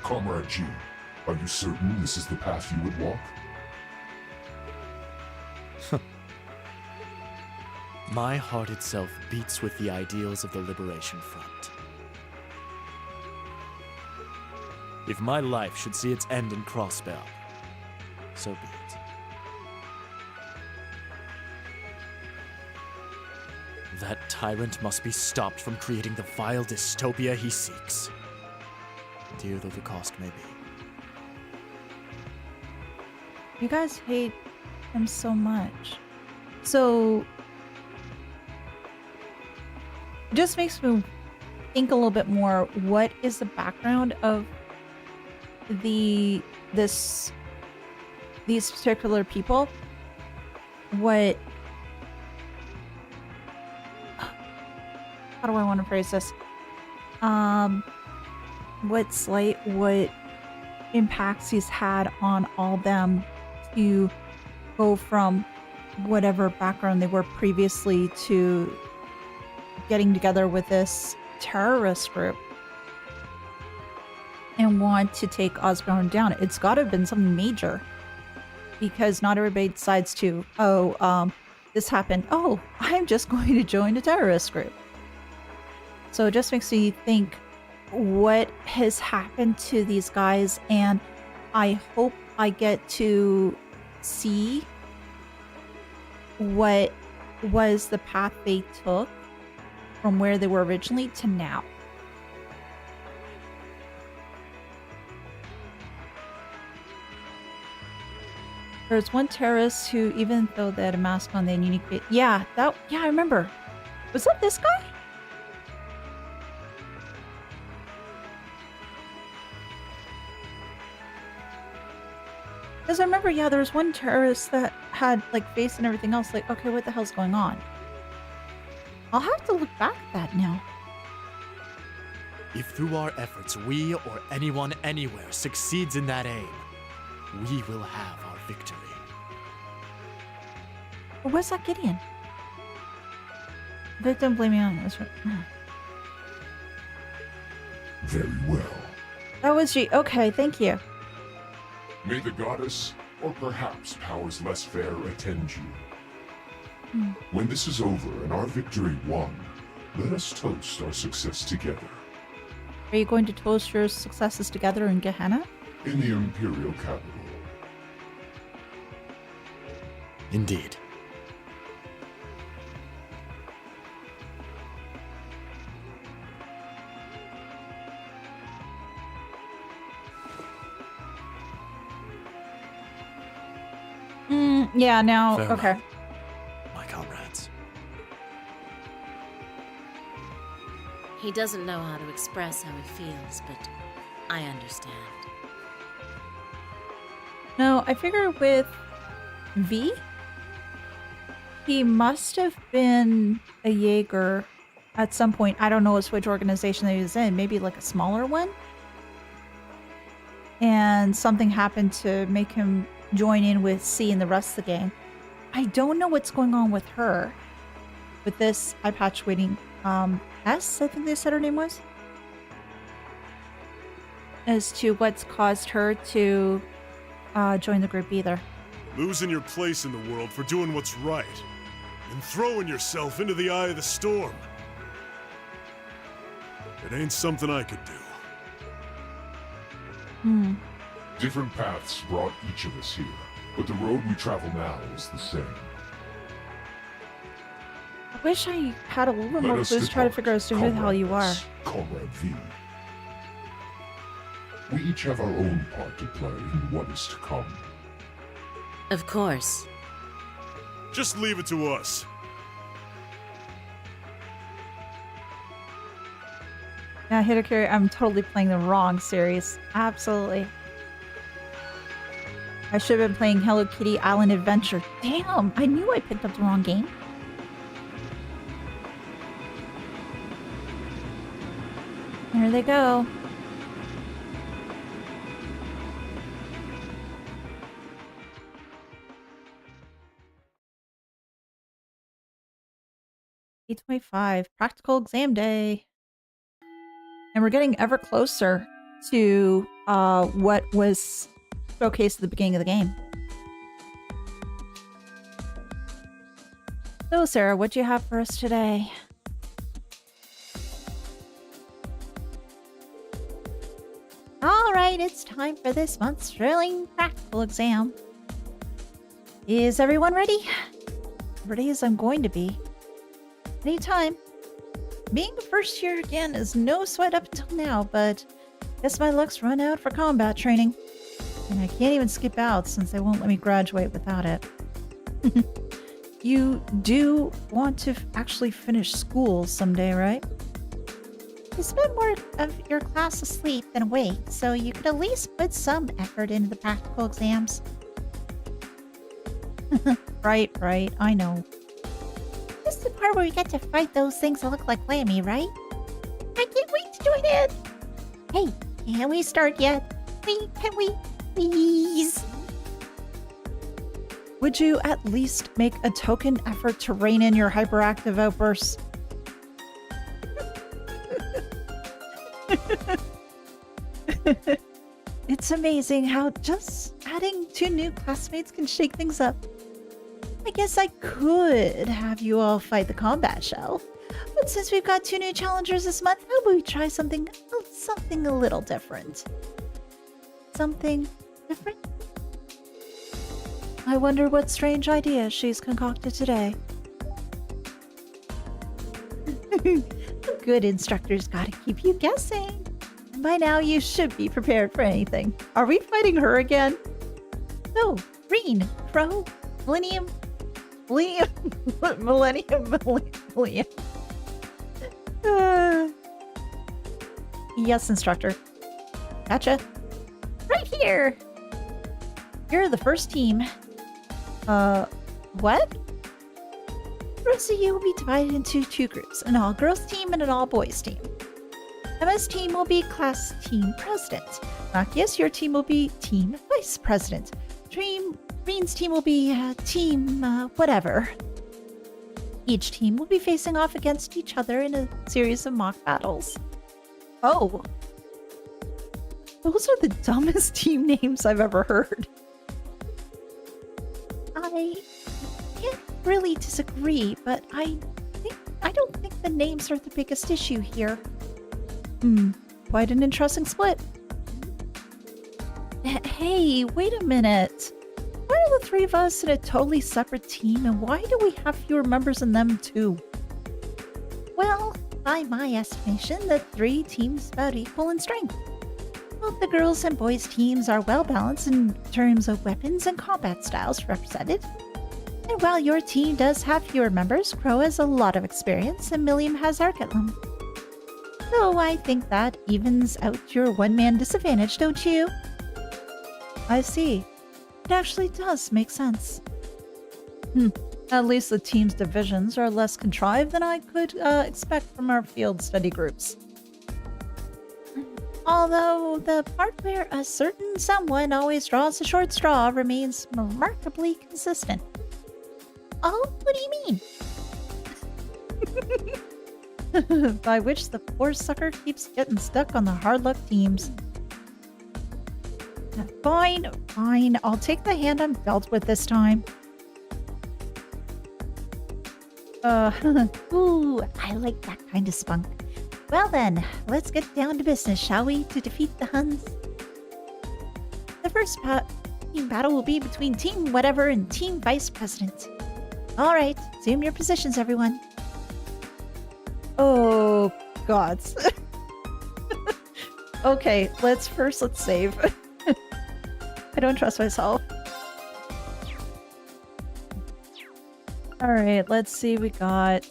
Comrade G, are you certain this is the path you would walk? My heart itself beats with the ideals of the Liberation Front. If my life should see its end in Crossbell, so be it. That tyrant must be stopped from creating the vile dystopia he seeks, dear though the cost may be. You guys hate him so much. So... It just makes me think a little bit more, what is the background of these particular people? What... How do I want to phrase this? What impacts he's had on all them to go from whatever background they were previously to getting together with this terrorist group and want to take Osborne down. It's got to have been something major, because not everybody decides to, this happened. Oh, I'm just going to join a terrorist group. So it just makes me think what has happened to these guys, and I hope I get to see what was the path they took from where they were originally to now. There's one terrorist who, even though they had a mask on, they had a unique face. Yeah, I remember. Was that this guy? Because I remember, yeah, there was one terrorist that had, like, face and everything else. Like, okay, what the hell's going on? I'll have to look back at that now. If through our efforts we or anyone anywhere succeeds in that aim, we will have our victory. But where's that Gideon? Victim blaming on us. Very well. That was G. Okay, thank you. May the goddess, or perhaps powers less fair, attend you. When this is over and our victory won, let us toast our success together. Are you going to toast your successes together in Gehenna? In the Imperial capital. Indeed. Yeah, now, Farewell, okay. my comrades. He doesn't know how to express how he feels, but I understand. No, I figure with V, he must have been a Jaeger at some point. I don't know which organization that he was in, maybe like a smaller one. And something happened to make him join in with C and the rest of the gang. I don't know what's going on with her. With this eye patch waiting, S, I think they said her name was. As to what's caused her to join the group either. Losing your place in the world for doing what's right, and throwing yourself into the eye of the storm. It ain't something I could do. Different paths brought each of us here, but the road we travel now is the same. I wish I had a little bit more Let us clues to try to depart, figure out as to who the hell you are. comrades, Comrade V. We each have our own part to play in what is to come. Of course. Just leave it to us. Yeah, Hitokiri, I'm totally playing the wrong series. Absolutely. I should have been playing Hello Kitty Island Adventure. Damn, I knew I picked up the wrong game. There they go. $8.25 practical exam day. And we're getting ever closer to what was showcased at the beginning of the game. So, Sarah, what do you have for us today? All right, it's time for this month's thrilling practical exam. Is everyone ready? Ready as I'm going to be. Anytime. Being a first year again is no sweat up until now, but guess my luck's run out for combat training. And I can't even skip out since they won't let me graduate without it. You do want to actually finish school someday, right? You spend more of your class asleep than awake, so you could at least put some effort into the practical exams. Right, I know. This is the part where we get to fight those things that look like Lammy, right? I can't wait to join in! Hey, can we start yet? Can we? Please? Would you at least make a token effort to rein in your hyperactive outbursts? It's amazing how just adding 2 new classmates can shake things up. I guess I could have you all fight the combat shell. But since we've got 2 new challengers this month, how about we try something a little different? Something different? I wonder what strange idea she's concocted today. Good instructors gotta keep you guessing. And by now you should be prepared for anything. Are we fighting her again? No, Green, Crow, Millennium. Yes, instructor. Gotcha. Right here. You're the first team. What? The rest of you will be divided into 2 groups, an all-girls team and an all-boys team. Emma's team will be class team president. Machias, your team will be team vice president. Green's team will be team whatever. Each team will be facing off against each other in a series of mock battles. Oh. Those are the dumbest team names I've ever heard. I can't really disagree, but I don't think the names are the biggest issue here. Quite an interesting split. Hey, wait a minute. Why are the 3 of us in a totally separate team, and why do we have fewer members in them too? Well, by my estimation, the 3 teams about equal in strength. Both the girls and boys teams are well balanced in terms of weapons and combat styles represented. And while your team does have fewer members, Crow has a lot of experience and Milliam has Arcatlum. So I think that evens out your one-man disadvantage, don't you? I see. It actually does make sense. At least the team's divisions are less contrived than I could expect from our field study groups. Although the part where a certain someone always draws the short straw remains remarkably consistent. Oh, what do you mean? By which the poor sucker keeps getting stuck on the hard luck teams. Fine. I'll take the hand I'm dealt with this time. Ooh, I like that kind of spunk. Well then, let's get down to business, shall we, to defeat the Huns? The first team battle will be between Team Whatever and Team Vice President. Alright, assume your positions, everyone. Oh, gods. Okay, let's save. I don't trust myself. Alright, let's see, we got...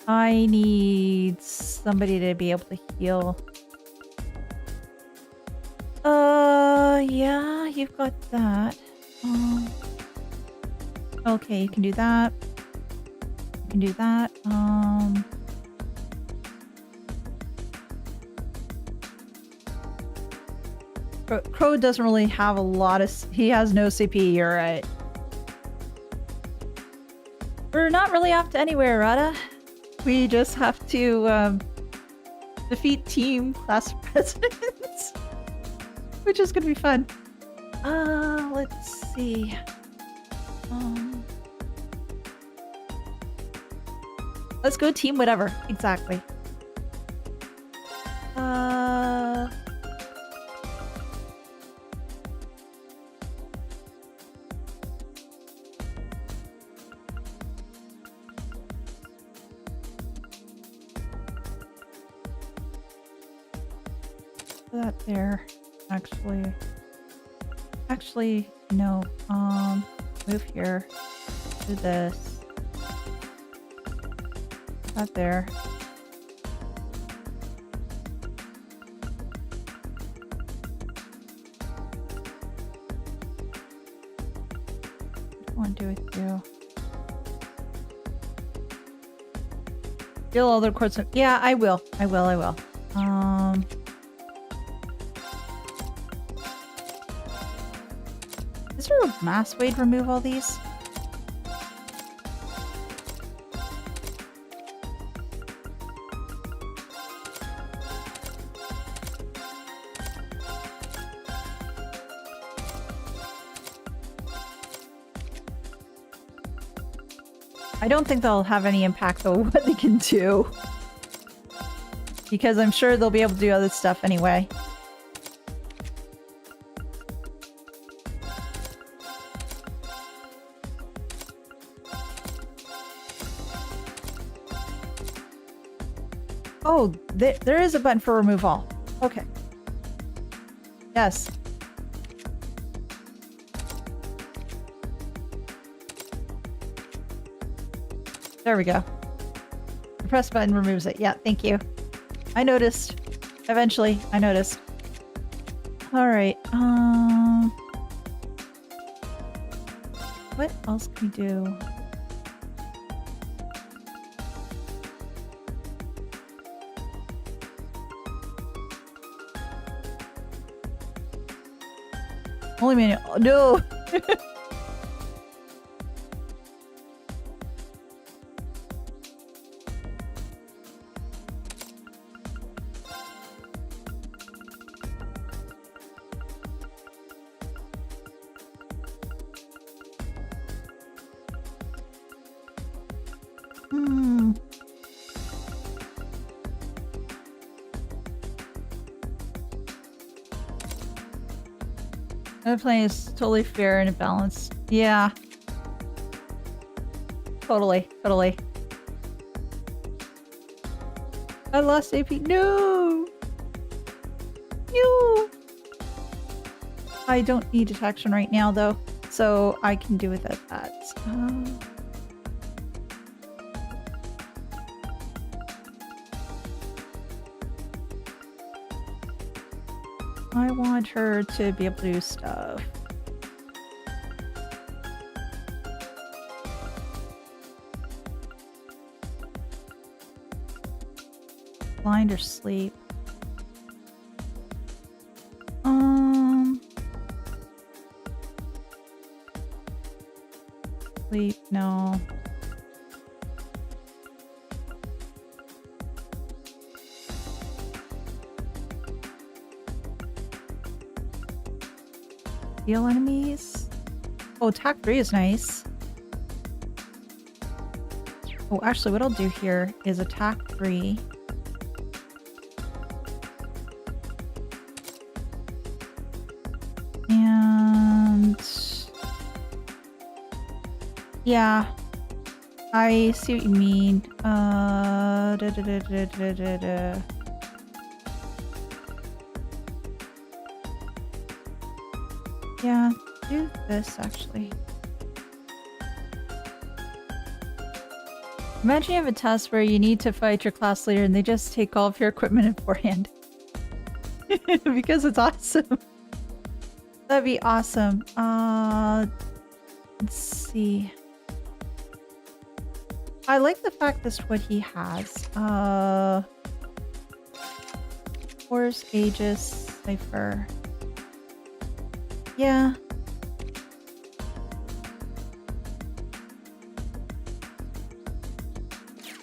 I need somebody to be able to heal. Yeah, you've got that. Okay, you can do that. You can do that. Crow doesn't really have a lot of... He has no CP, you're right. We're not really off to anywhere, Rada. We just have to defeat team class presidents, which is gonna be fun. Let's see. Let's go team whatever. Exactly. That there. Actually, no. Move here. Do this. That there. I want to do with you. Deal all the courts. Yeah, I will. Is there a mass way to remove all these? I don't think they'll have any impact on what they can do. Because I'm sure they'll be able to do other stuff anyway. Oh, there is a button for remove all. Okay. Yes. There we go. The press button removes it. Yeah, thank you. I noticed. Eventually, I noticed. Alright, what else can we do? Only minute. Oh, no! That playing is totally fair and balanced. Yeah. Totally. I lost AP. No! No! I don't need detection right now, though, so I can do without that. I want her to be able to do stuff. Blind or sleep? Sleep, no. Heal enemies? Oh, attack 3 is nice. Oh, actually, what I'll do here is attack 3. And... yeah. I see what you mean. Yeah, do this actually. Imagine you have a test where you need to fight your class leader and they just take all of your equipment in forehand. Because it's awesome. That'd be awesome. Let's see. I like the fact that's what he has. Thors, Aegis, Cypher. Yeah.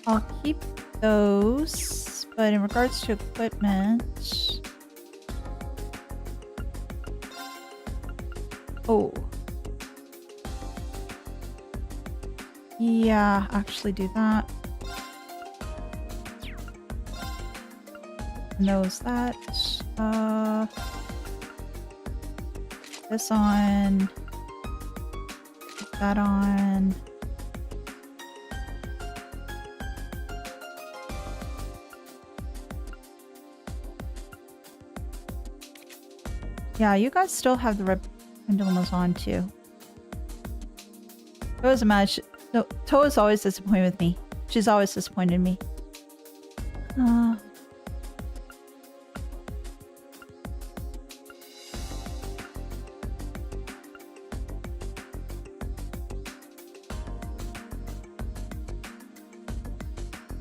I'll keep those, but in regards to equipment... oh. Yeah, actually do that. Knows that. This on. Put that on. Yeah, you guys still have the red pendulums on too. It doesn't matter. No, Toa's always disappointed with me. She's always disappointed in me.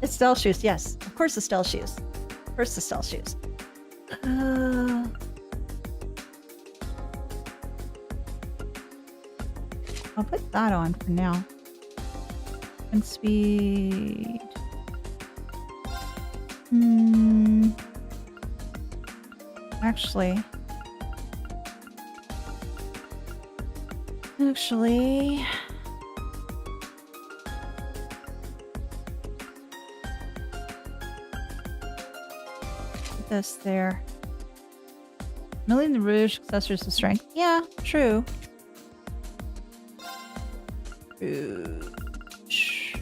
It's stealth shoes, yes. Of course the stealth shoes. First the stealth shoes. I'll put that on for now. And speed. Actually, this there. Milling the Rouge, accessories to strength. Yeah, true. Rouge.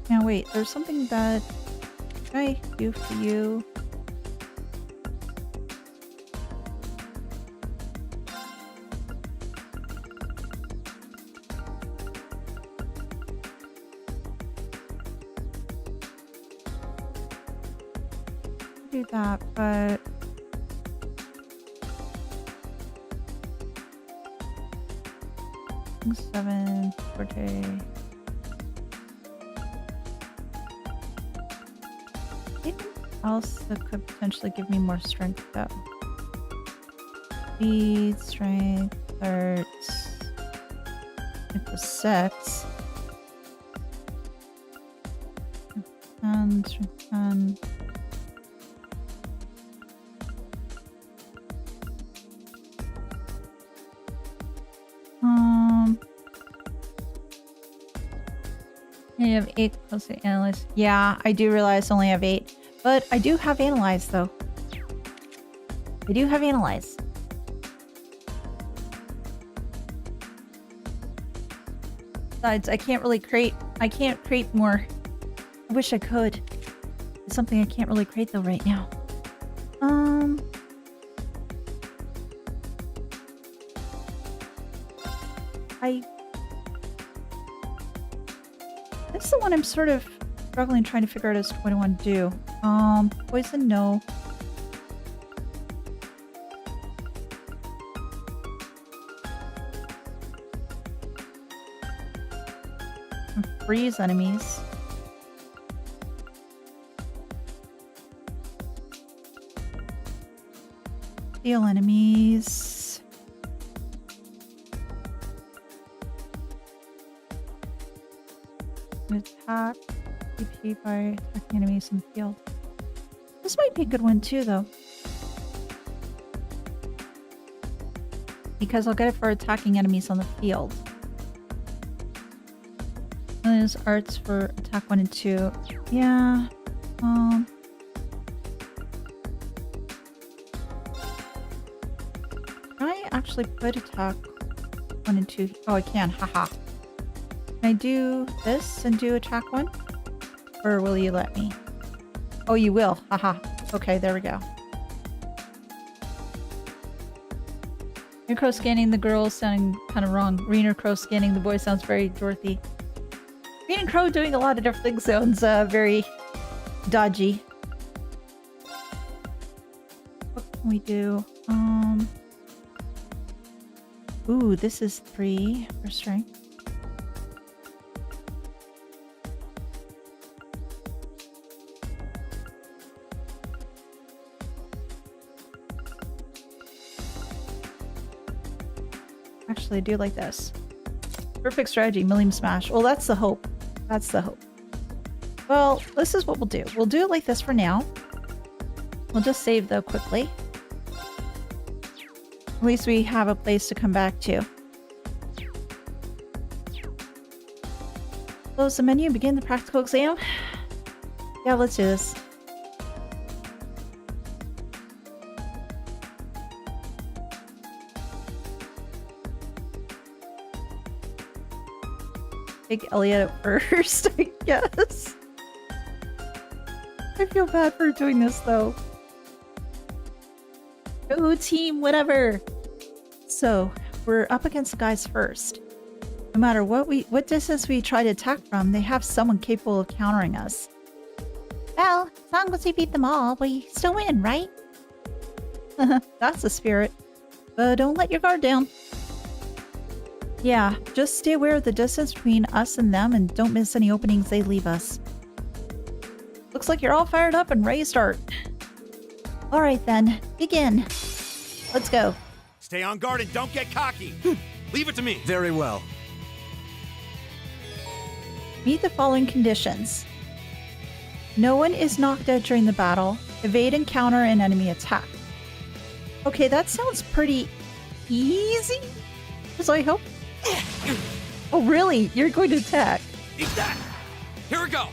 Now wait, there's something that I do for you. Do that, but seven forte. Anything else that could potentially give me more strength though? Speed, strength, arts. It was 6. And strength 10. You have 8 close to analyze. Yeah, I do realize I only have 8. But I do have analyze though. I do have analyze. Besides, I can't create more. I wish I could. It's something I can't really create though right now. This is the one I'm sort of struggling trying to figure out as to what I want to do. Poison, no. Freeze enemies. Heal enemies. Attack PP by attacking enemies in the field. This might be a good one too, though. Because I'll get it for attacking enemies on the field. And there's arts for attack 1 and 2. Yeah. Can I actually put attack 1 and 2? Oh, I can. Haha. Can I do this and do attack 1? Or will you let me? Oh, you will. Haha. Okay, there we go. Rena Crow scanning the girl sounding kind of wrong. Rena Crow scanning the boy sounds very Dorothy. Rena Crow doing a lot of different things sounds very dodgy. What can we do? Ooh, this is 3 for strength. Actually, I do like this. Perfect strategy, Millennium Smash. Well, that's the hope. That's the hope. Well, this is what we'll do. We'll do it like this for now. We'll just save though quickly. At least we have a place to come back to. Close the menu, begin the practical exam. Yeah, let's do this. Take Elliot at first, I guess. I feel bad for doing this though. Go team, whatever. So we're up against the guys first. No matter what distance we try to attack from, they have someone capable of countering us. Well, as long as we beat them all, we still win, right? That's the spirit. But don't let your guard down. Yeah, just stay aware of the distance between us and them and don't miss any openings they leave us. Looks like you're all fired up and ready to start. Alright then, begin. Let's go. Stay on guard and don't get cocky. Leave it to me. Very well. Meet the following conditions. No one is knocked out during the battle. Evade and counter an enemy attack. Okay, that sounds pretty easy. So I hope. Oh, really? You're going to attack? Eat that! Here we go!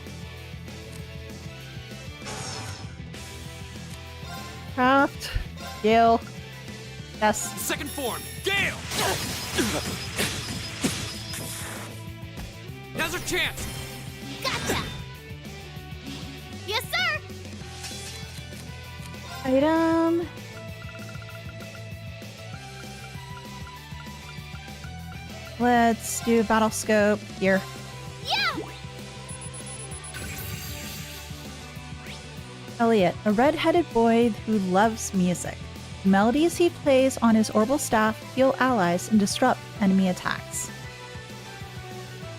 Craft. Gale. Yes. Second form, Gale! Now's our chance! Gotcha! Yes, sir! Item. Let's do battle scope here. Yeah! Elliot, a red-headed boy who loves music. The melodies he plays on his orbital staff heal allies and disrupt enemy attacks.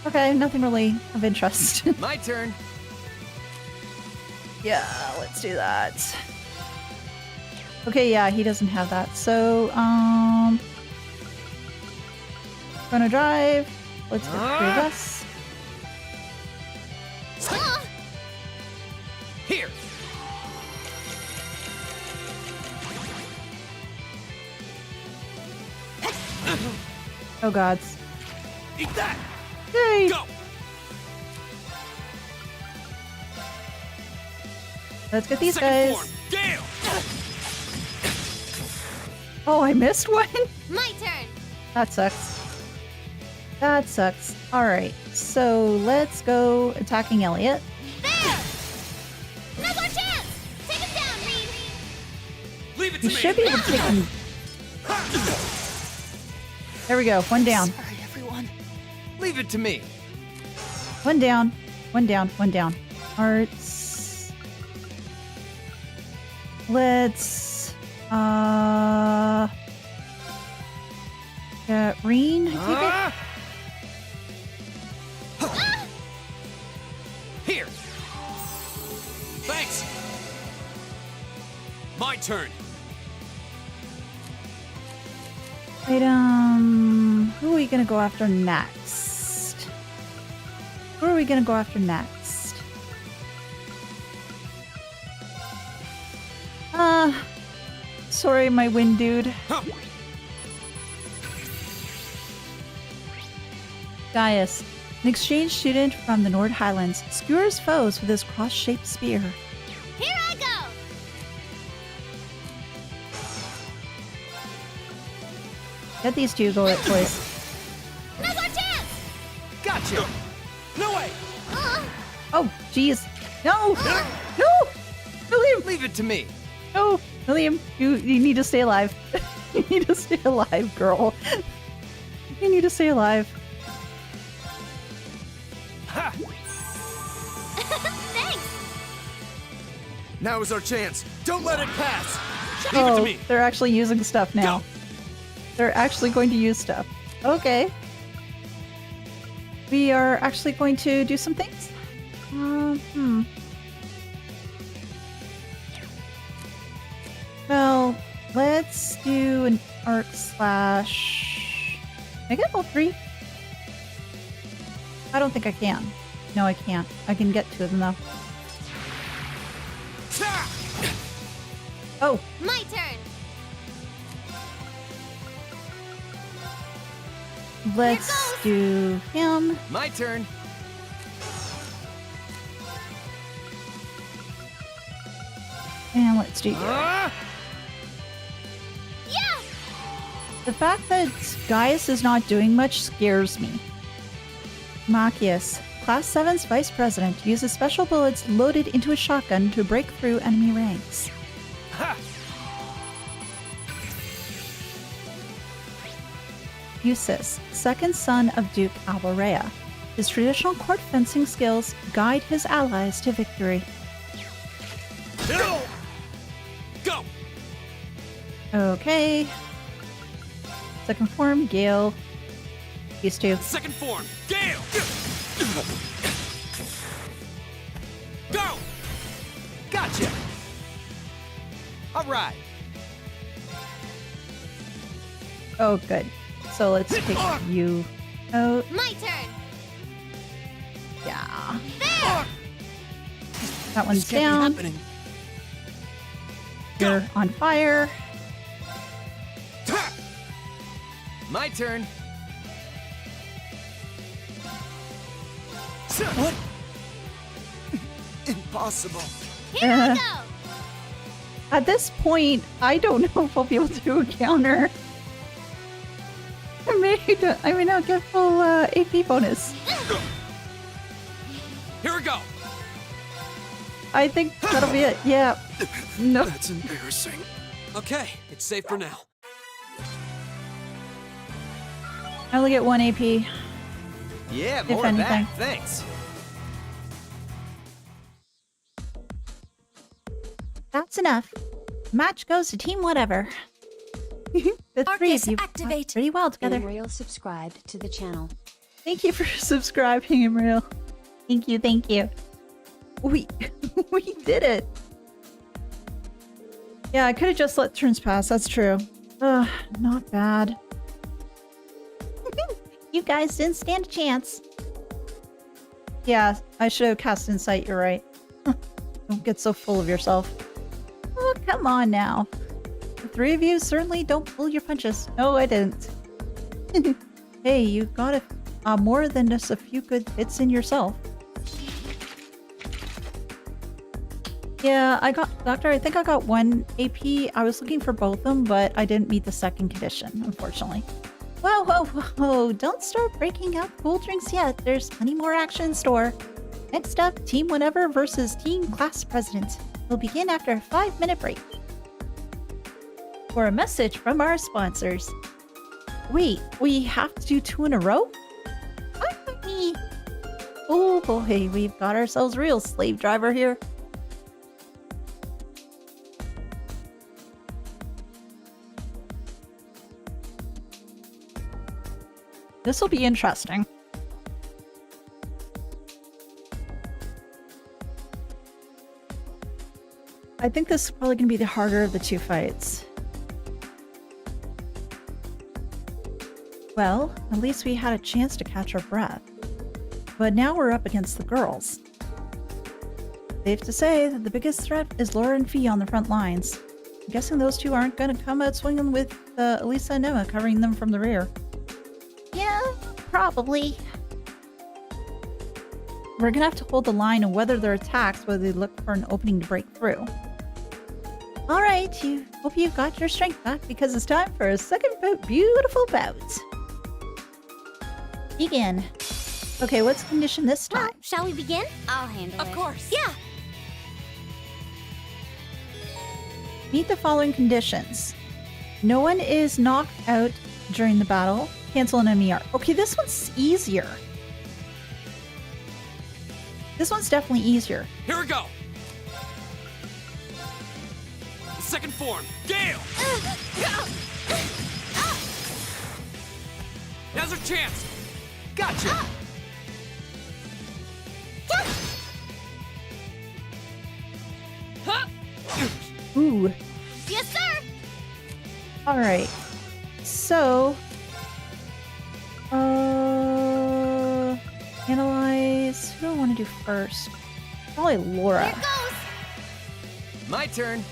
Okay, nothing really of interest. My turn. Yeah, let's do that. Okay, yeah, he doesn't have that. So, gonna drive. Let's get the three of us. Here! Oh gods. Eat that! Yay! Go! Let's get these Second guys. form, Gale! Oh, I missed one? My turn! That sucks. That sucks. Alright, so let's go attacking Elliot. There! Now's our chance! Take him down, Reed! Leave it to You me! should be able to take him. There we go. One down. Sorry, everyone. Leave it to me. One down. One down. One down. Arts. Let's Reen, I take it? Here! Thanks! My turn! Item. Who are we gonna go after next? Who are we gonna go after next? Sorry, my wind dude. Huh. Gaius, an exchange student from the Nord Highlands, skewers foes with his cross-shaped spear. Here I go! Get these two boys. Now's our chance! Gotcha. No way! Oh, jeez. No! No! William! Leave it to me. No! William, you need to stay alive. You need to stay alive, girl. You need to stay alive. Ha! Thanks! Now is our chance. Don't let it pass. Leave it to Oh, me! they're actually using stuff now. Go. They're actually going to use stuff. Okay. We are actually going to do some things. Well, let's do an arc slash. Can I get all three? I don't think I can. No, I can't. I can get two of them though. Oh, My turn! let's do him. My turn. And let's do you. Ah! Yeah! The fact that Gaius is not doing much scares me. Machias, Class VII's vice president, uses special bullets loaded into a shotgun to break through enemy ranks. Ha! Eustace, second son of Duke Alborea. His traditional court fencing skills guide his allies to victory. Go! Go! Okay. Second form, Gale. These two. Second form, Gale! Go! Gotcha. All right. Oh, good. So let's take you out. My turn! Yeah. There! That one's This can't be down. happening. You're on fire. My turn. What? Impossible. Here we go! At this point, I don't know if I'll be able to do a counter. I mean, I'll get full AP bonus. Here we go. I think that'll be it. Yeah. No. That's embarrassing. Okay, it's safe for now. I only get 1 AP. Yeah, If more of anything. that. Thanks. That's enough. Match goes to team whatever. The three Arcus, of you activate. work pretty well together. Real subscribed to the channel. Thank you for subscribing, Imreal. Thank you, thank you. We did it. Yeah, I could have just let turns pass. That's true. Ugh, not bad. You guys didn't stand a chance. Yeah, I should have cast insight. You're right. Don't get so full of yourself. Oh, come on now. The three of you certainly don't pull your punches. No, I didn't. Hey, you got more than just a few good hits in yourself. Yeah, Doctor, I think I got 1 AP. I was looking for both of them, but I didn't meet the second condition, unfortunately. Whoa, whoa, whoa. Don't start breaking out cool drinks yet. There's plenty more action in store. Next up, Team Whatever versus Team Class President. We'll begin after a 5-minute break. For a message from our sponsors. Wait, we have to do 2 in a row? Oh boy, we've got ourselves a real slave driver here. This will be interesting. I think this is probably going to be the harder of the 2 fights. Well, at least we had a chance to catch our breath. But now we're up against the girls. Safe to say that the biggest threat is Laura and Fee on the front lines. I'm guessing those 2 aren't going to come out swinging with Elisa and Emma covering them from the rear. Yeah, probably. We're going to have to hold the line and weather their attacks while they look for an opening to break through. Alright, hope you've got your strength back because it's time for a second beautiful bout. Begin. Okay, what's condition this time? Well, shall we begin? I'll handle it. Of course. Yeah. Meet the following conditions. No one is knocked out during the battle. Cancel an enemy arc. Okay, this one's easier. This one's definitely easier. Here we go. Second form, Gale! Now's our chance! Gotcha! Ooh. Yes, sir! Alright. So... Analyze... Who do I want to do first? Probably Laura. Here goes! My turn.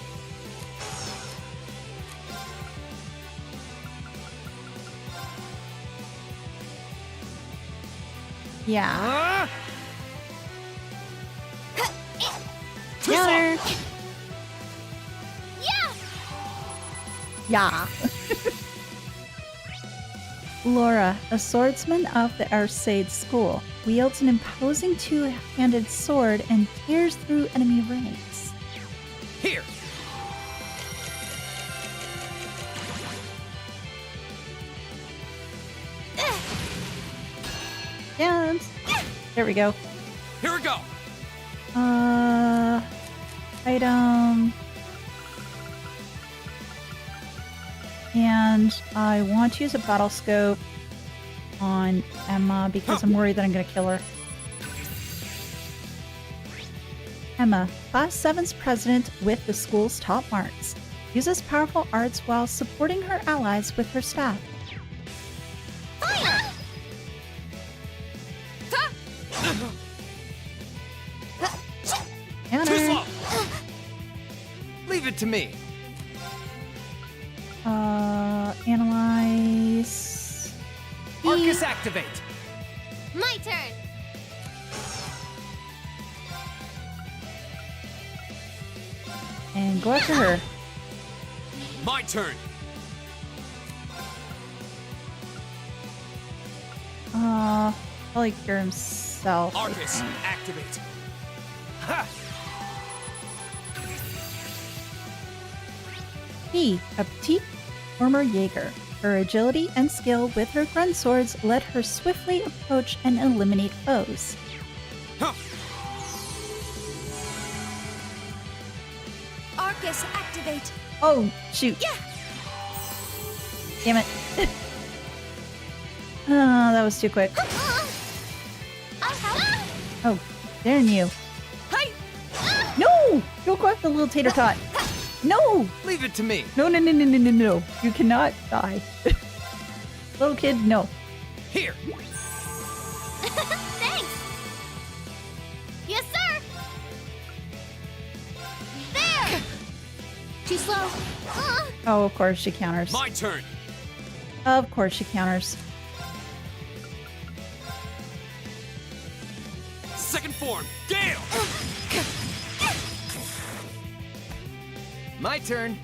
Yeah. Counter. Yeah! Yeah. Laura, a swordsman of the Arcade School, wields an imposing 2-handed sword and tears through enemy ranks. Here. And there we go. Here we go. Item. And I want to use a battle scope on Emma because I'm worried that I'm going to kill her. Emma, Class 7's president with the school's top marks, uses powerful arts while supporting her allies with her staff. Counter. Too slow. Leave it to me. Analyze. Arcus activate. My turn! go after her. My turn. Probably cure himself. I Arcus, think. activate. Ha! He, a petite former Jaeger. Her agility and skill with her grunt swords let her swiftly approach and eliminate foes. Huh. Arcus, activate. Oh, shoot. Yeah. Damn it. Oh, that was too quick. Oh, darn you. Hey. No! Don't go after the little tater tot. No! Leave it to me. No, no, no, no, no, no, no. You cannot die. Little kid, no. Here. Thanks. Yes, sir. There. Too slow. Oh, of course she counters. My turn. Of course she counters. Second form. Gale. My turn.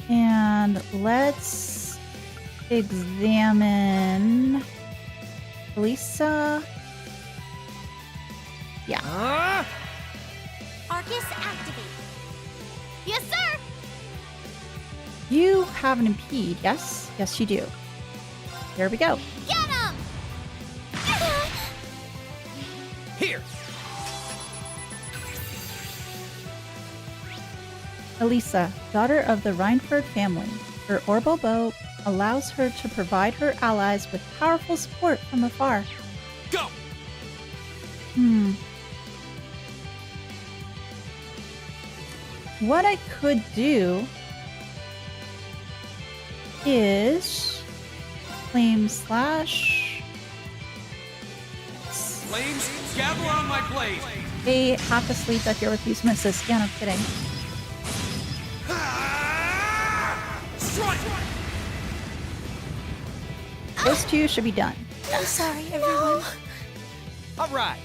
And let's examine Lisa. Yeah. Arcus, activate. Yes, sir. You have an impede, yes? Yes, you do. There we go. Get him. Here. Elisa, daughter of the Reinford family. Her orbital bow allows her to provide her allies with powerful support from afar. Go. What I could do is flame slash. Flames, gather on my blade. They half asleep up here with these misses. Yeah, no kidding. Strike. Those two should be done. I'm sorry, everyone. All right.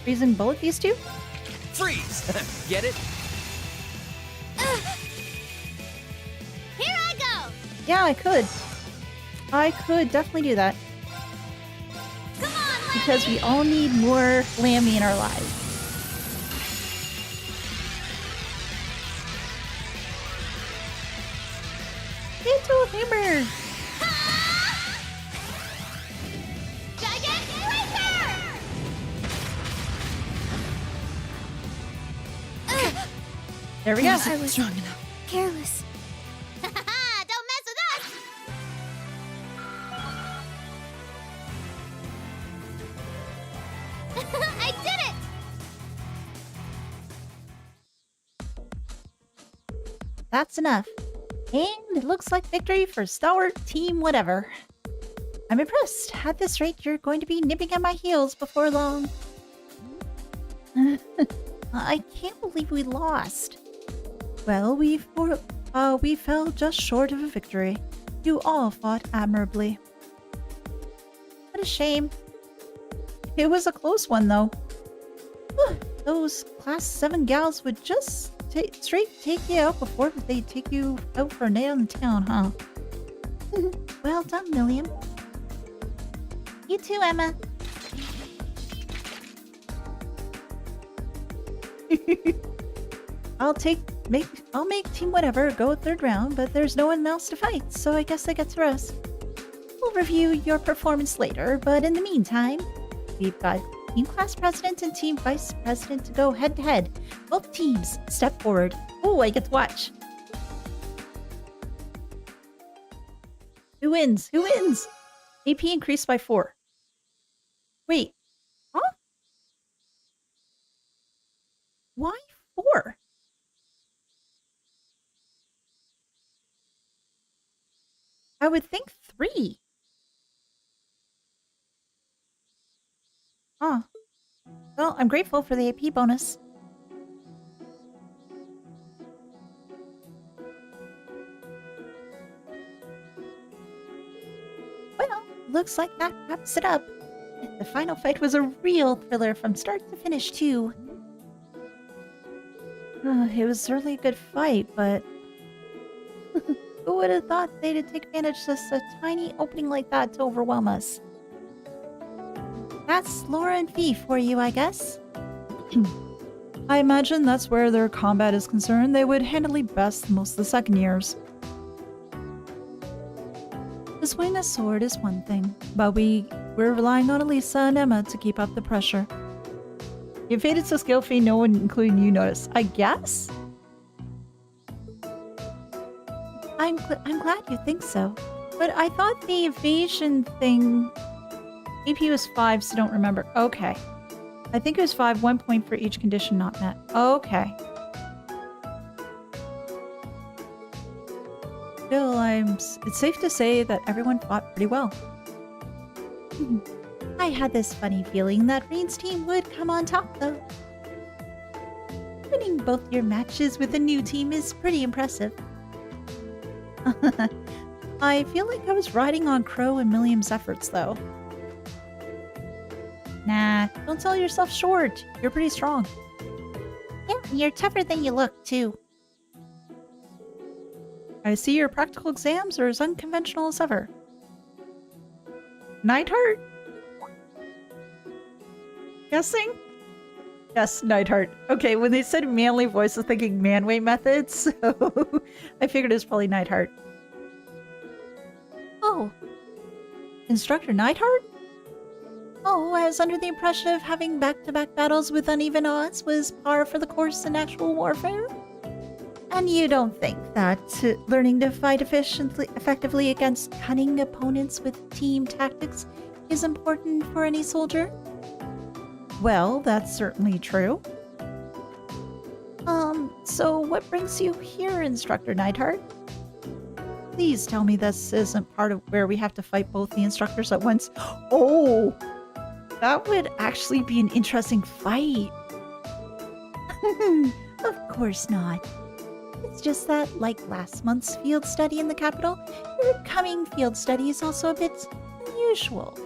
Freezing bullet these two? Freeze. Get it? Here I go. Yeah, I could. I could definitely do that. Come on, Because we all need more Lammy in our lives. Little hammer! Gigantic Racer! There we go. I was strong enough. Careless. Don't mess with us! I did it! That's enough. And it looks like victory for stalwart team whatever. I'm impressed. At this rate, you're going to be nipping at my heels before long. I can't believe we lost. Well, we fell just short of a victory. You all fought admirably. What a shame. It was a close one, though. Those Class 7 gals would just straight take you out before they take you out for a nail in town, huh? Well done, William. You too, Emma. I'll make team whatever go third round, but there's no one else to fight, so I guess I get to rest. We'll review your performance later, but in the meantime, we've got Team Class President and Team Vice President to go head to head. Both teams step forward. Oh, I get to watch. Who wins? Who wins? AP increased by 4. Wait. Huh? Why 4? I would think 3. Huh. Well, I'm grateful for the AP bonus. Well, looks like that wraps it up. The final fight was a real thriller from start to finish, too. It was certainly a good fight, but who would have thought they'd take advantage of just a tiny opening like that to overwhelm us? That's Laura and Fee for you, I guess. I imagine that's where their combat is concerned. They would handily best most of the second years. To swing a sword is one thing, but we're relying on Elisa and Emma to keep up the pressure. You faded so skillfully, no one, including you, noticed. I guess? I'm glad you think so. But I thought the evasion thing... AP was 5, so don't remember. Okay. I think it was 5, 1 point for each condition not met. Okay. Still, it's safe to say that everyone fought pretty well. I had this funny feeling that Rain's team would come on top, though. Winning both your matches with a new team is pretty impressive. I feel like I was riding on Crow and Milliam's efforts, though. Nah, don't sell yourself short. You're pretty strong. Yeah, you're tougher than you look, too. I see your practical exams are as unconventional as ever. Neidhart? Guessing? Yes, Neidhart. Okay, when they said manly voice, I was thinking manway methods, so I figured it was probably Neidhart. Oh. Instructor Neidhart? Oh, I was under the impression of having back-to-back battles with uneven odds was par for the course in actual warfare? And you don't think that learning to fight effectively against cunning opponents with team tactics is important for any soldier? Well, that's certainly true. So what brings you here, Instructor Neidhart? Please tell me this isn't part of where we have to fight both the instructors at once. Oh! That would actually be an interesting fight. Of course not. It's just that, like last month's field study in the capital, your coming field study is also a bit unusual.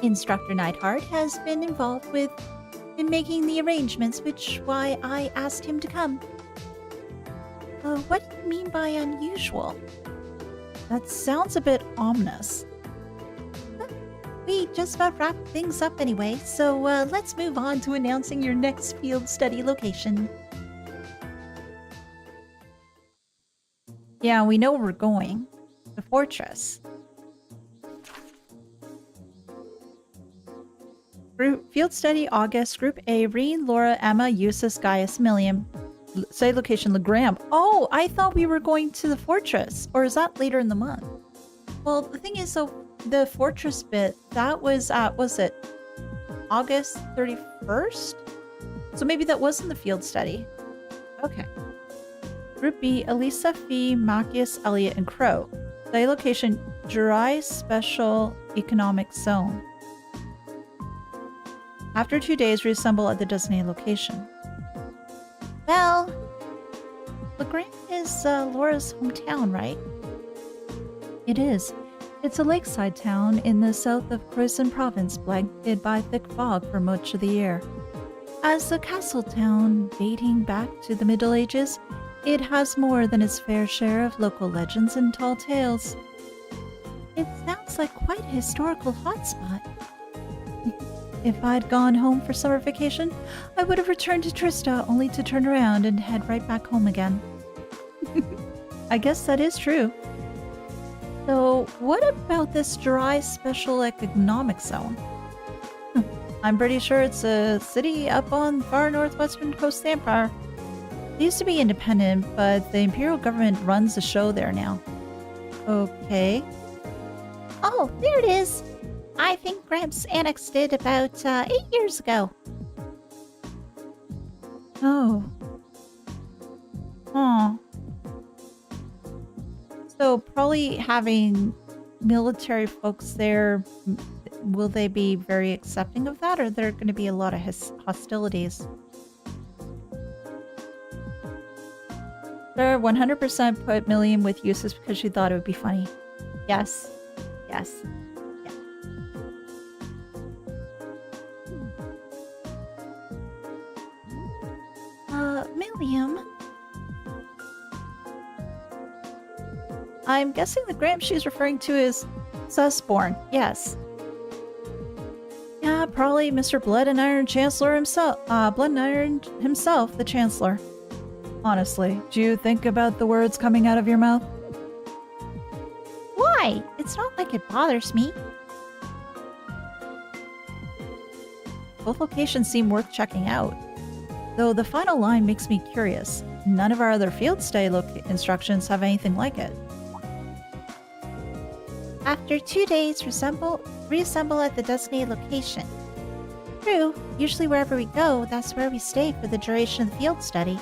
Instructor Neidhart has been involved in making the arrangements, which why I asked him to come. What do you mean by unusual? That sounds a bit ominous. We just about wrapped things up anyway, so let's move on to announcing your next field study location. Yeah, we know where we're going. The fortress. Field study August, Group A, Reen, Laura, Emma, Eustace, Gaius, Milliam. Site location Legram. Oh, I thought we were going to the fortress. Or is that later in the month? Well, the thing is, so the fortress bit, that was at, was it August 31st? So maybe that wasn't the field study. Okay. Group B, Elisa, Fee, Macias, Elliot, and Crow. Site location Jurai Special Economic Zone. After 2 days, reassemble at the designated location. Well, Legram is Laura's hometown, right? It is. It's a lakeside town in the south of Croissant province, blanketed by thick fog for much of the year. As a castle town dating back to the Middle Ages, it has more than its fair share of local legends and tall tales. It sounds like quite a historical hotspot. If I'd gone home for summer vacation, I would have returned to Trista only to turn around and head right back home again. I guess that is true. So, what about this Jurai Special Economic Zone? I'm pretty sure it's a city up on the far northwestern coast of the Empire. It used to be independent, but the Imperial government runs the show there now. Okay. Oh, there it is! I think Gramps annexed it about 8 years ago. Oh. Huh. So probably having military folks there, will they be very accepting of that, or are there going to be a lot of hostilities? Sir, 100% put Milliam with Eustace because she thought it would be funny. Yes. Yes. Milliam. I'm guessing the Gramp she's referring to is Susborn. Yes. Yeah, probably Mr. Blood and Iron Chancellor himself. Blood and Iron himself, the Chancellor. Honestly, do you think about the words coming out of your mouth? Why? It's not like it bothers me. Both locations seem worth checking out. Though the final line makes me curious. None of our other field study instructions have anything like it. After 2 days, reassemble at the designated location. True, usually wherever we go, that's where we stay for the duration of the field study.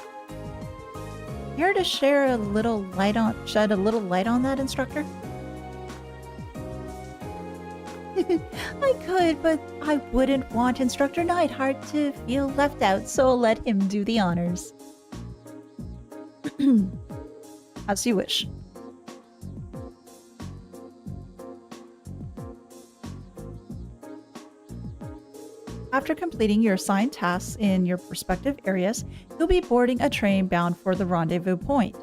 Here to shed a little light on that, instructor? I could, but I wouldn't want Instructor Neidhart to feel left out, so I'll let him do the honors. As you wish. After completing your assigned tasks in your respective areas, you'll be boarding a train bound for the rendezvous point.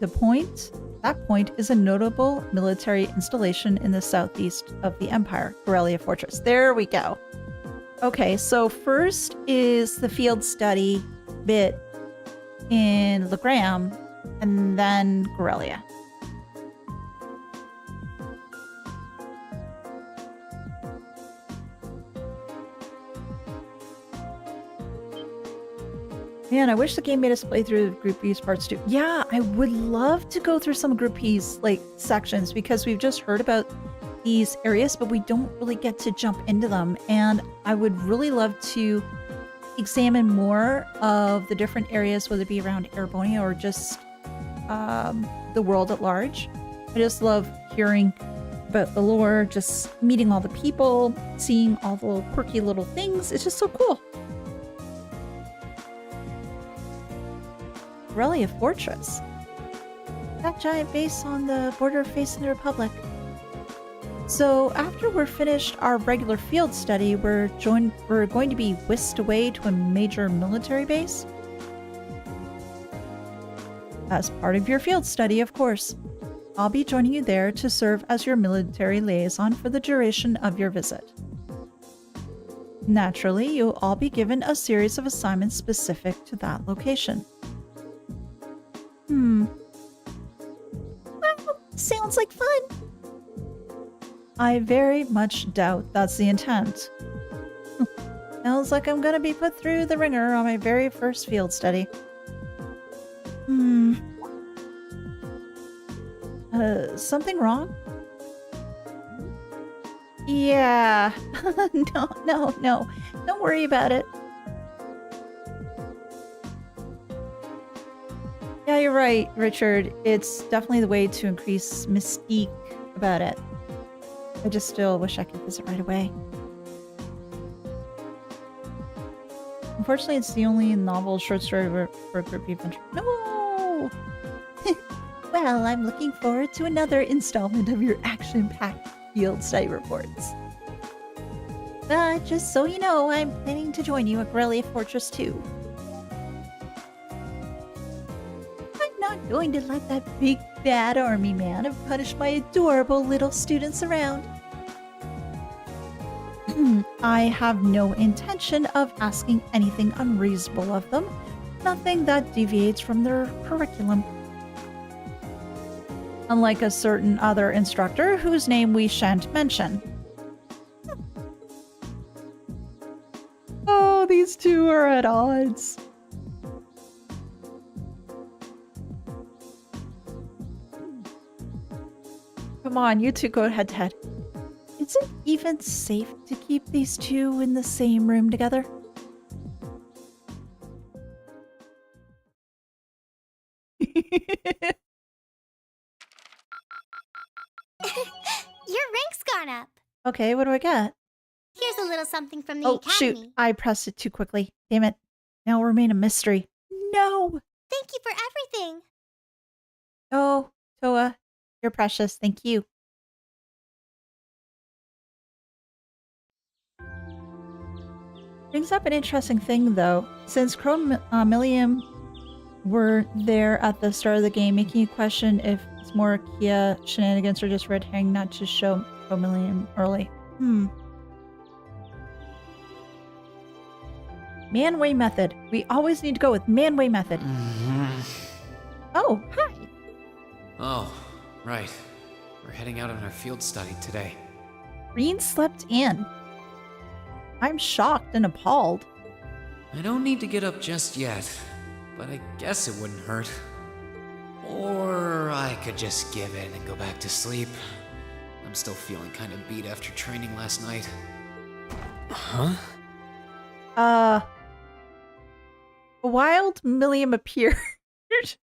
That point is a notable military installation in the southeast of the Empire, Corellia Fortress. There we go. Okay, so first is the field study bit in Legram, and then Corellia. Man, I wish the game made us play through Group B's parts too. Yeah, I would love to go through some Group B's sections because we've just heard about these areas, but we don't really get to jump into them. And I would really love to examine more of the different areas, whether it be around Erebonia or just the world at large. I just love hearing about the lore, just meeting all the people, seeing all the little quirky little things. It's just so cool. Corellia Fortress. That giant base on the border facing the Republic. So after we're finished our regular field study, we're going to be whisked away to a major military base. As part of your field study, of course. I'll be joining you there to serve as your military liaison for the duration of your visit. Naturally, you'll all be given a series of assignments specific to that location. Well, sounds like fun. I very much doubt that's the intent. Sounds like I'm gonna be put through the ringer on my very first field study. Something wrong? Yeah. No. Don't worry about it. Yeah, you're right, Richard. It's definitely the way to increase mystique about it. I just still wish I could visit right away. Unfortunately, it's the only novel short story for a group adventure. No! Well, I'm looking forward to another installment of your action-packed field study reports. But just so you know, I'm planning to join you at Corellia Fortress too. I'm not going to let that big bad army man punish my adorable little students around. I have no intention of asking anything unreasonable of them, nothing that deviates from their curriculum. Unlike a certain other instructor whose name we shan't mention. Oh, these two are at odds. Come on, you two go head to head. Is it even safe to keep these two in the same room together? Your rank's gone up. Okay, what do I get? Here's a little something from the Oh, Academy. shoot. I pressed it too quickly. Damn it. Now it'll remain a mystery. No! Thank you for everything. Oh, Toa, you're precious. Thank you. Brings up an interesting thing, though. Since Millium were there at the start of the game, making you question if it's more Kia shenanigans or just red herring not to show Millium early. Man-way method. We always need to go with man-way method. Oh, hi. Oh, right. We're heading out on our field study today. Green slept in. I'm shocked and appalled. I don't need to get up just yet, but I guess it wouldn't hurt. Or I could just give in and go back to sleep. I'm still feeling kind of beat after training last night. Huh? Wild Millium appeared. What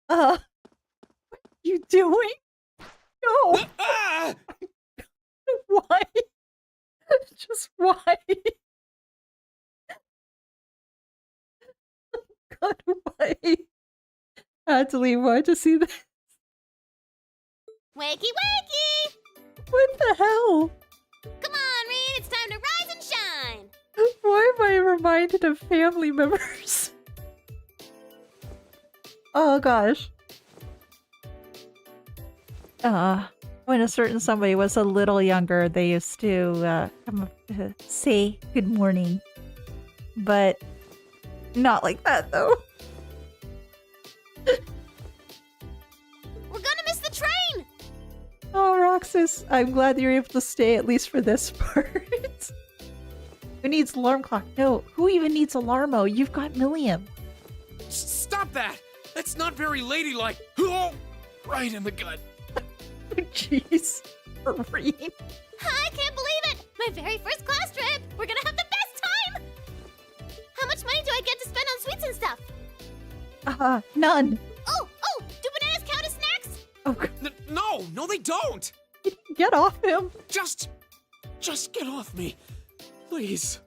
are you doing? No! Why? Just why? God, why? I had to leave. Why to see this? Wakey, wakey! What the hell? Come on, Reed, it's time to rise and shine! Why am I reminded of family members? Oh gosh. When a certain somebody was a little younger, they used to come up to say good morning. But not like that, though. We're gonna miss the train! Oh, Roxas, I'm glad you're able to stay at least for this part. Who needs alarm clock? No, who even needs alarmo? You've got Millium. Stop that! That's not very ladylike. Oh, right in the gut. Jeez, Reed. I can't believe it! My very first class trip! We're gonna have the best time! How much money do I get to spend on sweets and stuff? None. Oh, do bananas count as snacks? Oh, No, they don't! get off him. Just get off me. Please.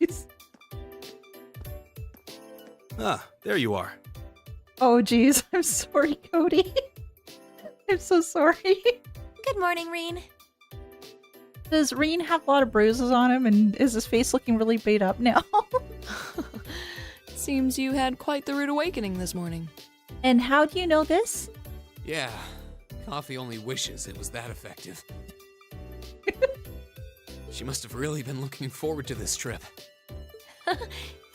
Jeez. Ah, there you are. Oh, geez. I'm sorry, Cody. I'm so sorry. Good morning, Reen. Does Reen have a lot of bruises on him, and is his face looking really beat up now? Seems you had quite the rude awakening this morning. And how do you know this? Yeah, Coffee only wishes it was that effective. She must have really been looking forward to this trip.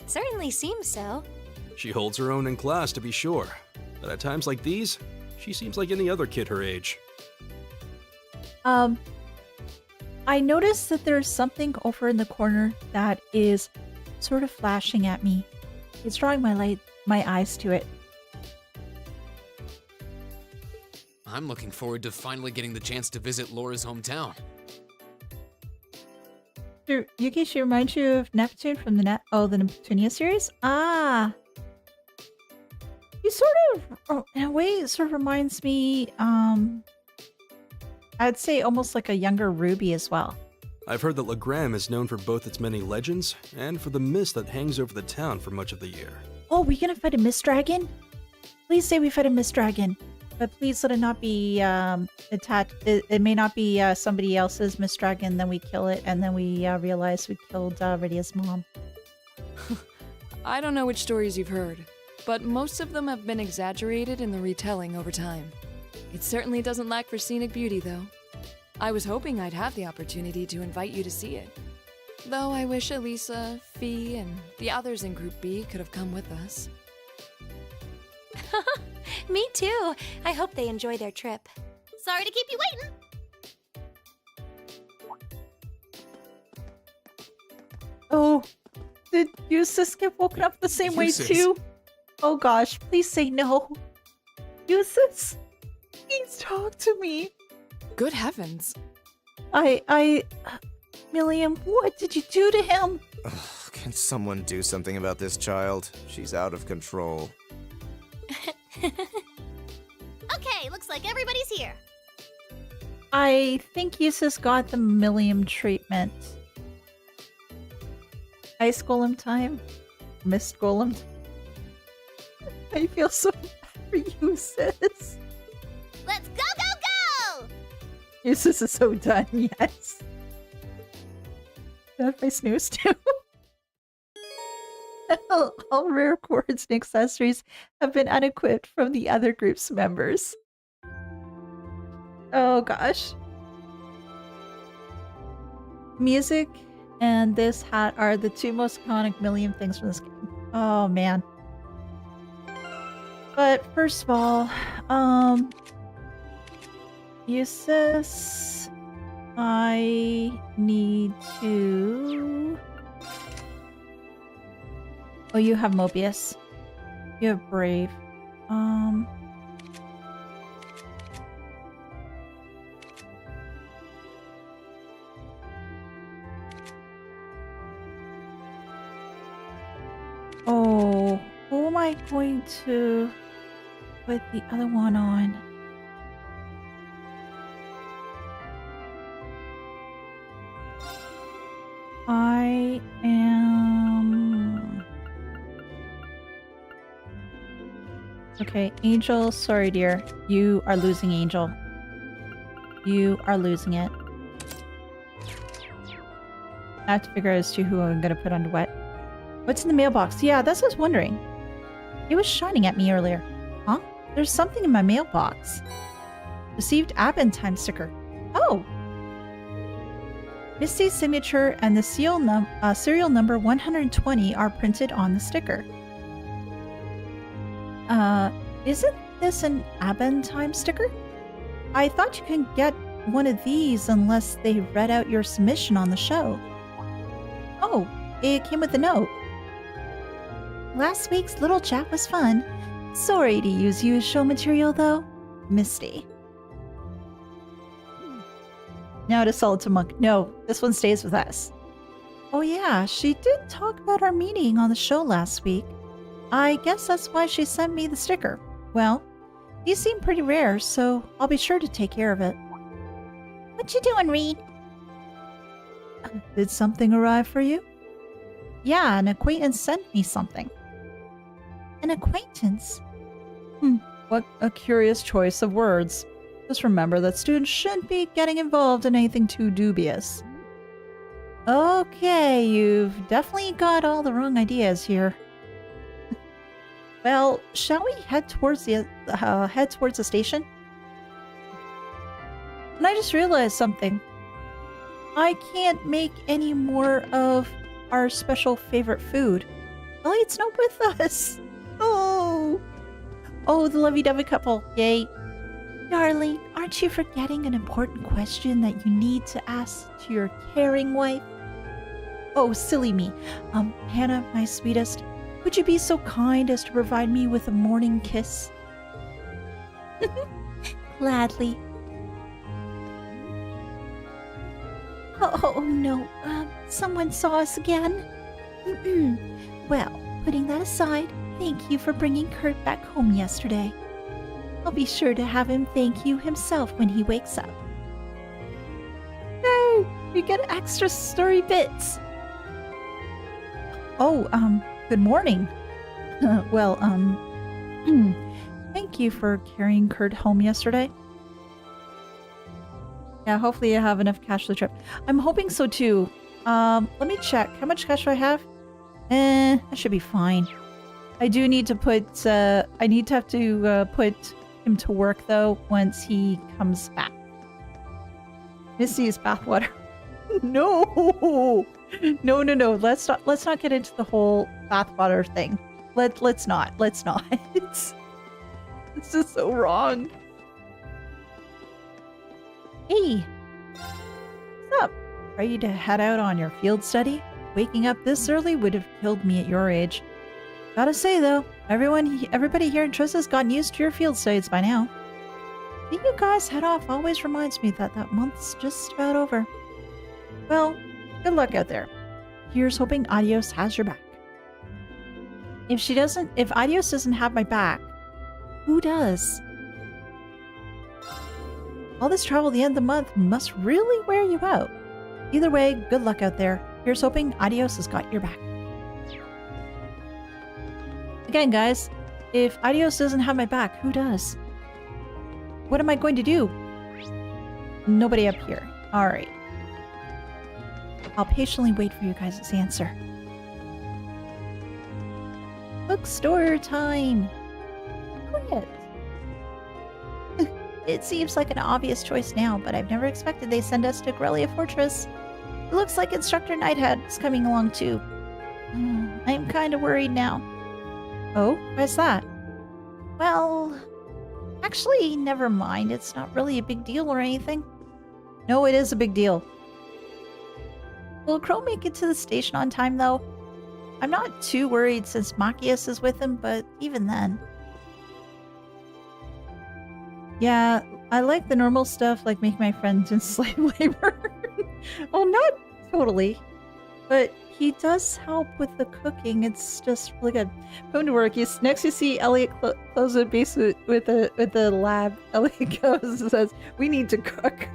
Certainly seems so. She holds her own in class, to be sure. But at times like these, she seems like any other kid her age. I noticed that there's something over in the corner that is sort of flashing at me. It's drawing my eyes to it. I'm looking forward to finally getting the chance to visit Laura's hometown. Yuki, she reminds you of Neptune from the Neptunia series? Ah! He sort of, in a way, it sort of reminds me, I'd say almost like a younger Ruby as well. I've heard that Legram is known for both its many legends and for the mist that hangs over the town for much of the year. Oh, we gonna fight a mist dragon? Please say we fight a mist dragon. But please let it not be attached. It may not be somebody else's mist dragon, then we kill it, and then we realize we killed Rydia's mom. I don't know which stories you've heard, but most of them have been exaggerated in the retelling over time. It certainly doesn't lack for scenic beauty, though. I was hoping I'd have the opportunity to invite you to see it. Though I wish Elisa, Fee, and the others in Group B could have come with us. Me too. I hope they enjoy their trip. Sorry to keep you waiting. Oh, did Eustace get woken up the same way too? Oh gosh, please say no. Eustace, please talk to me. Good heavens. Millium, what did you do to him? Ugh, can someone do something about this child? She's out of control. Okay, looks like everybody's here. I think Eustace got the Millium treatment. Ice Golem time? Mist Golem? I feel so bad for Eustace. Let's go, go, go! Eustace is so done, yes. That's my snooze too. All rare cords and accessories have been unequipped from the other group's members. Oh gosh. Music and this hat are the two most iconic million things from this game. Oh man. But first of all, Eustace, I need to... Oh, you have Mobius. You have Brave. Oh, who am I going to put the other one on? I am... Okay, Angel, sorry dear. You are losing Angel. You are losing it. I have to figure out as to who I'm gonna put on wet. What's in the mailbox? Yeah, that's what I was wondering. It was shining at me earlier. Huh? There's something in my mailbox. Received advent time sticker. Oh! Misty's signature and the serial number 120 are printed on the sticker. Isn't this an advent time sticker? I thought you couldn't get one of these unless they read out your submission on the show. Oh, it came with a note. Last week's little chat was fun. Sorry to use you as show material, though. Misty. Now to Solitude Monk. No, this one stays with us. Oh yeah, she did talk about our meeting on the show last week. I guess that's why she sent me the sticker. Well, these seem pretty rare, so I'll be sure to take care of it. What you doing, Reed? Did something arrive for you? Yeah, an acquaintance sent me something. An acquaintance? What a curious choice of words. Just remember that students shouldn't be getting involved in anything too dubious. Okay, you've definitely got all the wrong ideas here. Well, shall we head towards the station? And I just realized something. I can't make any more of our special favorite food. Elliot's not with us. Oh, the lovey-dovey couple. Yay. Darling, aren't you forgetting an important question that you need to ask to your caring wife? Oh, silly me. Hannah, my sweetest, would you be so kind as to provide me with a morning kiss? Gladly. Oh no, someone saw us again. Well, putting that aside, thank you for bringing Kurt back home yesterday. I'll be sure to have him thank you himself when he wakes up. Yay! We get extra story bits. Oh, good morning. Well, thank you for carrying Kurt home yesterday. Yeah, hopefully you have enough cash for the trip. I'm hoping so too. Let me check. How much cash do I have? That should be fine. I do need to put, put him to work though once he comes back. Misty's bathwater. No. Let's not get into the whole bathwater thing. Let's not. This is so wrong. Hey, what's up? Ready to head out on your field study? Waking up this early would have killed me at your age. Gotta say though, everybody here in Trista's gotten used to your field studies by now. Seeing you guys head off always reminds me that month's just about over. Well, good luck out there. Here's hoping Adios has your back. If Adios doesn't have my back, who does? All this travel at the end of the month must really wear you out. Either way, good luck out there. Here's hoping Adios has got your back. Again, guys, if Adios doesn't have my back, who does? What am I going to do? Nobody up here. Alright. I'll patiently wait for you guys' answer. Bookstore time! Quiet! It seems like an obvious choice now, but I've never expected they send us to Grelia Fortress. It looks like Instructor Nighthead is coming along too. I'm kind of worried now. Oh, why's that? Well, actually, never mind. It's not really a big deal or anything. No, it is a big deal. Will Crow make it to the station on time, though? I'm not too worried since Machias is with him, but even then. Yeah, I like the normal stuff, like making my friends in slave labor. Well, not totally, but he does help with the cooking. It's just really good. Going to work. Next you see Elliot close the base with the lab. Elliot goes and says, "We need to cook."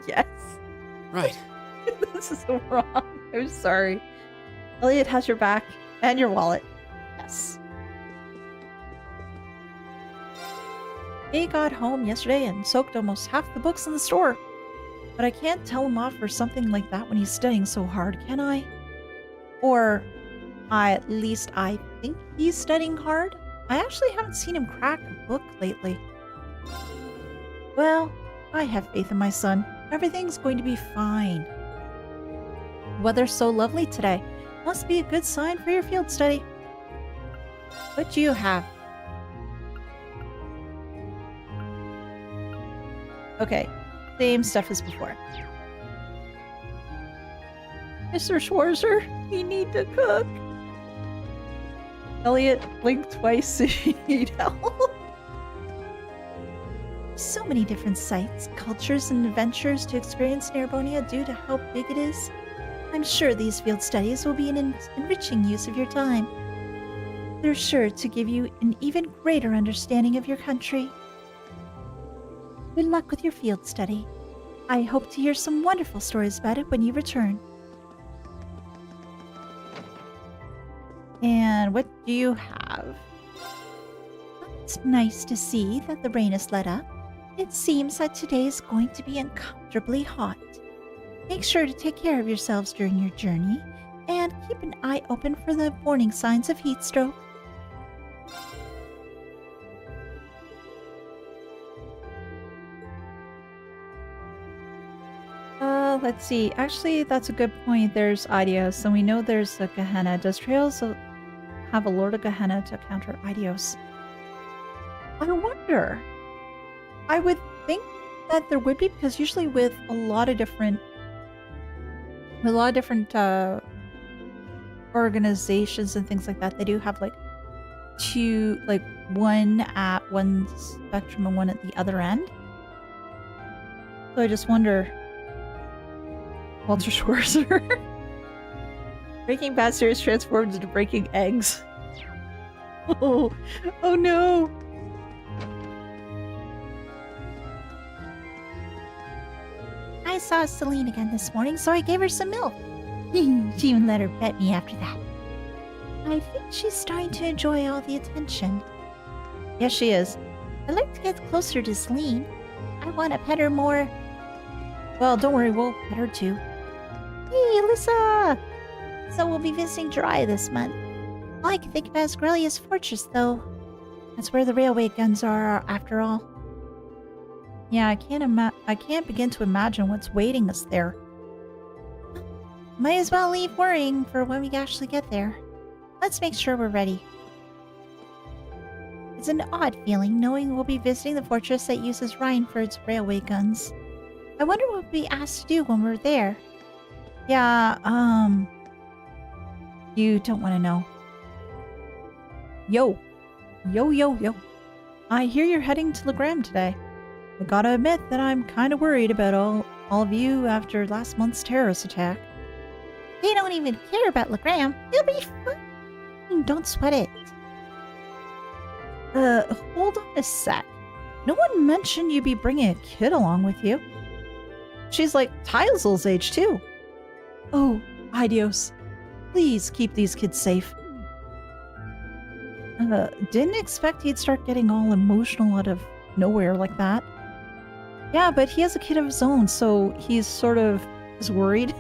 Yes. Right. This is so wrong. I'm sorry. Elliot has your back and your wallet. Yes. He got home yesterday and soaked almost half the books in the store. But I can't tell him off for something like that when he's studying so hard, can I? Or, at least I think he's studying hard. I actually haven't seen him crack a book lately. Well, I have faith in my son. Everything's going to be fine. The weather's so lovely today. Must be a good sign for your field study. What do you have? Okay, same stuff as before. Mr. Schwarzer, you need to cook. Elliot, blink twice if you need help. So many different sights, cultures, and adventures to experience in Erebonia due to how big it is. I'm sure these field studies will be an enriching use of your time. They're sure to give you an even greater understanding of your country. Good luck with your field study. I hope to hear some wonderful stories about it when you return. And what do you have? It's nice to see that the rain has let up. It seems that today is going to be uncomfortably hot. Make sure to take care of yourselves during your journey, and keep an eye open for the warning signs of heat stroke. Let's see. Actually, that's a good point. There's Idios, and we know there's a Gehenna. Does Trails have a Lord of Gehenna to counter Idios? I wonder. I would think that there would be, because usually with a lot of different organizations and things like that, they do have like two, like one at one spectrum and one at the other end. So I just wonder. Walter Schwarzer. Breaking Bad series transformed into Breaking Eggs. Oh no. I saw Celine again this morning, so I gave her some milk. She even let her pet me after that. I think she's starting to enjoy all the attention. Yes, she is. I'd like to get closer to Celine. I want to pet her more. Well, don't worry, we'll pet her too. Hey, Alyssa! So we'll be visiting Jiraiya this month. All I can think about is Grelia's fortress, though. That's where the railway guns are, after all. Yeah, I can't begin to imagine what's waiting us there. Might as well leave worrying for when we actually get there. Let's make sure we're ready. It's an odd feeling knowing we'll be visiting the fortress that uses Rhine for its railway guns. I wonder what we'll be asked to do when we're there. Yeah, you don't want to know. Yo. I hear you're heading to Legram today. I gotta admit that I'm kind of worried about all of you after last month's terrorist attack. They don't even care about Legram. It'll be fun. Don't sweat it. Hold on a sec. No one mentioned you'd be bringing a kid along with you. She's like Tysel's age, too. Oh, Idios. Please keep these kids safe. Didn't expect he'd start getting all emotional out of nowhere like that. Yeah, but he has a kid of his own, so he's sort of is worried.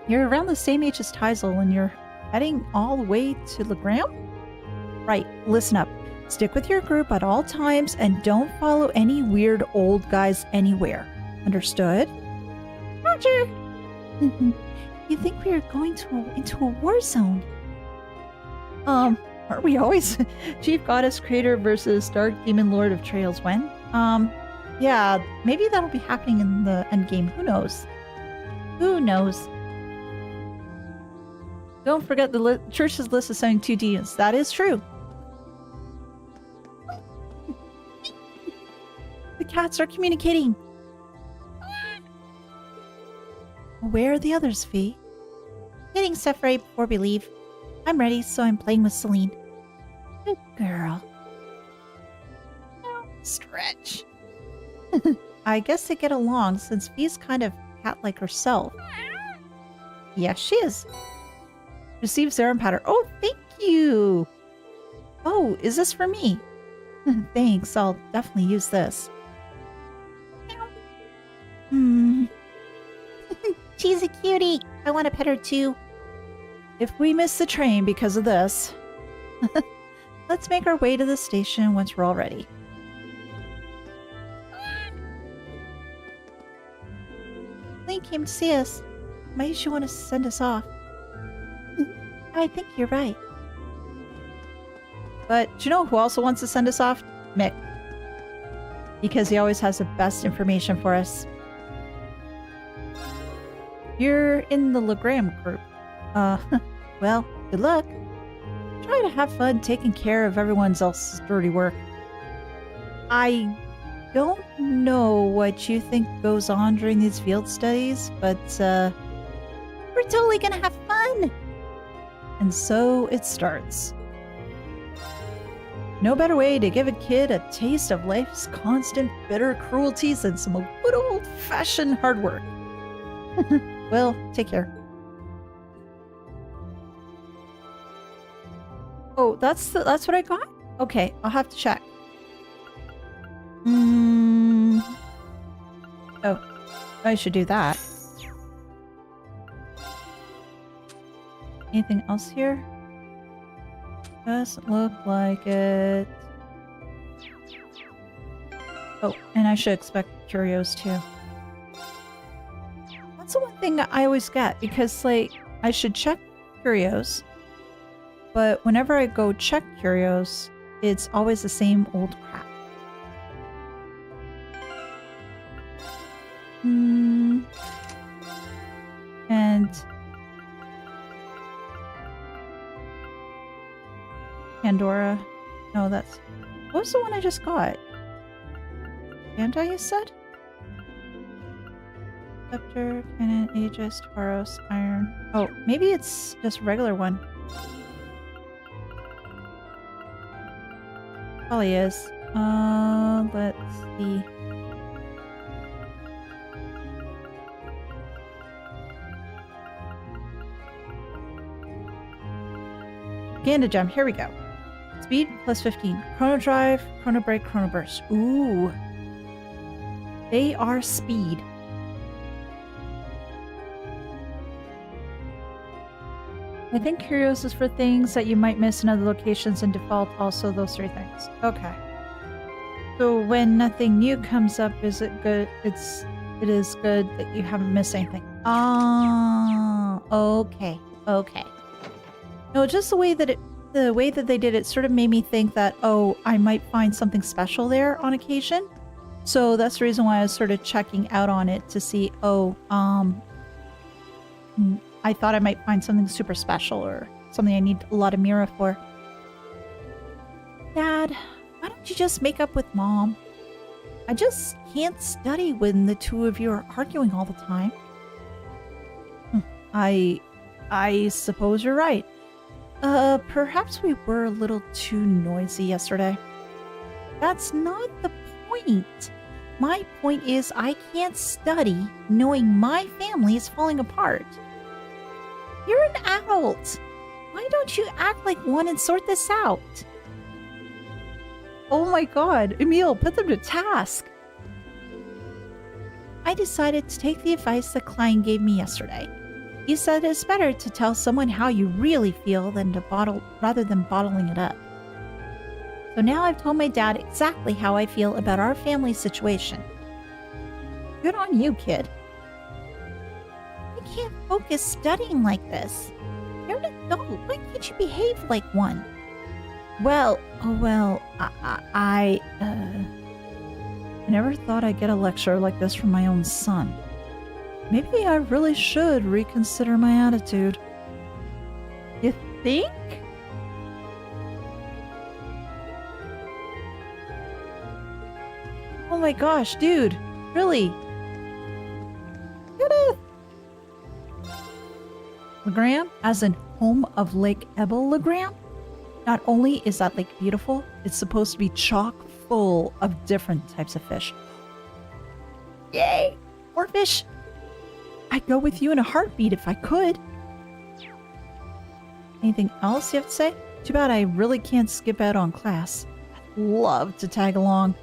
You're around the same age as Teisel and you're heading all the way to Legram? Right, listen up. Stick with your group at all times and don't follow any weird old guys anywhere. Understood? Roger. You think we are going into a war zone? Aren't we always? Chief Goddess Creator versus Dark Demon Lord of Trails when? Yeah, maybe that'll be happening in the endgame. Who knows? Who knows? Don't forget the church's list of 72 demons. That is true. The cats are communicating. Where are the others, Fee? Getting stuff ready before we leave. I'm ready, so I'm playing with Celine. Good girl. Stretch. I guess they get along since Fee's kind of cat-like herself. Yes, she is. Receive serum powder. Oh, thank you. Oh, is this for me? Thanks, I'll definitely use this. She's a cutie. I want to pet her too. If we miss the train because of this, let's make our way to the station once we're all ready. Lee came to see us. Might she want to send us off? I think you're right. But do you know who also wants to send us off? Mick. Because he always has the best information for us. You're in the Legram group. Well, good luck. Try to have fun taking care of everyone else's dirty work. I don't know what you think goes on during these field studies, but we're totally gonna have fun. And so it starts. No better way to give a kid a taste of life's constant bitter cruelties than some good old-fashioned hard work. Well, take care. Oh, that's what I got? Okay, I'll have to check. Oh, I should do that. Anything else here? Doesn't look like it. Oh, and I should expect curios too. That's the one thing that I always get, because, like, I should check curios, but whenever I go check curios, it's always the same old crap. And Pandora. No, that's... What was the one I just got? Bandai, you said? Scepter, Cannon, Aegis, Tauros, Iron. Oh, maybe it's just a regular one. Probably is. Let's see. Ganda Gem, here we go. Speed plus 15. Chrono Drive, Chrono Break, Chrono Burst. Ooh. They are speed. I think Curios is for things that you might miss in other locations, and default also those three things. Okay. So when nothing new comes up, is it good? It is good that you haven't missed anything. Ah, okay. Okay. No, just the way that they did it sort of made me think that, oh, I might find something special there on occasion. So that's the reason why I was sort of checking out on it to see, oh, I thought I might find something super special or something I need a lot of Mira for. Dad, why don't you just make up with Mom? I just can't study when the two of you are arguing all the time. I suppose you're right. Perhaps we were a little too noisy yesterday. That's not the point. My point is I can't study knowing my family is falling apart. You're an adult. Why don't you act like one and sort this out? Oh my god, Emil, put them to task. I decided to take the advice that Klein gave me yesterday. You said it's better to tell someone how you really feel rather than bottling it up. So now I've told my dad exactly how I feel about our family situation. Good on you, kid. I can't focus studying like this. You're an adult. Why can't you behave like one? Well, I never thought I'd get a lecture like this from my own son. Maybe I really should reconsider my attitude. You think? Oh my gosh, dude. Really? Legram, as in home of Lake Ebel Legram? Not only is that lake beautiful, it's supposed to be chock full of different types of fish. Yay! More fish! I'd go with you in a heartbeat if I could. Anything else you have to say? Too bad I really can't skip out on class. I'd love to tag along.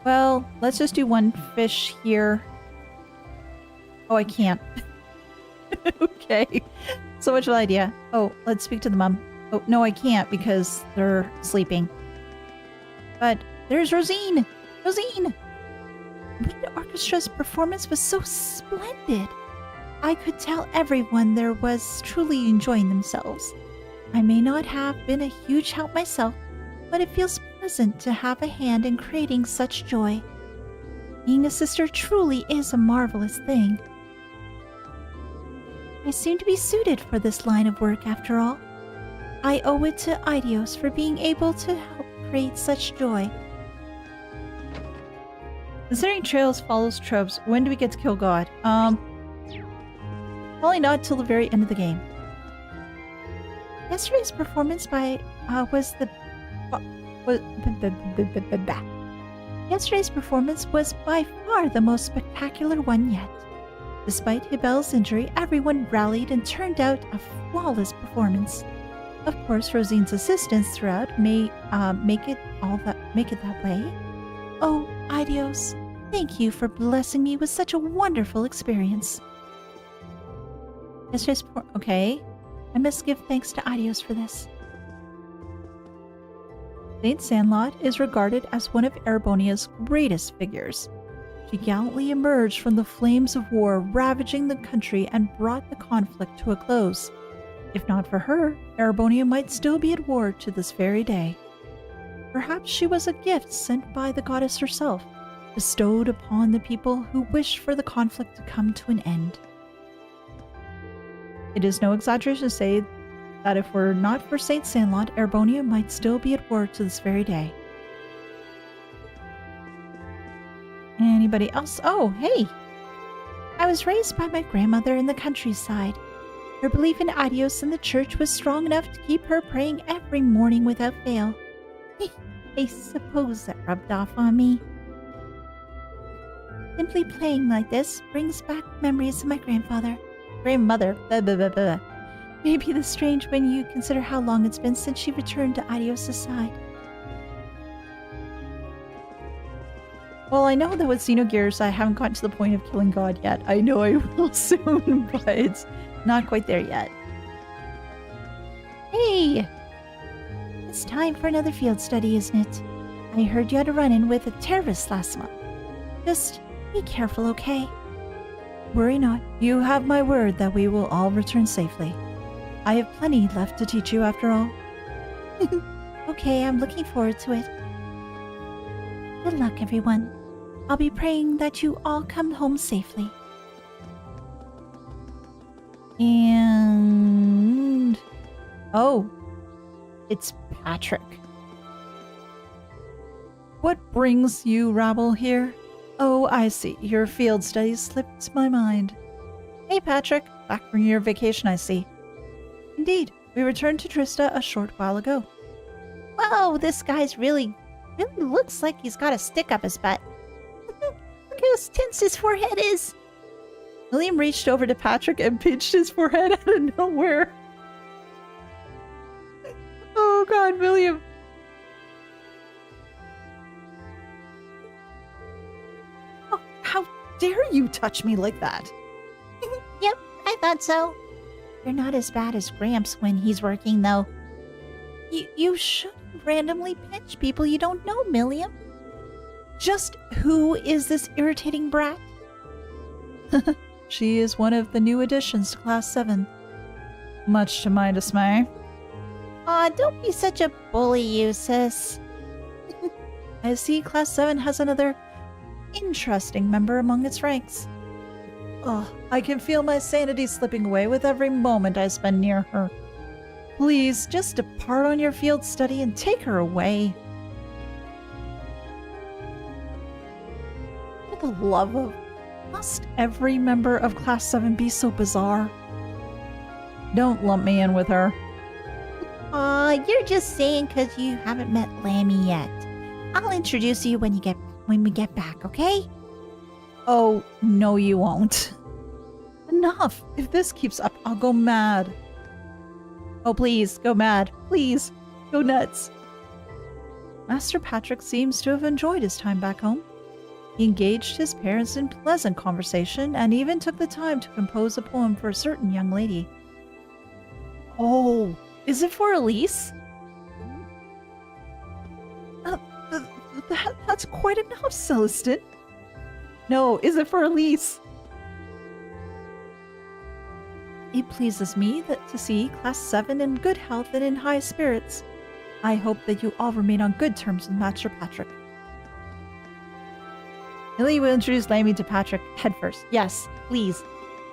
Well, let's just do one fish here. Oh, I can't. Okay. So much of an idea. Oh, let's speak to the mom. Oh, no, I can't because they're sleeping. But there's Rosine! Rosine! Wind Orchestra's performance was so splendid. I could tell everyone there was truly enjoying themselves. I may not have been a huge help myself, but it feels pleasant to have a hand in creating such joy. Being a sister truly is a marvelous thing. I seem to be suited for this line of work after all. I owe it to Idios for being able to help create such joy. Considering Trails follows tropes, when do we get to kill God? Probably not till the very end of the game. Yesterday's performance was by far the most spectacular one yet. Despite Hibel's injury, everyone rallied and turned out a flawless performance. Of course, Rosine's assistance throughout may make it that way. Oh, Idios, thank you for blessing me with such a wonderful experience. Okay. I must give thanks to Idios for this. Saint Sandlot is regarded as one of Erebonia's greatest figures. She gallantly emerged from the flames of war, ravaging the country, and brought the conflict to a close. If not for her, Erebonia might still be at war to this very day. Perhaps she was a gift sent by the goddess herself, bestowed upon the people who wished for the conflict to come to an end. It is no exaggeration to say that if were not for Saint Sandlot, Erebonia might still be at war to this very day. Anybody else? Oh, hey! I was raised by my grandmother in the countryside. Her belief in Idios and the church was strong enough to keep her praying every morning without fail. I suppose that rubbed off on me. Simply playing like this brings back memories of my grandmother. Blah, blah, blah, blah. Maybe this strange when you consider how long it's been since she returned to Idios' side. Well, I know that with Xenogears, I haven't gotten to the point of killing God yet. I know I will soon, but it's not quite there yet. Hey! It's time for another field study, isn't it? I heard you had a run-in with a terrorist last month. Just be careful, okay? Worry not. You have my word that we will all return safely. I have plenty left to teach you after all. Okay, I'm looking forward to it. Good luck, everyone. I'll be praying that you all come home safely. And... oh, it's Patrick. What brings you, rabble, here? Oh, I see. Your field studies slipped my mind. Hey, Patrick. Back from your vacation, I see. Indeed. We returned to Trista a short while ago. Whoa, this guy's really looks like he's got a stick up his butt. Look how tense his forehead is. William reached over to Patrick and pinched his forehead out of nowhere. Oh God, William. Oh, how dare you touch me like that? Yep, I thought so. You're not as bad as Gramps when he's working, though. You shouldn't randomly pinch people you don't know, Milliam. Just who is this irritating brat? She is one of the new additions to Class 7. Much to my dismay. Aw, don't be such a bully, you sis. I see Class 7 has another interesting member among its ranks. Oh, I can feel my sanity slipping away with every moment I spend near her. Please, just depart on your field study and take her away. For the love of... Must every member of Class 7 be so bizarre? Don't lump me in with her. Aw, you're just saying because you haven't met Lammy yet. I'll introduce you when we get back, okay? Oh, no you won't. Enough! If this keeps up, I'll go mad. Oh, please, go mad. Please, go nuts. Master Patrick seems to have enjoyed his time back home. He engaged his parents in pleasant conversation and even took the time to compose a poem for a certain young lady. Oh, is it for Elise? That's quite enough, Celestin. No, is it for Elise? It pleases me to see Class 7 in good health and in high spirits. I hope that you all remain on good terms with Master Patrick. Lily will introduce Lammy to Patrick head first. Yes, please.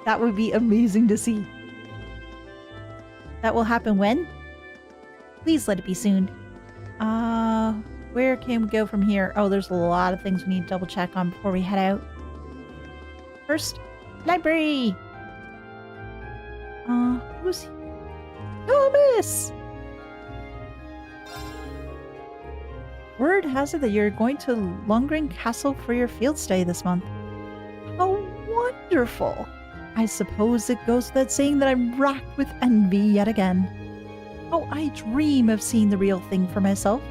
That would be amazing to see. That will happen when? Please let it be soon. Where can we go from here? Oh, there's a lot of things we need to double check on before we head out. First, library! Who's here? Thomas! Word has it that you're going to Lundgren Castle for your field stay this month. How wonderful! I suppose it goes without saying that I'm racked with envy yet again. Oh, I dream of seeing the real thing for myself.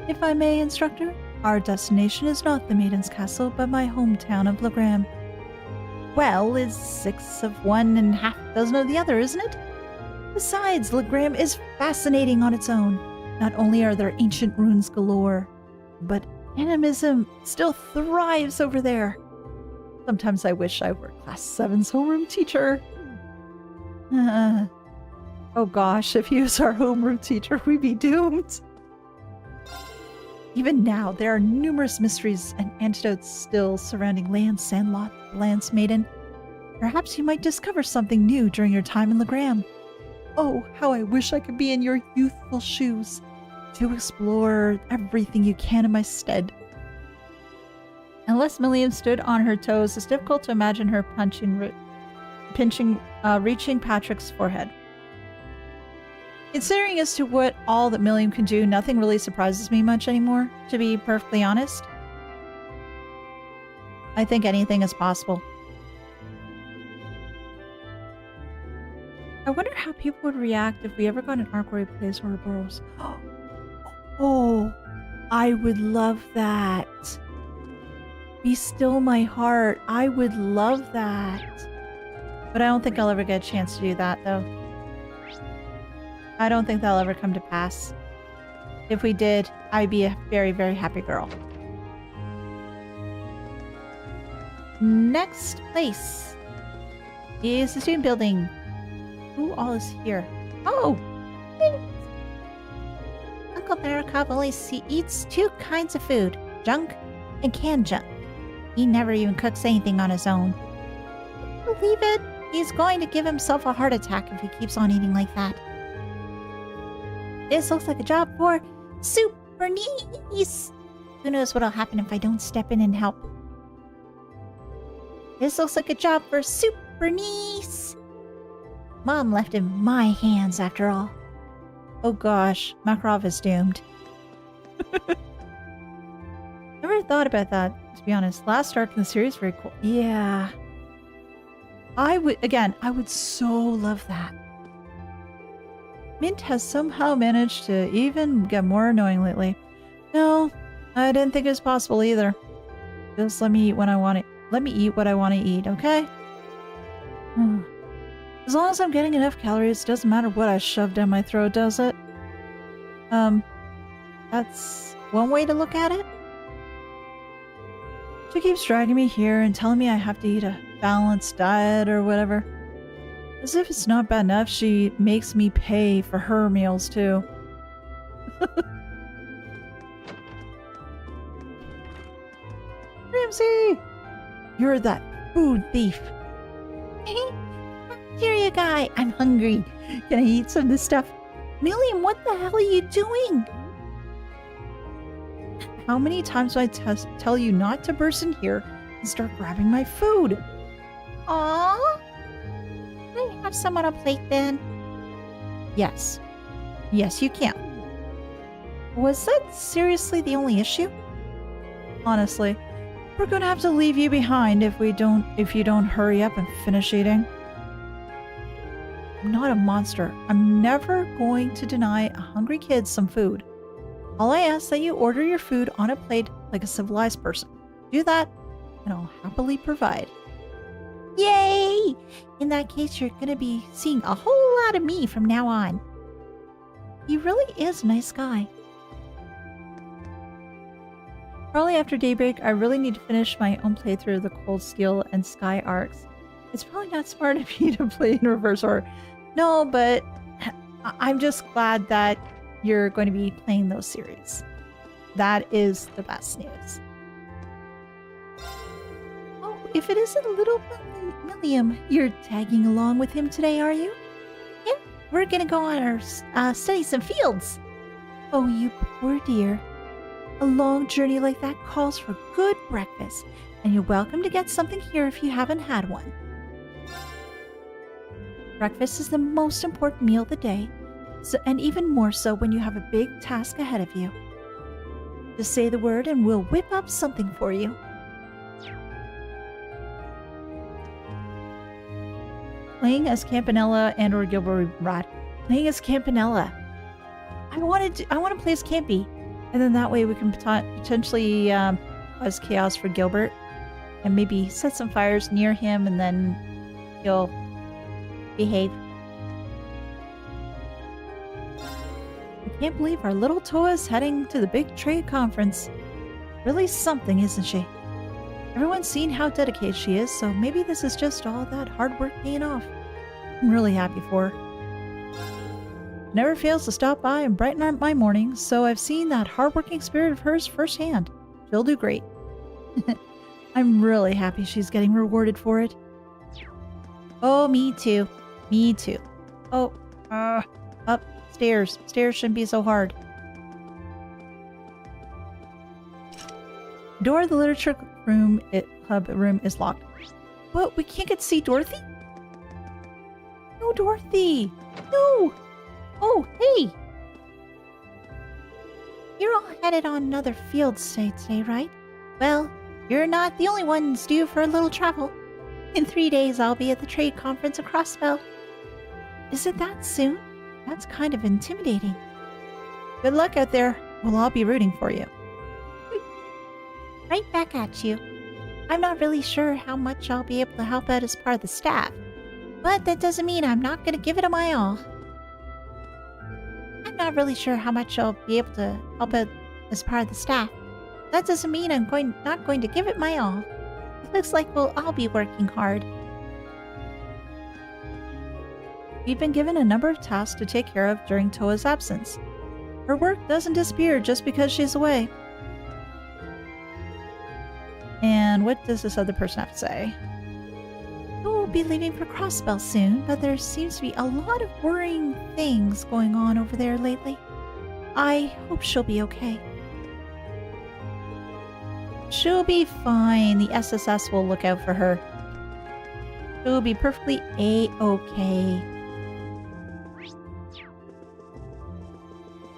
If I may, instructor, our destination is not the Maiden's Castle, but my hometown of Legram. Well, it's 6 of one and half dozen of the other, isn't it? Besides, Legram is fascinating on its own. Not only are there ancient ruins galore, but animism still thrives over there. Sometimes I wish I were Class 7's homeroom teacher. Oh gosh, if he was our homeroom teacher, we'd be doomed. Even now, there are numerous mysteries and antidotes still surrounding Lance Sandlot, Lance Maiden. Perhaps you might discover something new during your time in Legram. Oh, how I wish I could be in your youthful shoes to explore everything you can in my stead. Unless Milliam stood on her toes, it's difficult to imagine her reaching Patrick's forehead. Considering as to what all that Milliam can do, nothing really surprises me much anymore, to be perfectly honest. I think anything is possible. I wonder how people would react if we ever got an arc where we plays Ouroboros. Oh, I would love that. Be still my heart. I would love that. But I don't think I'll ever get a chance to do that, though. I don't think that'll ever come to pass. If we did, I'd be a very, very happy girl. Next place is the student building. Who all is here? Oh! Uncle Barakov only eats 2 kinds of food, junk and canned junk. He never even cooks anything on his own. Believe it? He's going to give himself a heart attack if he keeps on eating like that. This looks like a job for Super Niece. Who knows what'll happen if I don't step in and help. This looks like a job for Super Niece. Mom left in my hands after all. Oh gosh, Makarov is doomed. Never thought about that, to be honest. Last arc in the series, very cool. Yeah. I would so love that. Mint has somehow managed to even get more annoying lately. No, I didn't think it was possible either. Just let me eat what I want to. Let me eat what I want to eat, okay? As long as I'm getting enough calories, it doesn't matter what I shove down my throat, does it? That's one way to look at it. She keeps dragging me here and telling me I have to eat a balanced diet or whatever. As if it's not bad enough, she makes me pay for her meals too. Ramsey! You're that food thief. Cafeteria guy, I'm hungry. Can I eat some of this stuff? Milliam, what the hell are you doing? How many times do I tell you not to burst in here and start grabbing my food? Aww. Can I have some on a plate then? Yes. Yes, you can. Was that seriously the only issue? Honestly, we're gonna have to leave you behind if you don't hurry up and finish eating. I'm not a monster. I'm never going to deny a hungry kid some food. All I ask that you order your food on a plate like a civilized person. Do that, and I'll happily provide. Yay! In that case, you're gonna be seeing a whole lot of me from now on. He really is a nice guy. Probably after daybreak, I really need to finish my own playthrough of the Cold Steel and Sky arcs. It's probably not smart of me to play in reverse order. No, but I'm just glad that you're going to be playing those series. That is the best news. Oh, if it isn't little Milliam, you're tagging along with him today, are you? Yeah, we're gonna go on our study some fields. Oh, you poor dear. A long journey like that calls for good breakfast, and you're welcome to get something here if you haven't had one. Breakfast is the most important meal of the day, and even more so when you have a big task ahead of you. Just say the word and we'll whip up something for you. Playing as Campanella and or Gilbert Rat. Playing as Campanella. I want to play as Campy. And then that way we can potentially cause chaos for Gilbert. And maybe set some fires near him and then he'll behave. I can't believe our little Toa is heading to the big trade conference. Really something, isn't she? Everyone's seen how dedicated she is, so maybe this is just all that hard work paying off. I'm really happy for her. Never fails to stop by and brighten up my mornings, so I've seen that hardworking spirit of hers firsthand. She'll do great. I'm really happy she's getting rewarded for it. Oh, me too. Me too. Oh, upstairs. Stairs shouldn't be so hard. The door of the literature club room is locked. What? We can't get to see Dorothy? No, Dorothy! No! Oh, hey! You're all headed on another field stay today, right? Well, you're not the only ones due for a little travel. In 3 days, I'll be at the trade conference across Spell. Is it that soon? That's kind of intimidating. Good luck out there. We'll all be rooting for you. Right back at you. I'm not really sure how much I'll be able to help out as part of the staff, but that doesn't mean I'm not going to give it my all. I'm not really sure how much I'll be able to help out as part of the staff. That doesn't mean I'm not going to give it my all. It looks like we'll all be working hard. We've been given a number of tasks to take care of during Toa's absence. Her work doesn't disappear just because she's away. And what does this other person have to say? We'll be leaving for Crossbell soon, but there seems to be a lot of worrying things going on over there lately. I hope she'll be okay. She'll be fine. The SSS will look out for her. She'll be perfectly A-okay.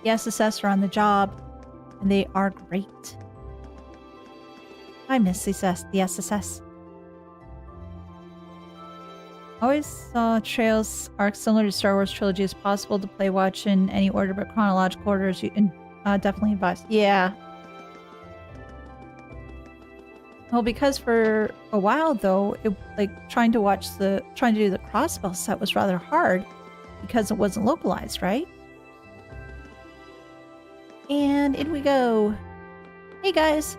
The SSS are on the job, and they are great. I miss the SSS. Always saw Trails arcs similar to Star Wars trilogy as possible to play watch in any order, but chronological order is definitely advised. Yeah. Well, because for a while though, trying to do the crossbow set was rather hard because it wasn't localized, right? And in we go. Hey guys.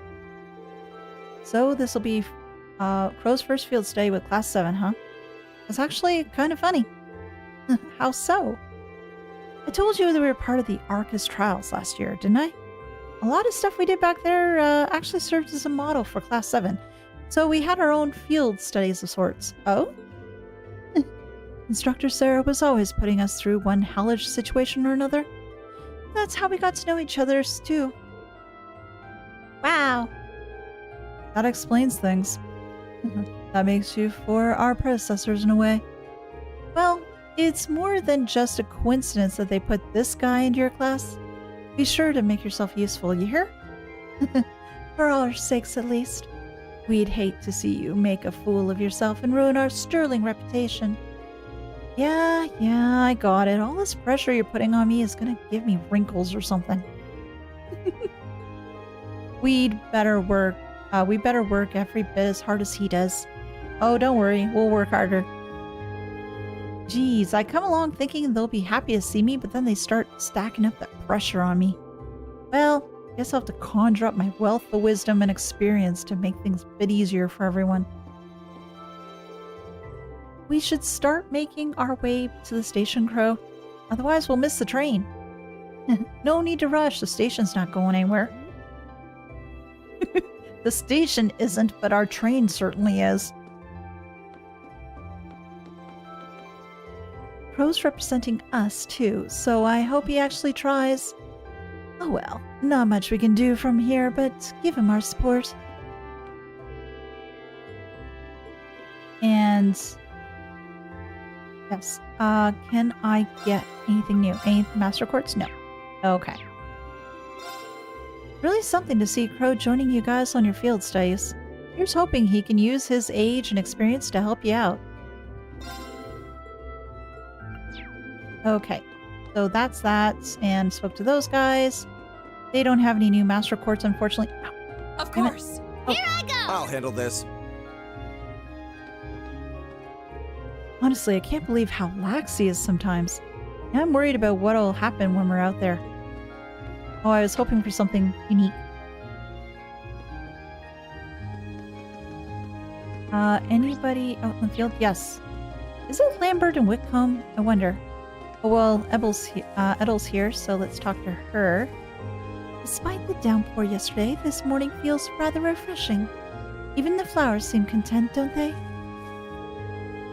So this will be Crow's first field study with Class 7, huh? It's actually kind of funny. How so? I told you that we were part of the Arcus trials last year, didn't I? A lot of stuff we did back there actually served as a model for Class 7. So we had our own field studies of sorts. Oh? Instructor Sarah was always putting us through one hellish situation or another. That's how we got to know each other, too. Wow. That explains things. That makes you for our predecessors in a way. Well, it's more than just a coincidence that they put this guy into your class. Be sure to make yourself useful, you hear? For all our sakes, at least. We'd hate to see you make a fool of yourself and ruin our sterling reputation. Yeah, I got it. All this pressure you're putting on me is gonna give me wrinkles or something. We better work every bit as hard as he does. Oh, don't worry, we'll work harder. Geez, I come along thinking they'll be happy to see me, but then they start stacking up that pressure on me. Well, I guess I'll have to conjure up my wealth of wisdom and experience to make things a bit easier for everyone. We should start making our way to the station, Crow. Otherwise, we'll miss the train. No need to rush, the station's not going anywhere. The station isn't, but our train certainly is. Crow's representing us, too, so I hope he actually tries. Oh well, not much we can do from here, but give him our support. And... yes, can I get anything new? Any Master Quartz? No. Okay. Really something to see Crow joining you guys on your field studies. Here's hoping he can use his age and experience to help you out. Okay, so that's that, and spoke to those guys. They don't have any new Master Quartz, unfortunately. Of course. Here I go! I'll handle this. Honestly, I can't believe how lax he is sometimes. Now I'm worried about what'll happen when we're out there. Oh, I was hoping for something unique. Anybody out in the field? Yes. Is it Lambert and Whitcomb? I wonder. Oh, well, Edel's here, so let's talk to her. Despite the downpour yesterday, this morning feels rather refreshing. Even the flowers seem content, don't they?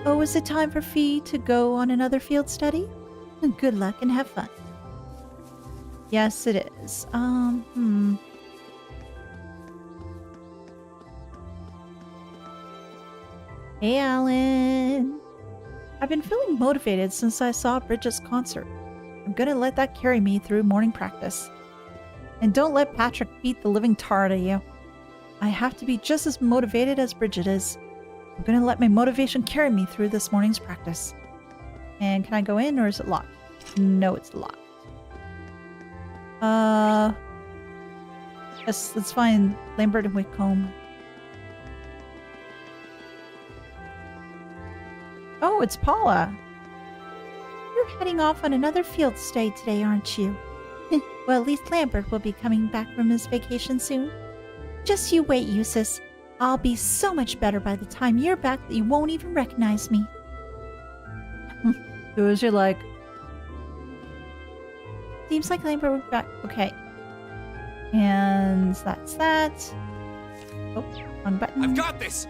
Oh, is it time for Fee to go on another field study? Good luck and have fun. Yes, it is. Hey, Alan. I've been feeling motivated since I saw Bridget's concert. I'm gonna let that carry me through morning practice. And don't let Patrick beat the living tar out of you. I have to be just as motivated as Bridget is. I'm gonna let my motivation carry me through this morning's practice. And can I go in or is it locked? No, it's locked. Yes, let's find Lambert and Whitcomb. Oh, it's Paula. You're heading off on another field stay today, aren't you? Well, at least Lambert will be coming back from his vacation soon. Just you wait, Eustace. I'll be so much better by the time you're back that you won't even recognize me. Do as you like. Seems like Lambert will be back. Okay. And that's that. Oh, wrong button. I've got this!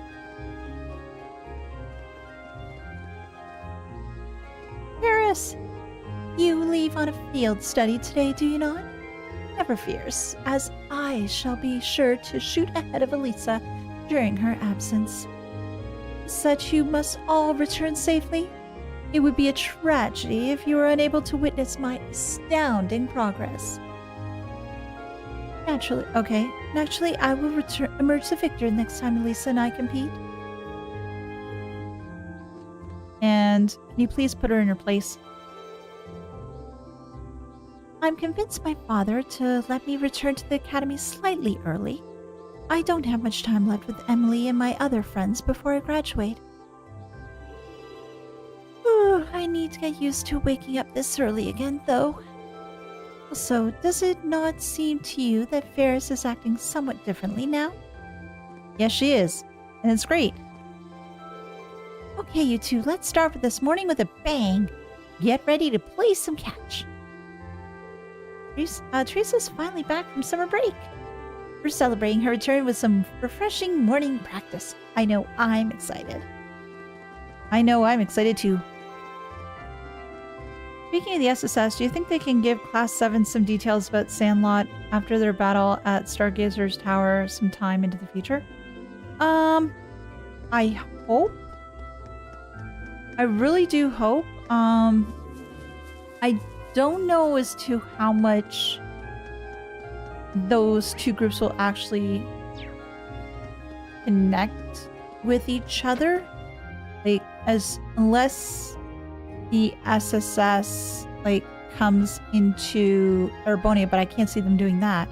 Paris, you leave on a field study today, do you not? Never fears, as I shall be sure to shoot ahead of Elisa during her absence. Such you must all return safely. It would be a tragedy if you were unable to witness my astounding progress. Naturally, I will emerge the victor next time Elisa and I compete. And can you please put her in her place? I'm convinced my father to let me return to the academy slightly early. I don't have much time left with Emily and my other friends before I graduate. I need to get used to waking up this early again, though. So, does it not seem to you that Ferris is acting somewhat differently now? Yes, she is. And it's great. Okay, you two, let's start with this morning with a bang. Get ready to play some catch. Teresa's finally back from summer break. We're celebrating her return with some refreshing morning practice. I know I'm excited. I know I'm excited too. Speaking of the SSS, do you think they can give Class 7 some details about Sandlot after their battle at Stargazer's Tower some time into the future? I hope. I really do hope. I don't know as to how much those two groups will actually connect with each other. Like, unless the SSS comes into Erebonia, but I can't see them doing that.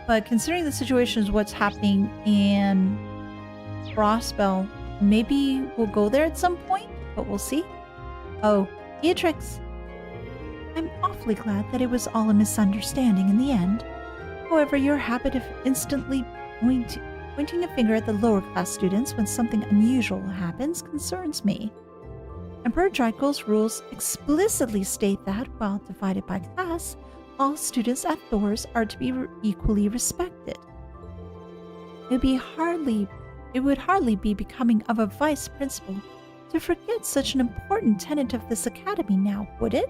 But considering the situation is what's happening in Frostbell, maybe we'll go there at some point, but we'll see. Oh, Beatrix. I'm awfully glad that it was all a misunderstanding in the end. However, your habit of instantly pointing a finger at the lower class students when something unusual happens concerns me. Emperor Draco's rules explicitly state that, while divided by class, all students at Thors are to be equally respected. It would hardly be becoming of a vice principal to forget such an important tenet of this academy now, would it?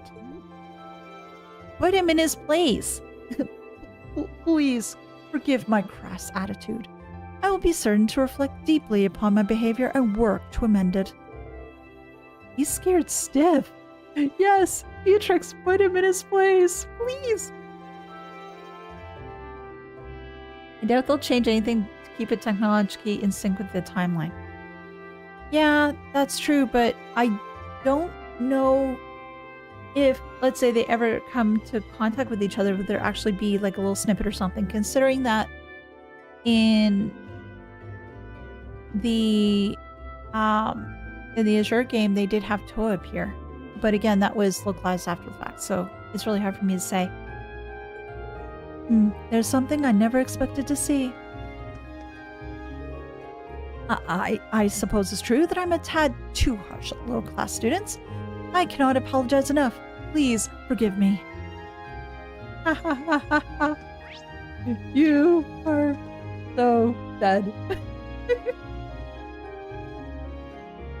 Put him in his place. Please, forgive my crass attitude. I will be certain to reflect deeply upon my behavior and work to amend it. He's scared stiff. Yes, Beatrix, put him in his place, please. I doubt they'll change anything to keep it technologically in sync with the timeline. Yeah, that's true, but I don't know if, let's say, they ever come to contact with each other, would there actually be like a little snippet or something, considering that in the Azure game, they did have Toa appear. But again, that was localized after the fact, so it's really hard for me to say. There's something I never expected to see. I suppose it's true that I'm a tad too harsh on low-class students. I cannot apologize enough. Please forgive me. Ha ha ha ha ha. You are so dead.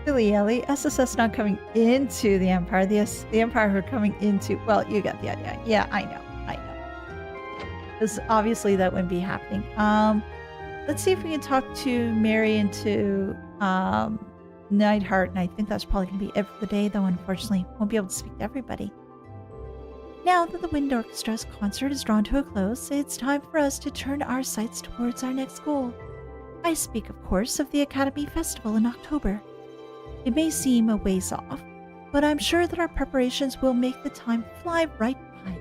Silly Ellie, SSS not coming into the Empire. The Empire are coming into... Well, you get the idea. Yeah, I know. Because obviously that wouldn't be happening. Let's see if we can talk to Mary and to Neidhart, and I think that's probably going to be it for the day, though unfortunately won't be able to speak to everybody. Now that the Wind Orchestra's concert is drawn to a close, it's time for us to turn our sights towards our next goal. I speak, of course, of the Academy Festival in October. It may seem a ways off, but I'm sure that our preparations will make the time fly right by.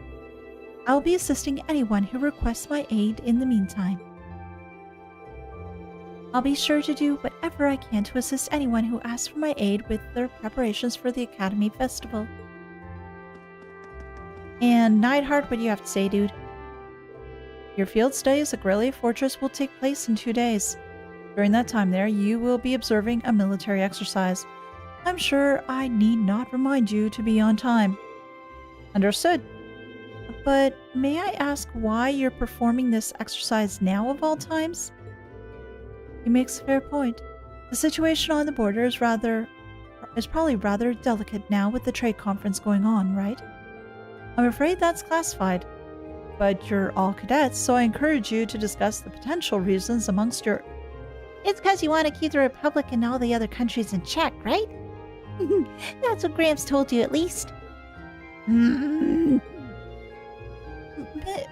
I'll be assisting anyone who requests my aid in the meantime. I'll be sure to do whatever I can to assist anyone who asks for my aid with their preparations for the Academy Festival. And Neidhart, what do you have to say, dude? Your field studies at Grelia Fortress will take place in 2 days. During that time there, you will be observing a military exercise. I'm sure I need not remind you to be on time. Understood. But may I ask why you're performing this exercise now of all times? He makes a fair point. The situation on the border is probably rather delicate now with the trade conference going on, right? I'm afraid that's classified. But you're all cadets, so I encourage you to discuss the potential reasons amongst your... It's because you want to keep the Republic and all the other countries in check, right? That's what Gramps told you, at least.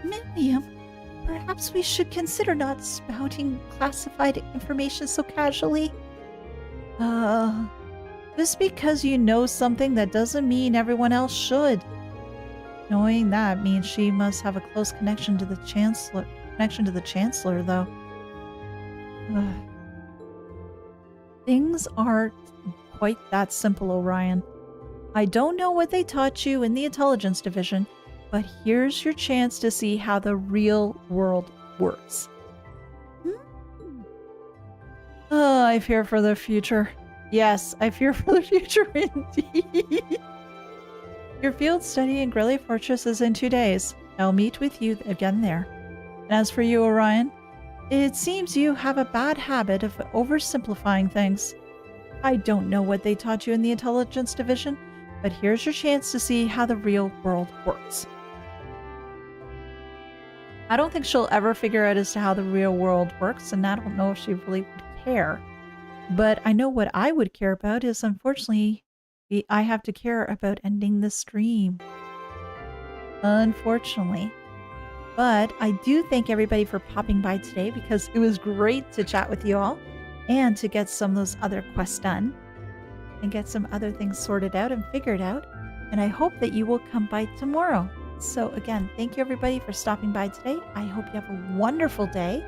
Miriam, perhaps we should consider not spouting classified information so casually. Just because you know something, that doesn't mean everyone else should. Knowing that means she must have a close connection to the Chancellor, though. Things aren't quite that simple, Orion. I don't know what they taught you in the intelligence division, but here's your chance to see how the real world works. I fear for the future. Yes, I fear for the future indeed. Your field study in Grelly Fortress is in 2 days. I'll meet with you again there. And as for you, Orion, it seems you have a bad habit of oversimplifying things. I don't know what they taught you in the intelligence division, but here's your chance to see how the real world works. I don't think she'll ever figure out as to how the real world works, and I don't know if she really would care. But I know what I would care about is, unfortunately, I have to care about ending the stream. Unfortunately. But I do thank everybody for popping by today because it was great to chat with you all and to get some of those other quests done and get some other things sorted out and figured out. And I hope that you will come by tomorrow. So again, thank you everybody for stopping by today. I hope you have a wonderful day,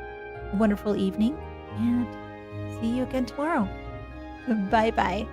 a wonderful evening, and see you again tomorrow. Bye-bye.